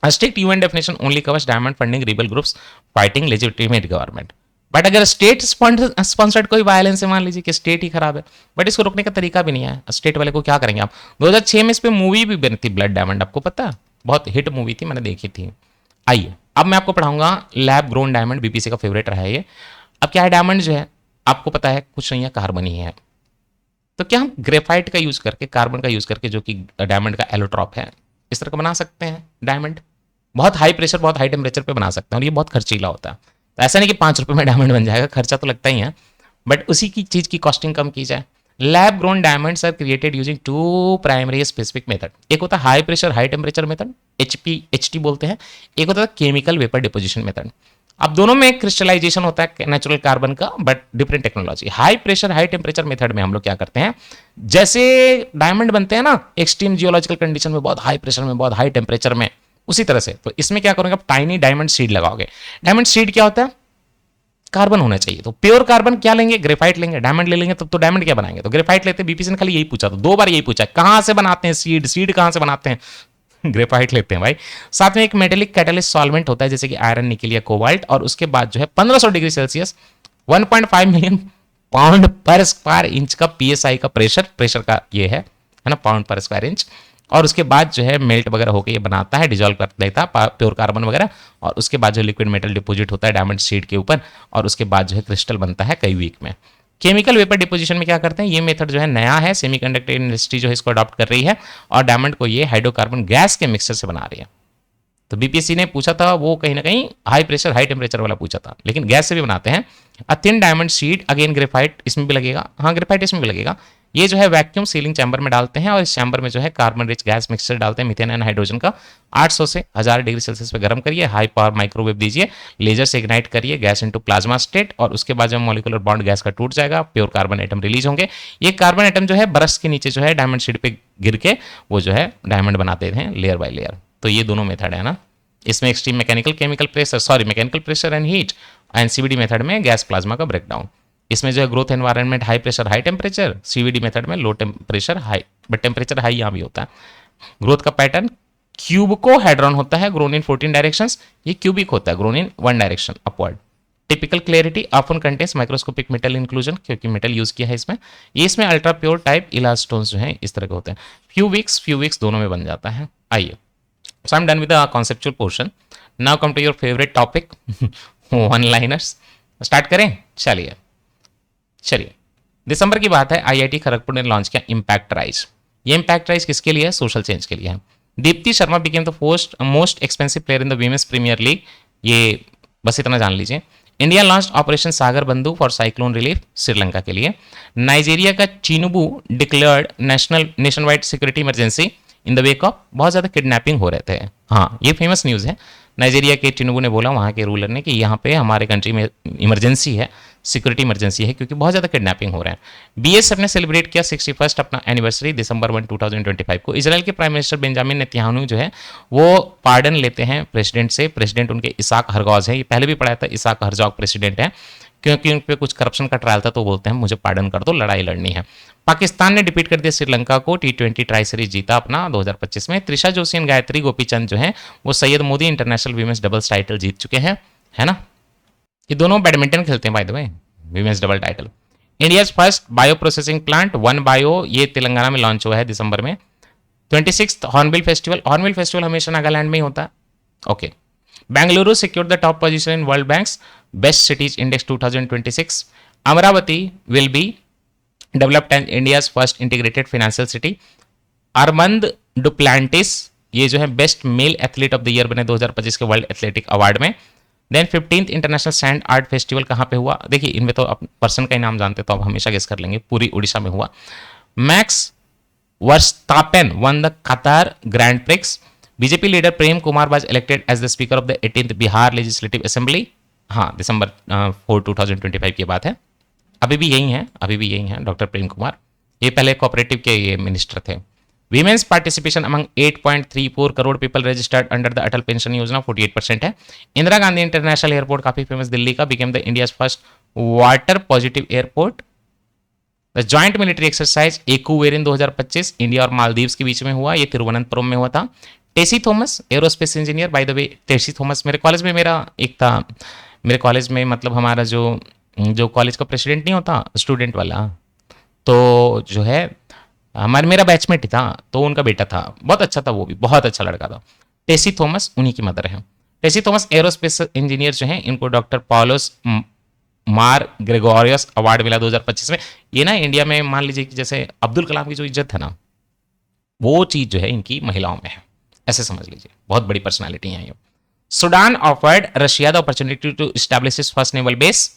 S1: Strict UN definition only covers diamond funding rebel groups fighting legitimate government. But अगर स्टेट स्पॉन्सर्ड कोई वायलेंस है, मान लीजिए कि स्टेट ही खराब है, बट इसको रोकने का तरीका भी नहीं है, स्टेट वाले को क्या करेंगे आप। 2006 में इस पे मूवी भी बनी थी ब्लड डायमंड, आपको पता है, बहुत हिट मूवी थी, मैंने देखी थी। आइए अब मैं आपको पढ़ाऊंगा लैब ग्रोन डायमंड, बीपीसी का फेवरेट रहा है ये। अब क्या है, डायमंड जो है आपको पता है कुछ नहीं है, कार्बन ही है। तो क्या हम ग्रेफाइट का यूज करके, कार्बन का यूज करके, जो कि डायमंड का एलोट्रॉप है, इस तरह का बना सकते हैं डायमंड। बहुत हाई प्रेशर, बहुत हाई टेम्परेचर पे बना सकते हैं, और ये बहुत खर्चीला होता है। तो ऐसा नहीं कि 5 रुपये में डायमंड बन जाएगा, खर्चा तो लगता ही है, बट उसी की चीज की कॉस्टिंग कम की जाए। Lab grown diamonds are created using 2 primary specific method. एक होता है high pressure high temperature method, HPHT बोलते हैं। एक होता है केमिकल वेपर डिपोजिशन मेथड। अब दोनों में क्रिस्टलाइजेशन होता है नेचुरल कार्बन का, but different technology. High pressure high temperature method में हम लोग क्या करते हैं, जैसे डायमंड बनते हैं ना एक्सट्रीम जियोलॉजिकल कंडीशन में, बहुत हाई प्रेशर में, बहुत हाई टेम्परेचर में, उसी तरह से। तो इसमें क्या करोगे, आप टाइनी डायमंड सीड लगाओगे। डायमंड सीड क्या होता है, कार्बन होना चाहिए। तो प्योर कार्बन क्या लेंगे, ग्रेफाइट लेंगे। डायमंड ले लेंगे तब तो डायमंड क्या बनाएंगे, तो ग्रेफाइट लेते हैं। बीपीसी ने खाली यही पूछा था, 2 बार यही पूछा, कहां से बनाते हैं सीड, सीड कहां से बनाते हैं, ग्रेफाइट लेते हैं भाई। साथ में एक मेटेलिक कैटलिस्ट सॉल्वेंट होता है, जैसे कि आयरन, निकल या कोबाल्ट, और उसके बाद जो है 1500 डिग्री सेल्सियस 1.5 मिलियन पाउंड पर स्क्वायर इंच का पीएसआई का प्रेशर का ये है ना, पाउंड पर स्क्वायर इंच। और उसके बाद जो है मेल्ट वगैरह होकर ये बनाता है, डिजोल्व कर देता है प्योर कार्बन वगैरह, और उसके बाद जो लिक्विड मेटल डिपोजिट होता है डायमंड सीड के ऊपर, और उसके बाद जो है क्रिस्टल बनता है कई वीक में। केमिकल वेपर डिपोजिशन में क्या करते हैं, ये मेथड जो है नया है, सेमीकंडक्टर इंडस्ट्री जो है इसको अडॉप्ट कर रही है, और डायमंड को ये हाइड्रोकार्बन गैस के मिक्सचर से बना रही है। तो बीपीएससी ने पूछा था वो कहीं ना कहीं हाई प्रेशर हाई टेम्परेचर वाला पूछा था, लेकिन गैस से भी बनाते हैं। A thin diamond seed, again graphite इसमें भी लगेगा, हाँ ग्रेफाइट इसमें भी लगेगा। ये जो है वैक्यूम सीलिंग चैम्बर में डालते हैं, और इस चैम्बर में जो है कार्बन रिच गैस मिक्सचर डालते हैं, मीथेन एंड हाइड्रोजन का। 800 से 1000 डिग्री सेल्सियस पे गर्म करिए, हाई पावर माइक्रोवेव दीजिए, लेजर से इग्नाइट करिए गैस इनटू प्लाज्मा स्टेट, और उसके बाद जब मॉलिक्यूलर बॉन्ड गैस का टूट जाएगा, प्योर कार्बन एटम रिलीज होंगे। ये कार्बन एटम जो है ब्रश के नीचे जो है डायमंड शीट पे गिर के वो जो है डायमंड बनाते हैं लेयर बाय लेयर। तो ये दोनों मेथड है ना, इसमें extreme mechanical chemical pressure, sorry mechanical pressure and heat, and CVD method में गैस प्लाज्मा का ब्रेकडाउन। इसमें जो है growth environment high pressure high temperature, CVD method में low temperature high, but temperature high यहाँ भी होता है। ग्रोथ का पैटर्न क्यूबिको हेड्रॉन होता है, ग्रोन इन 14 डायरेक्शंस, ये क्यूबिक होता है, grown in 1 direction upward. Typical clarity often contains microscopic metal inclusion, क्योंकि मेटल यूज किया है इसमें। ये इसमें अल्ट्रा प्योर टाइप इलास्टोन्स जो है इस तरह के होते हैं। फ्यू वीक्स दोनों में बन जाता है। आइए, so I'm done with the conceptual portion. Now come to your favorite topic, one liners. Start करें, चलिए दिसंबर की बात है, आईआईटी खड़गपुर ने लॉन्च किया इम्पैक्ट राइज। ये इम्पैक्ट राइज किसके लिए है, सोशल चेंज के लिए है। Deepti Sharma became the most expensive player in the Women's Premier League, ये बस इतना जान लीजिए। इंडिया लॉन्च ऑपरेशन सागर बंधु फॉर साइक्लोन रिलीफ श्रीलंका के लिए। नाइजीरिया का Tinubu declared nationwide security emergency in the wake of, बहुत ज़्यादा किडनैपिंग हो रहे थे। हाँ, ये फेमस न्यूज़ है। नाइजीरिया के टिनुबू ने बोला, वहाँ के रूलर ने, कि यहाँ पे हमारे कंट्री में इमरजेंसी है, सिक्योरिटी इमरजेंसी है, क्योंकि बहुत ज़्यादा किडनैपिंग हो रहे हैं। बीएसएफ ने सेलिब्रेट किया 61st अपना एनिवर्सरी दिसंबर 1, 2025 को। इजराइल के प्राइम मिनिस्टर बेंजामिन नेतन्याहू जो है वो पार्डन लेते हैं प्रेसिडेंट से। प्रेसिडेंट उनके इसहाक हरगौज है, ये पहले भी पढ़ाया था, इसहाक हरजौग प्रेसिडेंट है, क्योंकि उन पर कुछ करप्शन का ट्रायल था, तो बोलते हैं मुझे पार्डन कर दो, लड़ाई लड़नी है। पाकिस्तान ने डिफीट कर दिया श्रीलंका को, T20 ट्राई सीरीज जीता अपना 2025 में। त्रिशा जोशी और गायत्री गोपीचंद जो है वो Syed Modi international women's doubles title जीत चुके हैं, है ना। ये दोनों बैडमिंटन खेलते हैं by the way, women's double title. India first bio processing plant one bio, ये तेलंगाना में लॉन्च हुआ है दिसंबर में। 26th hornbill festival, hornbill festival हमेशा नागालैंड में ही होता है, okay. Bengaluru secured the top position in World Bank's Best Cities Index 2026. Amravati will be developed as India's first integrated financial city. Armand Duplantis ये जो है best male athlete of the year बने 2025 के world athletic award में. Then 15th international sand art festival कहाँ पे हुआ? देखिए इनमें तो पर्सन का ही नाम जानते तो आप हमेशा गेस कर लेंगे. पूरी उड़ीसा में हुआ. Max Verstappen won the Qatar Grand Prix. BJP leader Prem Kumar was elected as the speaker of the 18th Bihar Legislative Assembly. हाँ, दिसंबर 4 2025 की बात है. अभी भी यही हैं डॉक्टर प्रेम कुमार. ये पहले कोऑपरेटिव के ये मिनिस्टर थे. Women's participation among 8.34 crore people registered under the Atal pension Yojana 48% है. इंदिरा गांधी इंटरनेशनल एयरपोर्ट काफी फेमस दिल्ली का became the India's first water positive airport. The joint military exercise Ekuverin 2025 India और मालदीव्स के बीच में हुआ. ये तिरुवनंतपुरम में हुआ था. Tessy Thomas aerospace engineer. Bye the वे टेसी थॉमस मेरे कॉलेज में मेरे कॉलेज में मतलब हमारा जो कॉलेज का प्रेसिडेंट नहीं होता स्टूडेंट वाला, तो जो है मेरा बैचमेट ही था, तो उनका बेटा था. बहुत अच्छा था, वो भी बहुत अच्छा लड़का था. टेसी थॉमस उन्हीं की मदर है. टेसी थॉमस एरोस्पेस इंजीनियर जो हैं, इनको डॉक्टर पॉलोस मार ग्रेगोरियस अवार्ड मिला 2025 में. ये ना इंडिया में मान लीजिए कि जैसे अब्दुल कलाम की जो इज्जत है ना, वो चीज जो है इनकी महिलाओं में है, ऐसे समझ लीजिए. बहुत बड़ी पर्सनैलिटी है ये. Sudan offered Russia the opportunity to establish his first naval base.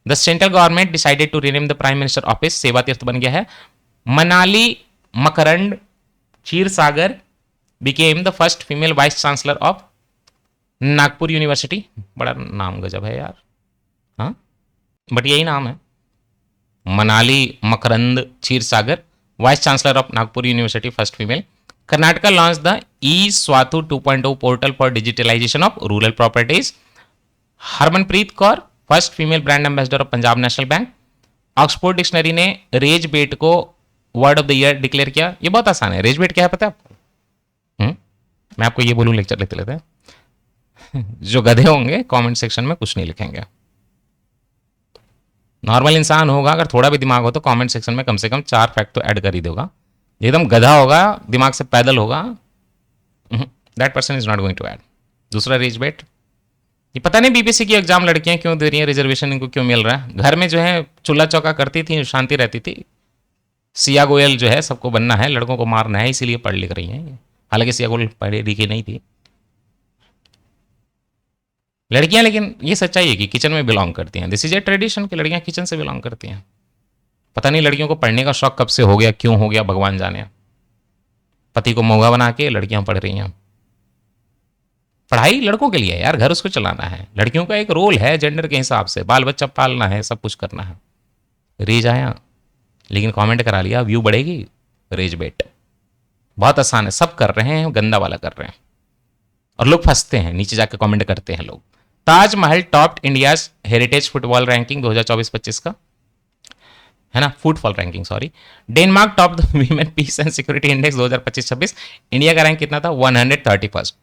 S1: The central government decided to rename the prime minister office. Seva Teerth बन गया है. Manali Makarand Kshirsagar became the first female vice chancellor of Nagpur university. बड़ा नाम गजब है यार. हाँ, बट यही नाम है, Manali Makarand Kshirsagar, vice chancellor of Nagpur university, first female. Karnataka launch the e Swathu 2.0 portal for digitalization of rural properties. Harmanpreet Kaur first female brand ambassador of Punjab national bank. Oxford dictionary ने रेज बेट को word of the year declare किया. ये बहुत आसान है. Raise बेट क्या है पता है आपको? मैं आपको ये बोलूं लेक्चर लेते लेते जो गधे होंगे कमेंट सेक्शन में कुछ नहीं लिखेंगे. नॉर्मल इंसान होगा, अगर थोड़ा भी दिमाग हो तो कमेंट सेक्शन में कम से कम 4 फैक्ट तो ऐड कर ही देगा. एकदम गधा होगा, दिमाग से पैदल होगा, that person is not going to add. दूसरा रेज बेट, ये पता नहीं बीपीएससी की एग्जाम लड़कियां क्यों दे रही हैं, रिजर्वेशन इनको क्यों मिल रहा है. घर में जो है चूल्हा चौका करती थी, शांति रहती थी. सिया गोयल जो है सबको बनना है, लड़कों को मारना है, इसीलिए पढ़ लिख रही हैं. हालांकि सिया गोयल पढ़ी लिखी नहीं थी लड़कियां, लेकिन ये सच्चाई है कि किचन में बिलोंग करती हैं. दिस इज ए ट्रेडिशन कि लड़कियां किचन से बिलोंग करती हैं. पता नहीं लड़कियों को पढ़ने का शौक कब से हो गया, क्यों हो गया, भगवान जाने. पति को मोगा बना के लड़कियां पढ़ रही हैं. पढ़ाई लड़कों के लिए है यार, घर उसको चलाना है. लड़कियों का एक रोल है जेंडर के हिसाब से, बाल बच्चा पालना है, सब कुछ करना है. रेज आया लेकिन कमेंट करा लिया, व्यू बढ़ेगी. रेज बेट बहुत आसान है, सब कर रहे हैं, गंदा वाला कर रहे हैं और लोग फंसते हैं, नीचे जाकर कमेंट करते हैं लोग. Taj Mahal topped India's heritage football ranking 2024-25 का है ना, football ranking sorry. Denmark top the women peace and security index 2025-26. India का रैंक कितना था? 131.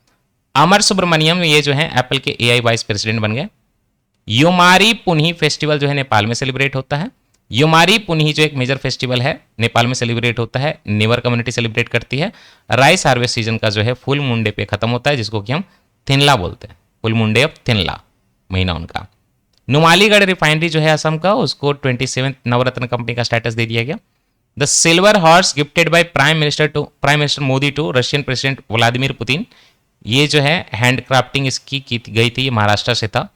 S1: अमर सुब्रमण्यम ये जो है एप्पल के एआई वाइस प्रेसिडेंट बन गए. योमारी पुन्ही फेस्टिवल जो है नेपाल में सेलिब्रेट होता है. योमारी पुन्ही जो एक मेजर फेस्टिवल है नेपाल में सेलिब्रेट होता है, नेवर कम्युनिटी सेलिब्रेट करती है. राइस हार्वेस्ट सीजन का जो है फुल मुंडे पे खत्म होता है, जिसको कि हम थिनला बोलते हैं. फुल मुंडे ऑफ थिनला महीना उनका. नुमालीगढ़ रिफाइनरी जो है असम का, उसको 27th नवरत्न कंपनी का स्टेटस दे दिया गया. The silver horse gifted by prime minister Modi to Russian president Vladimir Putin. ये जो है हैंड क्राफ्टिंग इसकी की गई थी, ये महाराष्ट्र से था.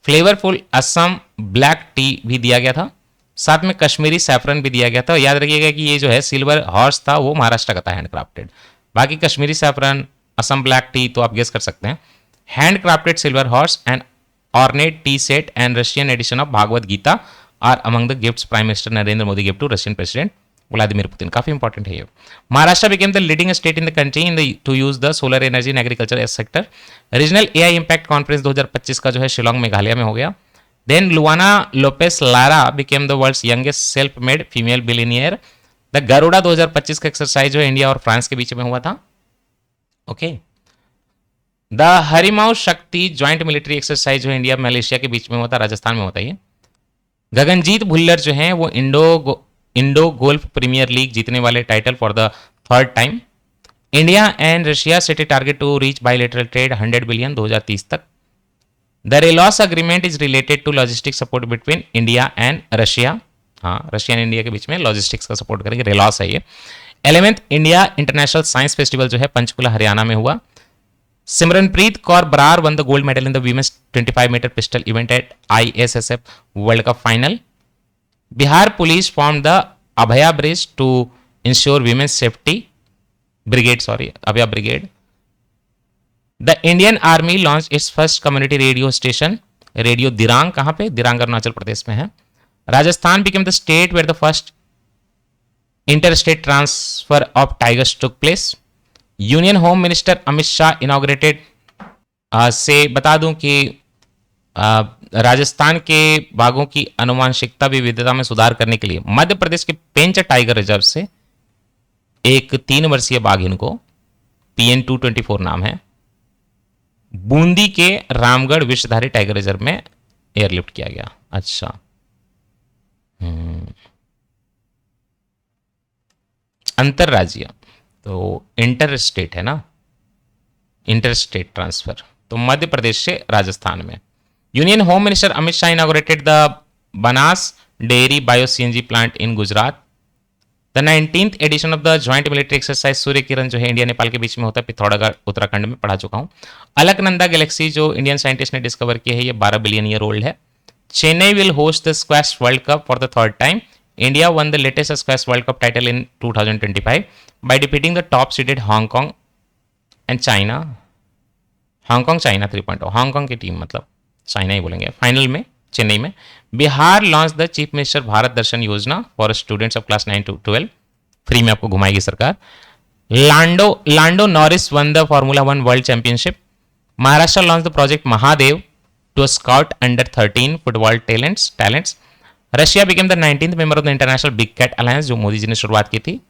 S1: फ्लेवरफुल असम ब्लैक टी भी दिया गया था, साथ में कश्मीरी सैफरन भी दिया गया था. याद रखिएगा कि ये जो है सिल्वर हॉर्स था वो महाराष्ट्र का था हैंड क्राफ्टेड. बाकी Kashmiri saffron, Assam black tea तो आप गेस कर सकते हैं. Hand crafted silver horse and ornate tea set and Russian edition of Bhagwat Gita are among the gifts prime minister Narendra Modi gift to Russian president Vladimir Putin. काफी इंपॉर्टेंट है ये. Maharashtra became the leading state in the country in to use the solar energy in agriculture as sector. Regional AI impact conference 2025 का जो है शिलोंग मेघालय में हो गया. Then Luana Lopes Lara became the world's youngest self made female billionaire. The Garuda 2025 का exercise जो India और France के बीच में हुआ था. ओके. द हरिमाऊ शक्ति ज्वाइंट मिलिट्री एक्सरसाइज जो इंडिया मलेशिया के बीच में हुआ था, राजस्थान में होता है. गगनजीत भुल्लर जो हैं वो इंडो गोल्फ प्रीमियर लीग जीतने वाले title for the 3rd time. India and Russia set a target to reach bilateral trade 100 billion 2030 तक। The RELOS agreement is related to logistic support between India and Russia. हाँ, Russia and India के बीच में logistics का support करेंगे, रेलॉस है ये। 11th India international science festival जो है पंचकुला हरियाणा में हुआ। Simranpreet Kaur Brar won the gold medal in the women's 25 metre pistol event at ISSF World Cup final. Bihar police form the Abhaya bridge to ensure women's safety brigade, sorry Abhaya brigade. The Indian Army launch its first community radio station, radio Dirang, कहां पे? दिरांग अरुणाचल प्रदेश में है। Rajasthan became the state where the first interstate transfer of tigers took place. Union home minister Amit Shah inaugurated, से बता दूं कि राजस्थान के बाघों की अनुवांशिकता विविधता में सुधार करने के लिए मध्य प्रदेश के पेंच टाइगर रिजर्व से एक 3 वर्षीय बाघ, इनको PN 224 नाम है, बूंदी के रामगढ़ विषधारी टाइगर रिजर्व में एयरलिफ्ट किया गया। अच्छा, अंतरराज्यीय तो इंटर स्टेट है ना, इंटर स्टेट ट्रांसफर, तो मध्य प्रदेश से राजस्थान में। Union home minister Amit Shah inaugurated the Banas dairy bio CNG plant in Gujarat. The 19th edition of the joint military exercise Surya Kiran जो है इंडिया नेपाल के बीच में होता है पिथौरागढ़ उत्तराखंड में, पढ़ा चुका हूं। अलकनंदा गैलेक्सी जो इंडियन साइंटिस्ट ने डिस्कवर की है, ये 12 बिलियन ईयर ओल्ड है। Chennai will host the squash world cup for the third time. India won the latest squash world cup title in 2025 by defeating the top seeded Hong Kong and China. Hong Kong China 3.0, Hong Kong की team मतलब China ही बोलेंगे, final में चेन्नई में। Bihar launch the chief minister Bharat Darshan योजना for students of class 9 to 12, free में आपको घुमाएगी सरकार। Lando Norris won the formula 1 world championship. Maharashtra launch the project Mahadev to scout under 13 football talents. Russia became the 19th member of the international big cat alliance, जो मोदी जी ने शुरुआत की थी।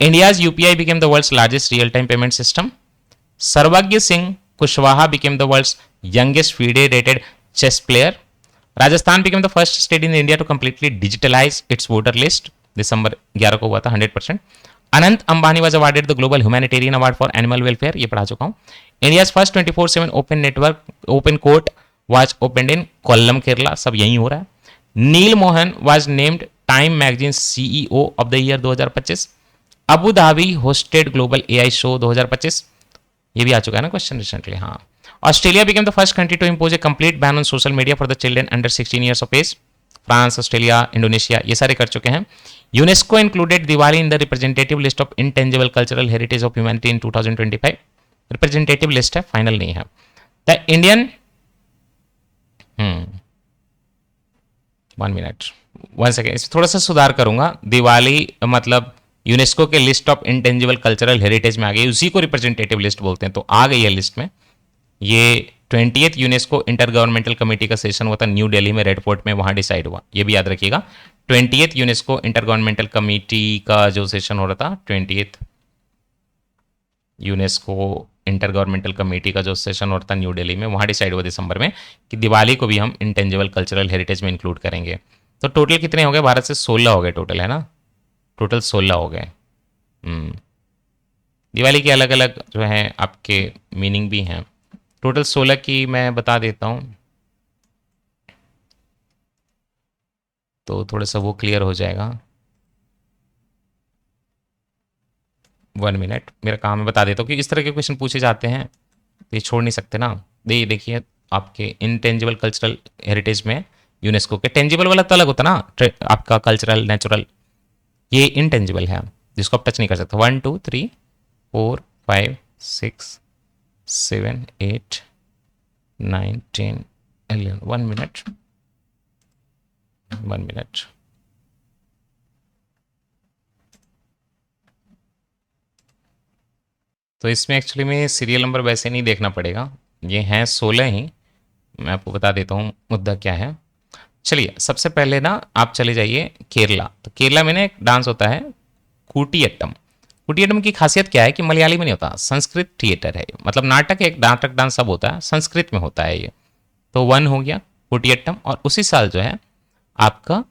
S1: India's UPI became the world's largest real-time payment system. Sarvagya Singh Kushwaha became the world's youngest FIDE-rated chess player. Rajasthan became the first state in India to completely digitalize its voter list. दिसंबर 11 को हुआ था 100%. Anant Ambani was awarded the Global Humanitarian Award for Animal Welfare. ये पढ़ा चुका हूँ. India's first 24/7 open court was opened in Kollam, Kerala. सब यही हो रहा है. Neel Mohan was named Time Magazine CEO of the year 2025. Abu Dhabi hosted global AI show 2025, ये भी आ चुका है ना क्वेश्चन रिसेंटली। हाँ, Australia became the first country to impose a complete ban on social media for the children under 16 years of age. France, Australia, Indonesia ये सारे कर चुके हैं। UNESCO included Diwali in the representative list of intangible cultural heritage of humanity in 2025। Representative list है, final नहीं है। The Indian 1 minute 1 second, इस थोड़ा सा सुधार करूंगा। दिवाली मतलब यूनेस्को के list of intangible cultural heritage में आ गई, उसी को रिप्रेजेंटेटिव लिस्ट बोलते हैं, तो आ गई है लिस्ट में। ये 20th UNESCO inter governmental committee का सेशन हुआ था न्यू दिल्ली में, रेड फोर्ट में, वहां डिसाइड हुआ, ये भी याद रखिएगा। 20th UNESCO inter governmental committee का जो सेशन हो रहा था, 20th UNESCO inter governmental committee का जो सेशन हो रहा था न्यू दिल्ली में, वहां डिसाइड हुआ दिसंबर में कि दिवाली को भी हम इंटेंजिबल कल्चरल हेरिटेज में इंक्लूड करेंगे। तो टोटल कितने हो गए? भारत से 16 हो गए टोटल, है ना, टोटल 16 हो गए। दिवाली के अलग अलग जो है आपके मीनिंग भी हैं, टोटल 16 की मैं बता देता हूं तो थोड़ा सा वो क्लियर हो जाएगा। 1 मिनट, मेरा काम है बता देता हूँ कि इस तरह के क्वेश्चन पूछे जाते हैं तो ये छोड़ नहीं सकते ना। देखिए आपके इंटेंजिबल कल्चरल हेरिटेज में यूनेस्को के, टेंजिबल वाला तो अलग होता ना आपका, कल्चरल नेचुरल, ये इंटेंजिबल है जिसको आप टच नहीं कर सकते। 1 2 3 4 5 6 7 8 9 10 11 1 मिनट 1 मिनट। तो इसमें एक्चुअली में सीरियल नंबर वैसे नहीं देखना पड़ेगा, ये हैं 16 ही। मैं आपको बता देता हूँ मुद्दा क्या है। चलिए सबसे पहले ना आप चले जाइए केरला। तो केरला में ना एक डांस होता है कुटियट्टम। कुटियट्टम की खासियत क्या है कि मलयाली में नहीं होता, संस्कृत थिएटर है, मतलब नाटक, एक नाटक डांस सब होता है, संस्कृत में होता है ये। तो 1 हो गया कुटियट्टम। और उसी साल जो है आपका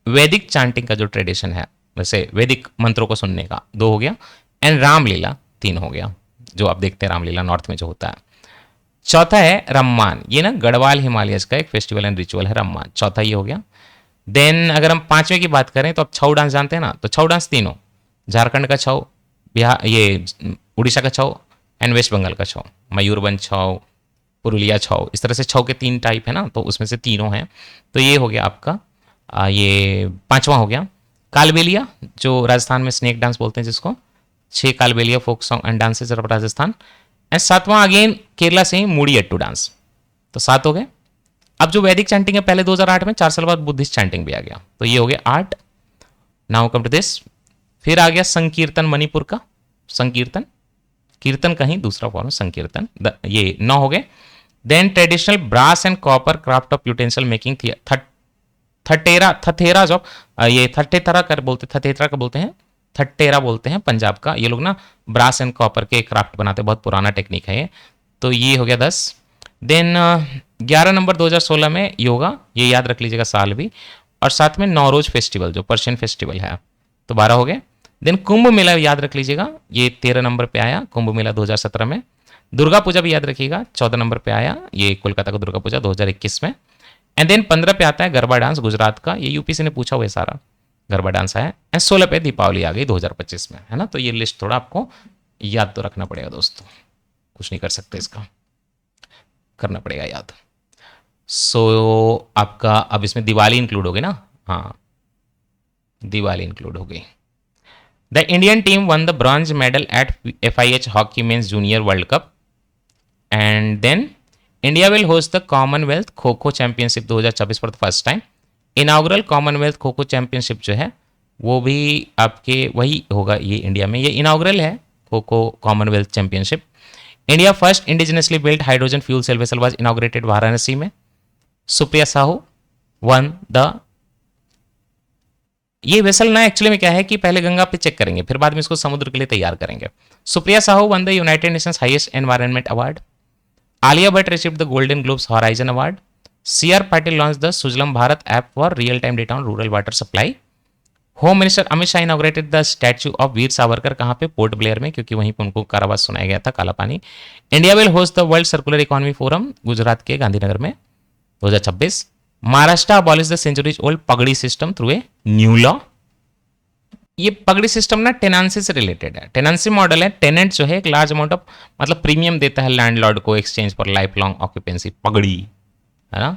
S1: वैदिक चांटिंग का जो ट्रेडिशन है, वैसे वैदिक मंत्रों को सुनने का, 2 हो गया। एंड रामलीला 3 हो गया, जो आप देखते हैं रामलीला नॉर्थ में जो होता है। चौथा है रम्मान, ये ना गढ़वाल हिमालयस का एक फेस्टिवल एंड रिचुअल है रम्मान, चौथा ये हो गया। देन अगर हम पांचवें की बात करें तो आप छऊ डांस जानते हैं ना, तो छऊ डांस तीनों, झारखंड का छऊ, बिहार ये उड़ीसा का छऊ एंड वेस्ट बंगाल का छऊ, मयूरभंज छऊ, पुरुलिया छऊ, इस तरह से छऊ के 3 टाइप है ना, तो उसमें से तीनों हैं। तो ये हो गया आपका ये पांचवा हो गया। कालबेलिया जो राजस्थान में स्नेक डांस बोलते हैं जिसको, 6 Kalbelia folk song and dances of Rajasthan. And सातवां अगेन केरला से ही मूड़ियट्टू डांस, तो 7 हो गए। अब जो वैदिक चैंटिंग है पहले 2008 में, 4 साल बाद बुद्धिस्ट चैंटिंग भी आ गया, तो ये हो गया 8। नाउ कम टू दिस, फिर आ गया संकीर्तन मणिपुर का, संकीर्तन, कीर्तन का ही दूसरा फॉर्म संकीर्तन, ये 9 हो गए। Then traditional brass and copper craft of utensil making Thathera जो ये थट्टेथरा कर बोलते, थथेथरा का बोलते हैं, थट्टेरा बोलते हैं पंजाब का, ये लोग ना ब्रास एंड कॉपर के क्राफ्ट बनाते हैं, बहुत पुराना टेक्निक है ये। तो ये हो गया 10। देन 11 नंबर 2016 में योगा, ये याद रख लीजिएगा साल भी, और साथ में नौरोज फेस्टिवल जो पर्शियन फेस्टिवल है, तो 12 हो गए। देन कुंभ मेला याद रख लीजिएगा, ये 13 नंबर पे आया, कुंभ मेला 2017 में। दुर्गा पूजा भी याद रखिएगा, 14 नंबर पे आया, ये कोलकाता का दुर्गा पूजा 2021 में। एंड देन 15 पे आता है गरबा डांस गुजरात का, ये यूपी से ने पूछा हुआ है सारा, गरबा डांस आया। एंड 16 पे दीपावली आ गई 2025 में, है ना। तो ये लिस्ट थोड़ा आपको याद तो रखना पड़ेगा दोस्तों, कुछ नहीं कर सकते, इसका करना पड़ेगा याद। सो आपका अब इसमें दिवाली इंक्लूड हो गई ना, हाँ दिवाली इंक्लूड हो गई। The Indian team won the bronze medal at FIH hockey men's junior World Cup. And then India will host the Commonwealth kho kho championship 2024 for the first time. Inaugural Commonwealth kho kho championship जो है वो भी आपके वही होगा, ये इंडिया में, ये इनाग्रल है kho kho Commonwealth championship. India first indigenously built hydrogen fuel cell vessel was inaugurated Varanasi में। सुप्रिया साहू वन द, ये वेसल ना एक्चुअली में क्या है कि पहले गंगा पे चेक करेंगे, फिर बाद में इसको समुद्र के लिए तैयार करेंगे। Supriya Sahu won the United Nations highest environment award. Alia Bhatt received the golden globes horizon award. CR Patil launch the Sujalam Bharat app for real time data on rural water supply. Home minister Amit Shah inaugurated the statue of Veer Savarkar, कहाँ पे, port Blair में, क्योंकि वहीं पर उनको कारावास सुनाया गया था, Kala Pani. India will host the world circular economy forum, Gujarat के गांधीनगर में 2026। Maharashtra abolish the centuries old pagdi system through a new law. ये पगड़ी सिस्टम ना टेनेंसी से रिलेटेड है, टेनेंसी मॉडल है, टेनेंट जो है एक लार्ज अमाउंट ऑफ मतलब प्रीमियम देता है लैंडलॉर्ड को exchange for life long occupancy, पगड़ी है ना,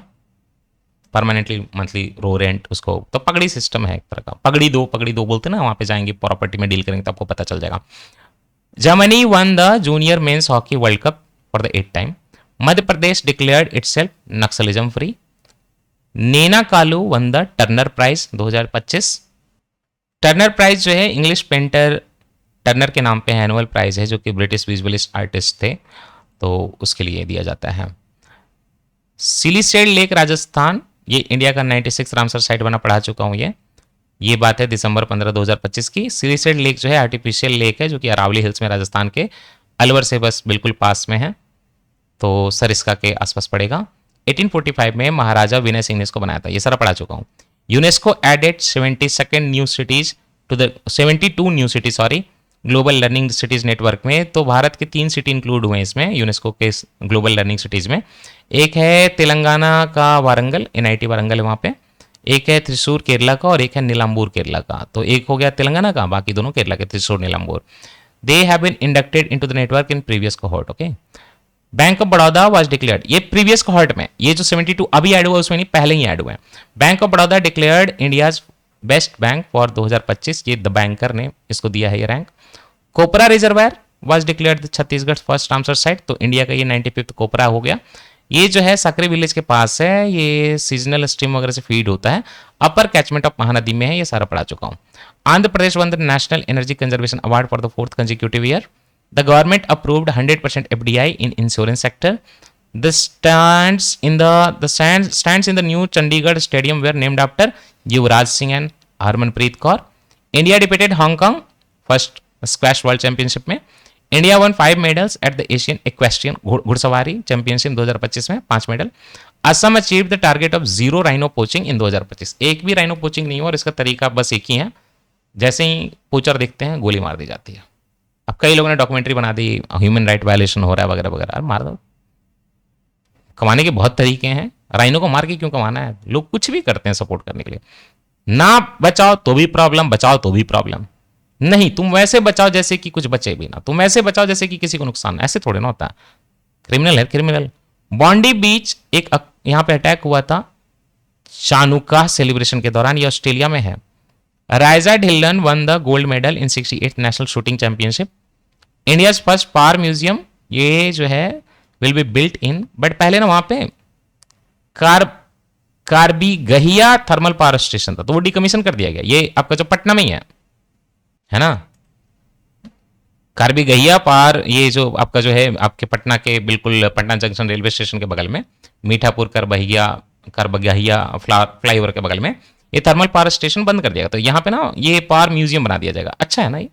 S1: परमानेंटली मंथली रो रेंट उसको, तो पगड़ी सिस्टम है एक तरह का, पगड़ी दो बोलते हैं ना, वहां पे जाएंगे प्रॉपर्टी में डील करेंगे तो आपको पता चल जाएगा। Germany won the junior men's hockey world cup for the 8th time. Madhya Pradesh declared itself naxalism free. Nnena Kalu won the Turner prize 2025। Turner prize जो है इंग्लिश पेंटर टर्नर के नाम पे एनुअल प्राइज है, जो कि ब्रिटिश विजुअलिस्ट आर्टिस्ट थे, तो उसके लिए दिया जाता है। सिलीसेड लेक राजस्थान, ये इंडिया का 96 रामसर साइट बना, पढ़ा चुका हूँ ये बात है दिसंबर 15 2025 की। सिलीसेड लेक जो है आर्टिफिशियल लेक है, जो कि अरावली हिल्स में राजस्थान के अलवर से बस बिल्कुल पास में है, तो सरिस्का के आसपास पड़ेगा। 1845 में महाराजा विनय सिंह ने इसको बनाया था, ये सारा पढ़ा चुका हूँ। UNESCO added 72 new cities to the 72 new city sorry global learning cities network में, तो भारत के 3 सिटी इंक्लूड हुए हैं इसमें यूनेस्को के ग्लोबल लर्निंग सिटीज में। एक है तेलंगाना का वारंगल, NIT वारंगल है वहाँ पे, एक है त्रिशूर केरला का और एक है नीलांबूर केरला का, तो एक हो गया तेलंगाना का, बाकी दोनों केरला के, Thrissur Nilambur. They have been inducted into the network in previous cohort. Okay, bank of Baroda was declared, ये प्रीवियस कोहॉर्ट में, ये जो 72 अभी ऐड हुआ उसमें नहीं, पहले ही ऐड हुए हैं। Bank of Baroda declared India's best bank for 2025, ये द बैंकर ने इसको दिया है ये rank. Kopra reservoir was declared Chhattisgarh first Ramsar site, तो इंडिया का ये 95th कोपरा हो गया। ये जो है सकरी विलेज के पास है, ये सीजनल स्ट्रीम वगैरह से फीड होता है, अपर कैचमेंट ऑफ महानदी में है, ये सारा पढ़ा चुका हूँ। Andhra Pradesh won the national energy conservation award for the 4th consecutive year. The government approved 100% FDI in insurance sector. The stands in the new Chandigarh stadium were named after Yuvraj Singh and Harmanpreet Kaur. India defeated Hong Kong first squash world championship में। India won 5 medals at the Asian Equestrian घुड़सवारी championship 2025 में 5 medal. Assam achieve the target of 0 rhino poaching in 2025, एक भी rhino poaching नहीं हुआ और इसका तरीका बस एक ही है, जैसे ही पोचर देखते हैं गोली मार दी जाती है। अब कई लोगों ने डॉक्यूमेंट्री बना दी, ह्यूमन राइट वायलेशन हो रहा है वगैरह वगैरह, मार दो। कमाने के बहुत तरीके हैं, राइनो को मार के क्यों कमाना है? लोग कुछ भी करते हैं सपोर्ट करने के लिए। ना बचाओ तो भी प्रॉब्लम, बचाओ तो भी प्रॉब्लम। नहीं, तुम वैसे बचाओ जैसे कि कुछ बचे भी ना, तुम ऐसे बचाओ जैसे कि किसी को नुकसान, ऐसे थोड़े ना होता है। क्रिमिनल है क्रिमिनल। बॉन्डी बीच एक यहां पे अटैक हुआ था शानुका सेलिब्रेशन के दौरान, ये ऑस्ट्रेलिया में है। राइजा Dhillon one the gold medal in 68th national shooting championship. India first power museum, ये जो है will be built in, but पहले ना वहां पे कार्बी गहिया थर्मल पावर स्टेशन था, तो वो डिकमीशन कर दिया गया। ये आपका जो पटना में ही है ना, कार्बी गहिया पार, ये जो आपका जो है आपके पटना के बिल्कुल पटना जंक्शन रेलवे स्टेशन के बगल में, मीठापुर करबगहिया फ्लाईओवर के बगल में ये थर्मल पावर स्टेशन बंद कर दिया गया। तो यहाँ पे ना ये पावर म्यूजियम बना दिया जाएगा। अच्छा है ना ये।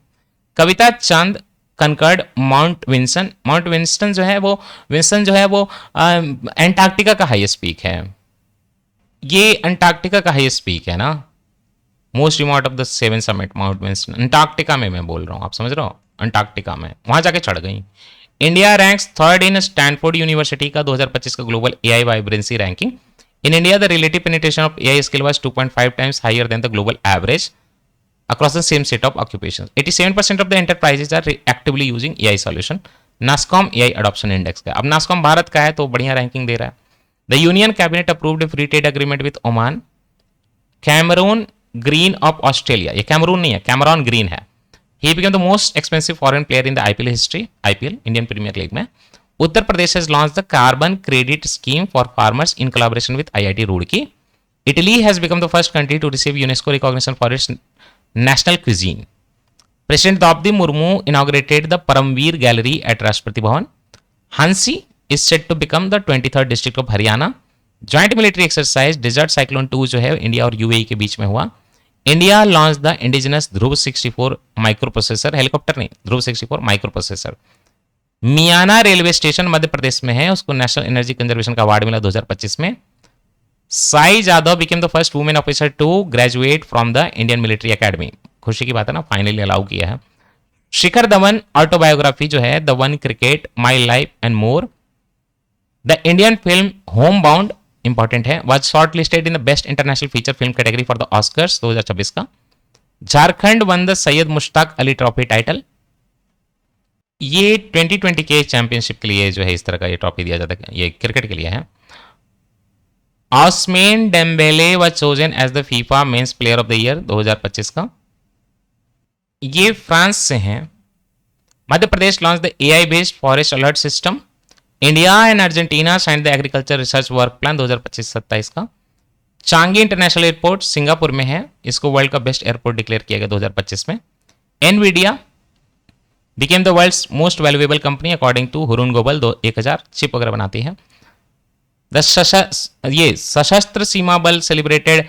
S1: कविता चंद कनकर्ड माउंट विंस्टन जो है वो, विंस्टन जो है वो एंटार्क्टिका का हाईएस्ट पीक है। ये अंटार्कटिका का हाईएस्ट पीक है ना, most remote of the 7 summit mount Winston, Antarctica में मैं बोल रहा हूं, आप समझ रहे हो, अंटार्कटिका में, वहां जाके चढ़ गई। India ranks third in Stanford University का 2025 का global AI vibrancy ranking. In India the relative penetration of AI skill was 2.5 times higher than the global average across the same set of occupations. 87% of the enterprises are actively using AI solution. NASSCOM AI adoption index का, अब NASSCOM Bharat का है तो बढ़िया ranking दे रहा है। The Union Cabinet approved a free trade agreement with Oman. Cameron Green of Australia, ये Cameroon नहीं है, कैमरॉन ग्रीन है। He became the most expensive foreign player in the IPL history. IPL Indian Premier League में Uttar Pradesh has launched the carbon credit scheme for farmers in collaboration with IIT Roorkee. Italy has become the first country to receive UNESCO recognition for its national cuisine. President Draupadi Murmu inaugurated the Paramveer Gallery at Rashtrapati Bhavan. Hansi is set to become the 23rd district of Haryana. Joint military exercise Desert Cyclone 2 जो है India और UAE के बीच में हुआ। India launch the indigenous Dhruv 64 microprocessor, helicopter नहीं, Dhruv 64 microprocessor. Miyana railway station Madhya Pradesh में है, उसको नेशनल एनर्जी कंजर्वेशन का अवार्ड मिला 2025 में। Sai Jadhav became the first women officer to graduate from the Indian Military Academy. खुशी की बात है ना, फाइनली अलाउ किया है। शिखर धवन ऑटोबायोग्राफी जो है the one cricket my life and more. The Indian film home bound, important है, was short listed in the best international feature film category for the Oscars 2026 का। Jharkhand won the Syed Mushtaq Ali trophy title. ये 2020 के championship के लिए जो है इस तरह का ये ट्रॉफी दिया जाता है, ये क्रिकेट के लिए है। Ousmane Dembele was chosen as the FIFA men's player of the year 2025 का। ये फ्रांस से हैं। Madhya Pradesh launch the AI based forest alert system. India and Argentina signed the agriculture research work plan 2025-27 का। चांगी इंटरनेशनल एयरपोर्ट सिंगापुर में है, इसको world का best airport declare किया गया 2025 में। Nvidia became the world's most valuable company according to Hurun global, 1000 chip वगैरह बनाती है। सशस्त्र सीमा बल सेलिब्रेटेड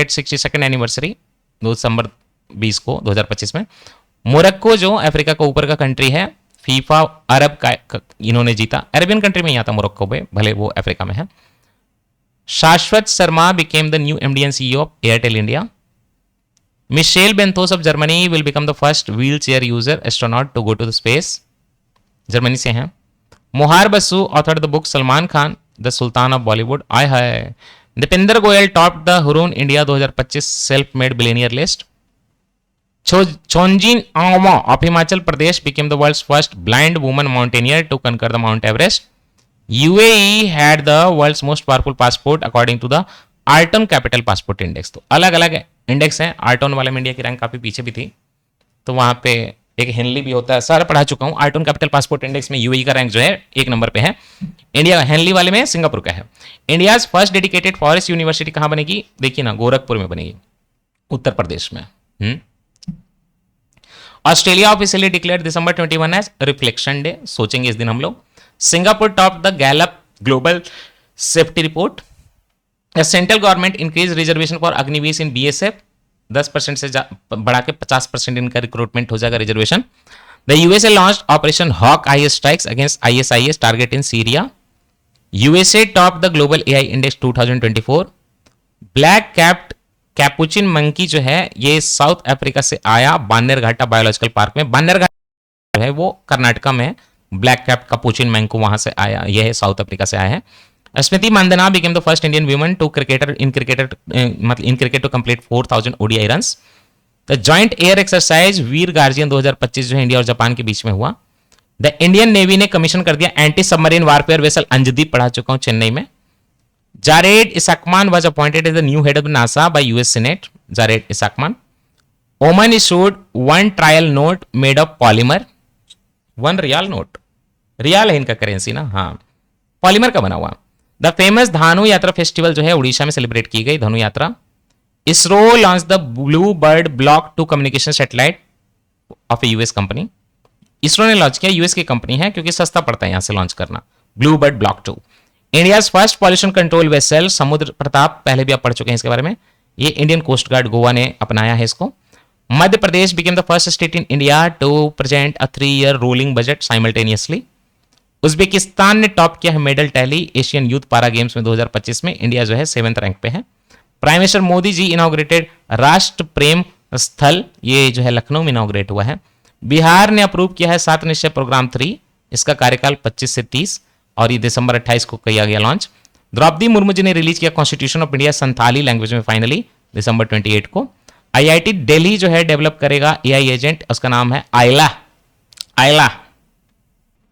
S1: 62nd एनिवर्सरी 2 दिसंबर 20 को 2025 में। मोरक्को जो अफ्रीका का ऊपर का कंट्री है, फीफा अरब का इन्होंने जीता। अरेबियन कंट्री में ही आता मोरक्को पे, भले वो अफ्रीका में है। Shashwat Sharma became the new MD and CEO of Airtel India. Michelle Benthaus of Germany will become the first wheel chair user astronaut to go to the space, Germany से हैं। Mohar Basu authored the book Salman Khan the sultan of Bollywood. आय हाय। Deepinder Goyal top the Hurun India 2025 self made billionaire list. Chhonzin Angmo of Himachal Pradesh became the world's first blind woman mountaineer to conquer the mount Everest. UAE had the world's most powerful passport according to the Arton capital passport index. तो अलग अलग index हैं, आर्टन वाले में India की rank काफी पीछे भी थी, तो वहां पे एक हेनली भी होता है, सारा पढ़ा चुका हूं। आर्टन कैपिटल पासपोर्ट इंडेक्स में यूएई का रैंक जो है 1 नंबर पे है। इंडिया हेनली वाले में सिंगापुर का है। India first dedicated forest university कहां बनेगी? देखिए ना, गोरखपुर में बनेगी, उत्तर प्रदेश में। Australia officially declared December 21 as reflection day, सोचेंगे इस दिन हम लोग। Singapore top the Gallup global safety report. Central government increase reservation for Agniveer in BSF, 10% से बढ़ा के 50% इनका रिक्रूटमेंट हो जाएगा reservation. The USA launched operation hawk eye strikes against ISIS target in Syria. USA top the global AI index 2024। Black capped capuchin monkey जो है ये south Africa से आया बान्नेरघाटा बायोलॉजिकल पार्क में। बान्नेरघाटा जो है वो कर्नाटका में, ब्लैक कैप कैपुचिन मंकी वहां से आया, यह है साउथ अफ्रीका से आया है। Smriti Mandhana became the first Indian woman to cricket to complete 4000 ODI runs. The joint air exercise Veer guardian 2025 जो है इंडिया और जापान के बीच में हुआ। द इंडियन नेवी ने कमीशन कर दिया anti submarine warfare vessel Anjadip, पढ़ा चुका हूं चेन्नई में। Jared Isaacman was appointed as the new head of NASA by US Senate. Jared Isaacman. Oman issued one trial note made of polymer. One real note. रियाल है इनका currency ना, हाँ, polymer का बना हुआ। द फेमस धानु यात्रा फेस्टिवल जो है उड़ीसा में सेलिब्रेट की गई, धनु यात्रा। ISRO launch the blue bird block 2 communication satellite of A US company. ISRO ने लॉन्च किया, यूएस की कंपनी है क्योंकि सस्ता पड़ता है यहां से लॉन्च करना। Blue bird block 2। India first pollution control vessel समुद्र प्रताप, पहले भी आप पढ़ चुके हैं इसके बारे में, ये इंडियन कोस्ट गार्ड गोवा ने अपनाया है इसको। Madhya Pradesh became the first state in India to present a 3-year rolling budget simultaneously. Uzbekistan ने टॉप किया है medal tally Asian youth para games में 2025 में। इंडिया जो है 7th रैंक पे है। Prime minister Modi ji inaugurated राष्ट्र प्रेम स्थल, ये जो है लखनऊ में इनॉग्रेट हुआ है। बिहार ने अप्रूव किया है 7 निश्चय प्रोग्राम 3, इसका कार्यकाल 25 से 30 और ये दिसंबर 28 को किया गया लॉन्च। द्रौपदी मुर्मू जी ने रिलीज किया constitution of India Santhali language में फाइनली दिसंबर 28 को। आईआईटी दिल्ली जो है डेवलप करेगा एआई एजेंट, उसका नाम है AILA, AILA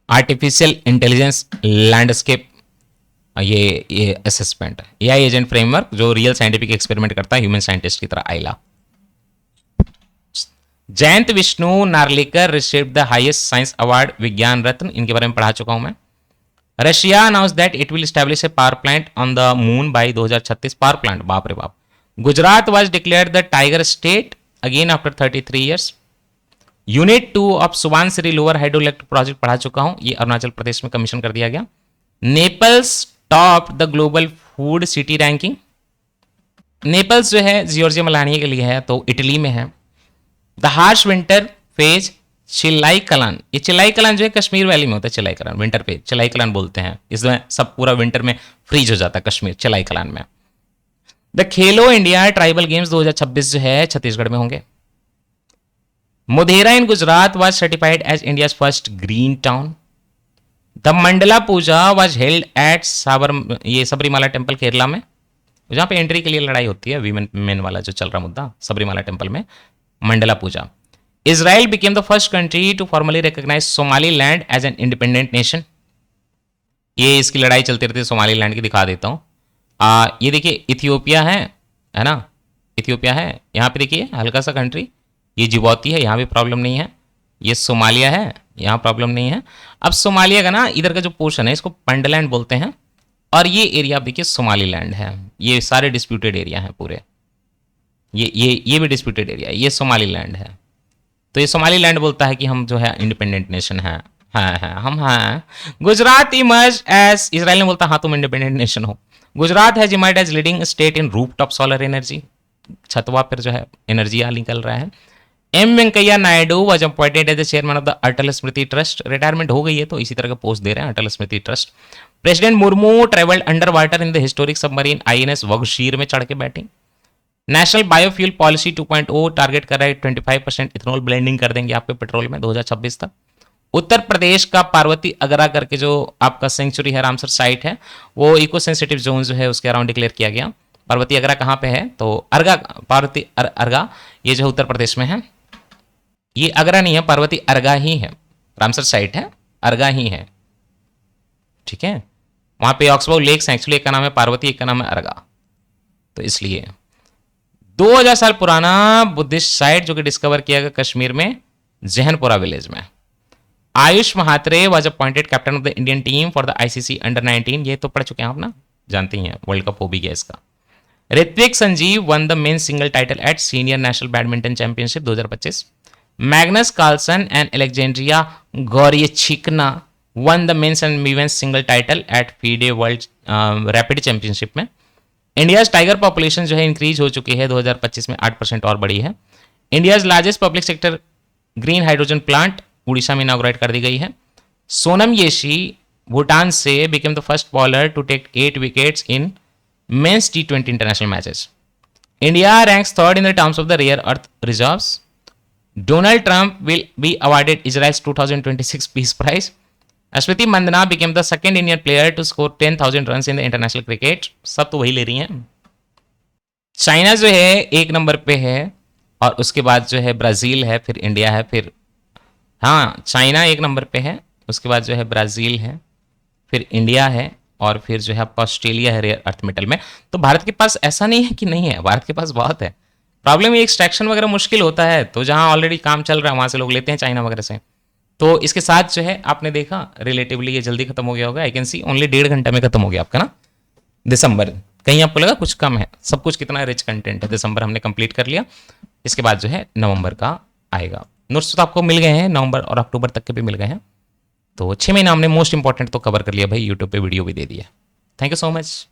S1: artificial intelligence landscape, ये असेसमेंट एआई एजेंट फ्रेमवर्क जो रियल साइंटिफिक एक्सपेरिमेंट करता है ह्यूमन साइंटिस्ट की तरह, AILA. Jayant Vishnu Narlikar received the highest science award Vigyan Ratna, इनके बारे में पढ़ा चुका हूं मैं। Russia announce that it will establish a power plant on the moon by 2036, power plant, बाप रे बाप। Gujarat was declared the tiger state again after 33 years. Unit 2 of Subansiri lower hydro electric project पढ़ा चुका हूं, ये अरुणाचल प्रदेश में कमीशन कर दिया गया। Naples top the global food city ranking. Naples जो है जियोर्जिया मलानिया के लिए है, तो इटली में है। The harsh winter phase चिलाई Kalan, ये चिलाई कलान जो है कश्मीर वैली में होता है, चिलाई कलान विंटर पे चिलाई कलान बोलते हैं, इसमें सब पूरा विंटर में फ्रीज हो जाता है कश्मीर चिलाई कलान में। The Khelo India tribal games 2026 जो है छत्तीसगढ़ में होंगे। Modhera in Gujarat was certified as India first green town. The Mandala Puja was held at Sabarimala temple Kerala में, जहां पे एंट्री के लिए लड़ाई होती है वीमेन मेन वाला जो चल रहा मुद्दा, सबरीमाला टेम्पल में मंडला पूजा। Israel became the first country to formally recognize Somaliland as an independent nation. ये इसकी लड़ाई चलती रहती है सोमालीलैंड की, दिखा देता हूँ। ये देखिए इथियोपिया है ना, इथियोपिया है, यहाँ पे देखिए हल्का सा कंट्री, ये जिबौती है, यहाँ भी प्रॉब्लम नहीं है। ये सोमालिया है, यहाँ प्रॉब्लम नहीं है। अब सोमालिया का ना इधर का जो पोर्शन है इसको पंडलैंड बोलते हैं, और ये एरिया आप देखिए सोमालीलैंड है। ये सारे डिस्प्यूटेड एरिया हैं पूरे, ये भी डिस्प्यूटेड एरिया है, ये सोमालीलैंड है। तो ये सोमालीलैंड बोलता है कि हम जो है इंडिपेंडेंट नेशन है, हम हैं। गुजरात इमर्ज एज, इजराइल ने बोलता हाँ तुम इंडिपेंडेंट नेशन हो। Gujarat has emerge as leading state in rooftop solar energy, छतवा पर जो है एनर्जी निकल रहा है। M Venkaiah Naidu was appointed as the chairman of the Atal Smriti trust, retirement हो गई है तो इसी तरह का पोस्ट दे रहे हैं Atal Smriti trust. President Murmu travelled under water in the historic submarine INS Vagsheer में चढ़ के बैठी। नेशनल बायोफ्यूल पॉलिसी 2.0 टारगेट कर रहा है 25% इथेनॉल ब्लेंडिंग कर देंगे आपके पेट्रोल में 2026 तक। उत्तर प्रदेश का पार्वती अगरा करके जो आपका सेंचुरी है रामसर साइट है, वो इको सेंसिटिव जोन जो है उसके अराउंड डिक्लेयर किया गया। पार्वती अगरा कहाँ पे है, तो अर्गा, पार्वती अर्गा ये जो है उत्तर प्रदेश में है। ये अगरा नहीं है, पार्वती अर्गा ही है, रामसर साइट है, अर्गा ही है, ठीक है। वहां पे ऑक्सबो लेक्स हैं, एक्चुअली एक का नाम है पार्वती, एक का नाम है अर्गा, तो इसलिए 2000 साल पुराना बुद्धिस्ट साइट जो कि डिस्कवर किया गया कश्मीर में जहनपुरा विलेज में। Ayush Mhatre was appointed captain of the Indian team for the ICC under-19, ये तो पढ़ चुके हैं आप ना, जानते ही हैं, वर्ल्ड कप हो भी गया इसका। Rithvik Sanjeev won the men single title at senior national badminton championship 2025। Magnus Carlsen and Alexandria Goryachkina won the men's and women's single title at FIDE world rapid championship में। इंडियाज टाइगर पॉपुलेशन जो है increase हो चुकी है 2025 में 8% और बढ़ी है। India's largest public sector green hydrogen plant Orissa में इनॉग्रेट कर दी गई है। सोनम येशी भूटान से became the first bowler to take 8 wickets in men's T20 international matches. India ranks third in the terms of the rare earth reserves. Donald Trump will be awarded Israel's 2026 Peace Prize. Smriti Mandana became the second Indian player to score 10,000 runs in the international cricket. सब तो वही ले रही हैं. China जो है एक number पे है और उसके बाद जो है ब्राज़ील है, फिर इंडिया है, फिर हाँ चाइना एक नंबर पे है, उसके बाद जो है ब्राज़ील है, फिर इंडिया है और फिर जो है आपका ऑस्ट्रेलिया है रेयर अर्थ मेटल में. तो भारत के पास ऐसा नहीं है कि नहीं है, भारत के पास बहुत है. प्रॉब्लम ये एक्सट्रैक्शन वगैरह मुश्किल होता है, तो जहाँ ऑलरेडी काम चल रहा है वहाँ से लोग लेते हैं चाइना वगैरह से. तो इसके साथ जो है आपने देखा रिलेटिवली ये जल्दी खत्म हो गया होगा. आई कैन सी ओनली 1.5 घंटा में खत्म हो गया आपका ना दिसंबर. कहीं आपको लगा कुछ कम है? सब कुछ कितना रिच कंटेंट है. दिसंबर हमने कंप्लीट कर लिया. इसके बाद जो है नवंबर का आएगा. नोट्स तो आपको मिल गए हैं, नवंबर और अक्टूबर तक के भी मिल गए हैं. तो 6 महीना हमने मोस्ट इंपॉर्टेंट तो कवर कर लिया भाई. यूट्यूब पे वीडियो भी दे दिया. Thank you so much.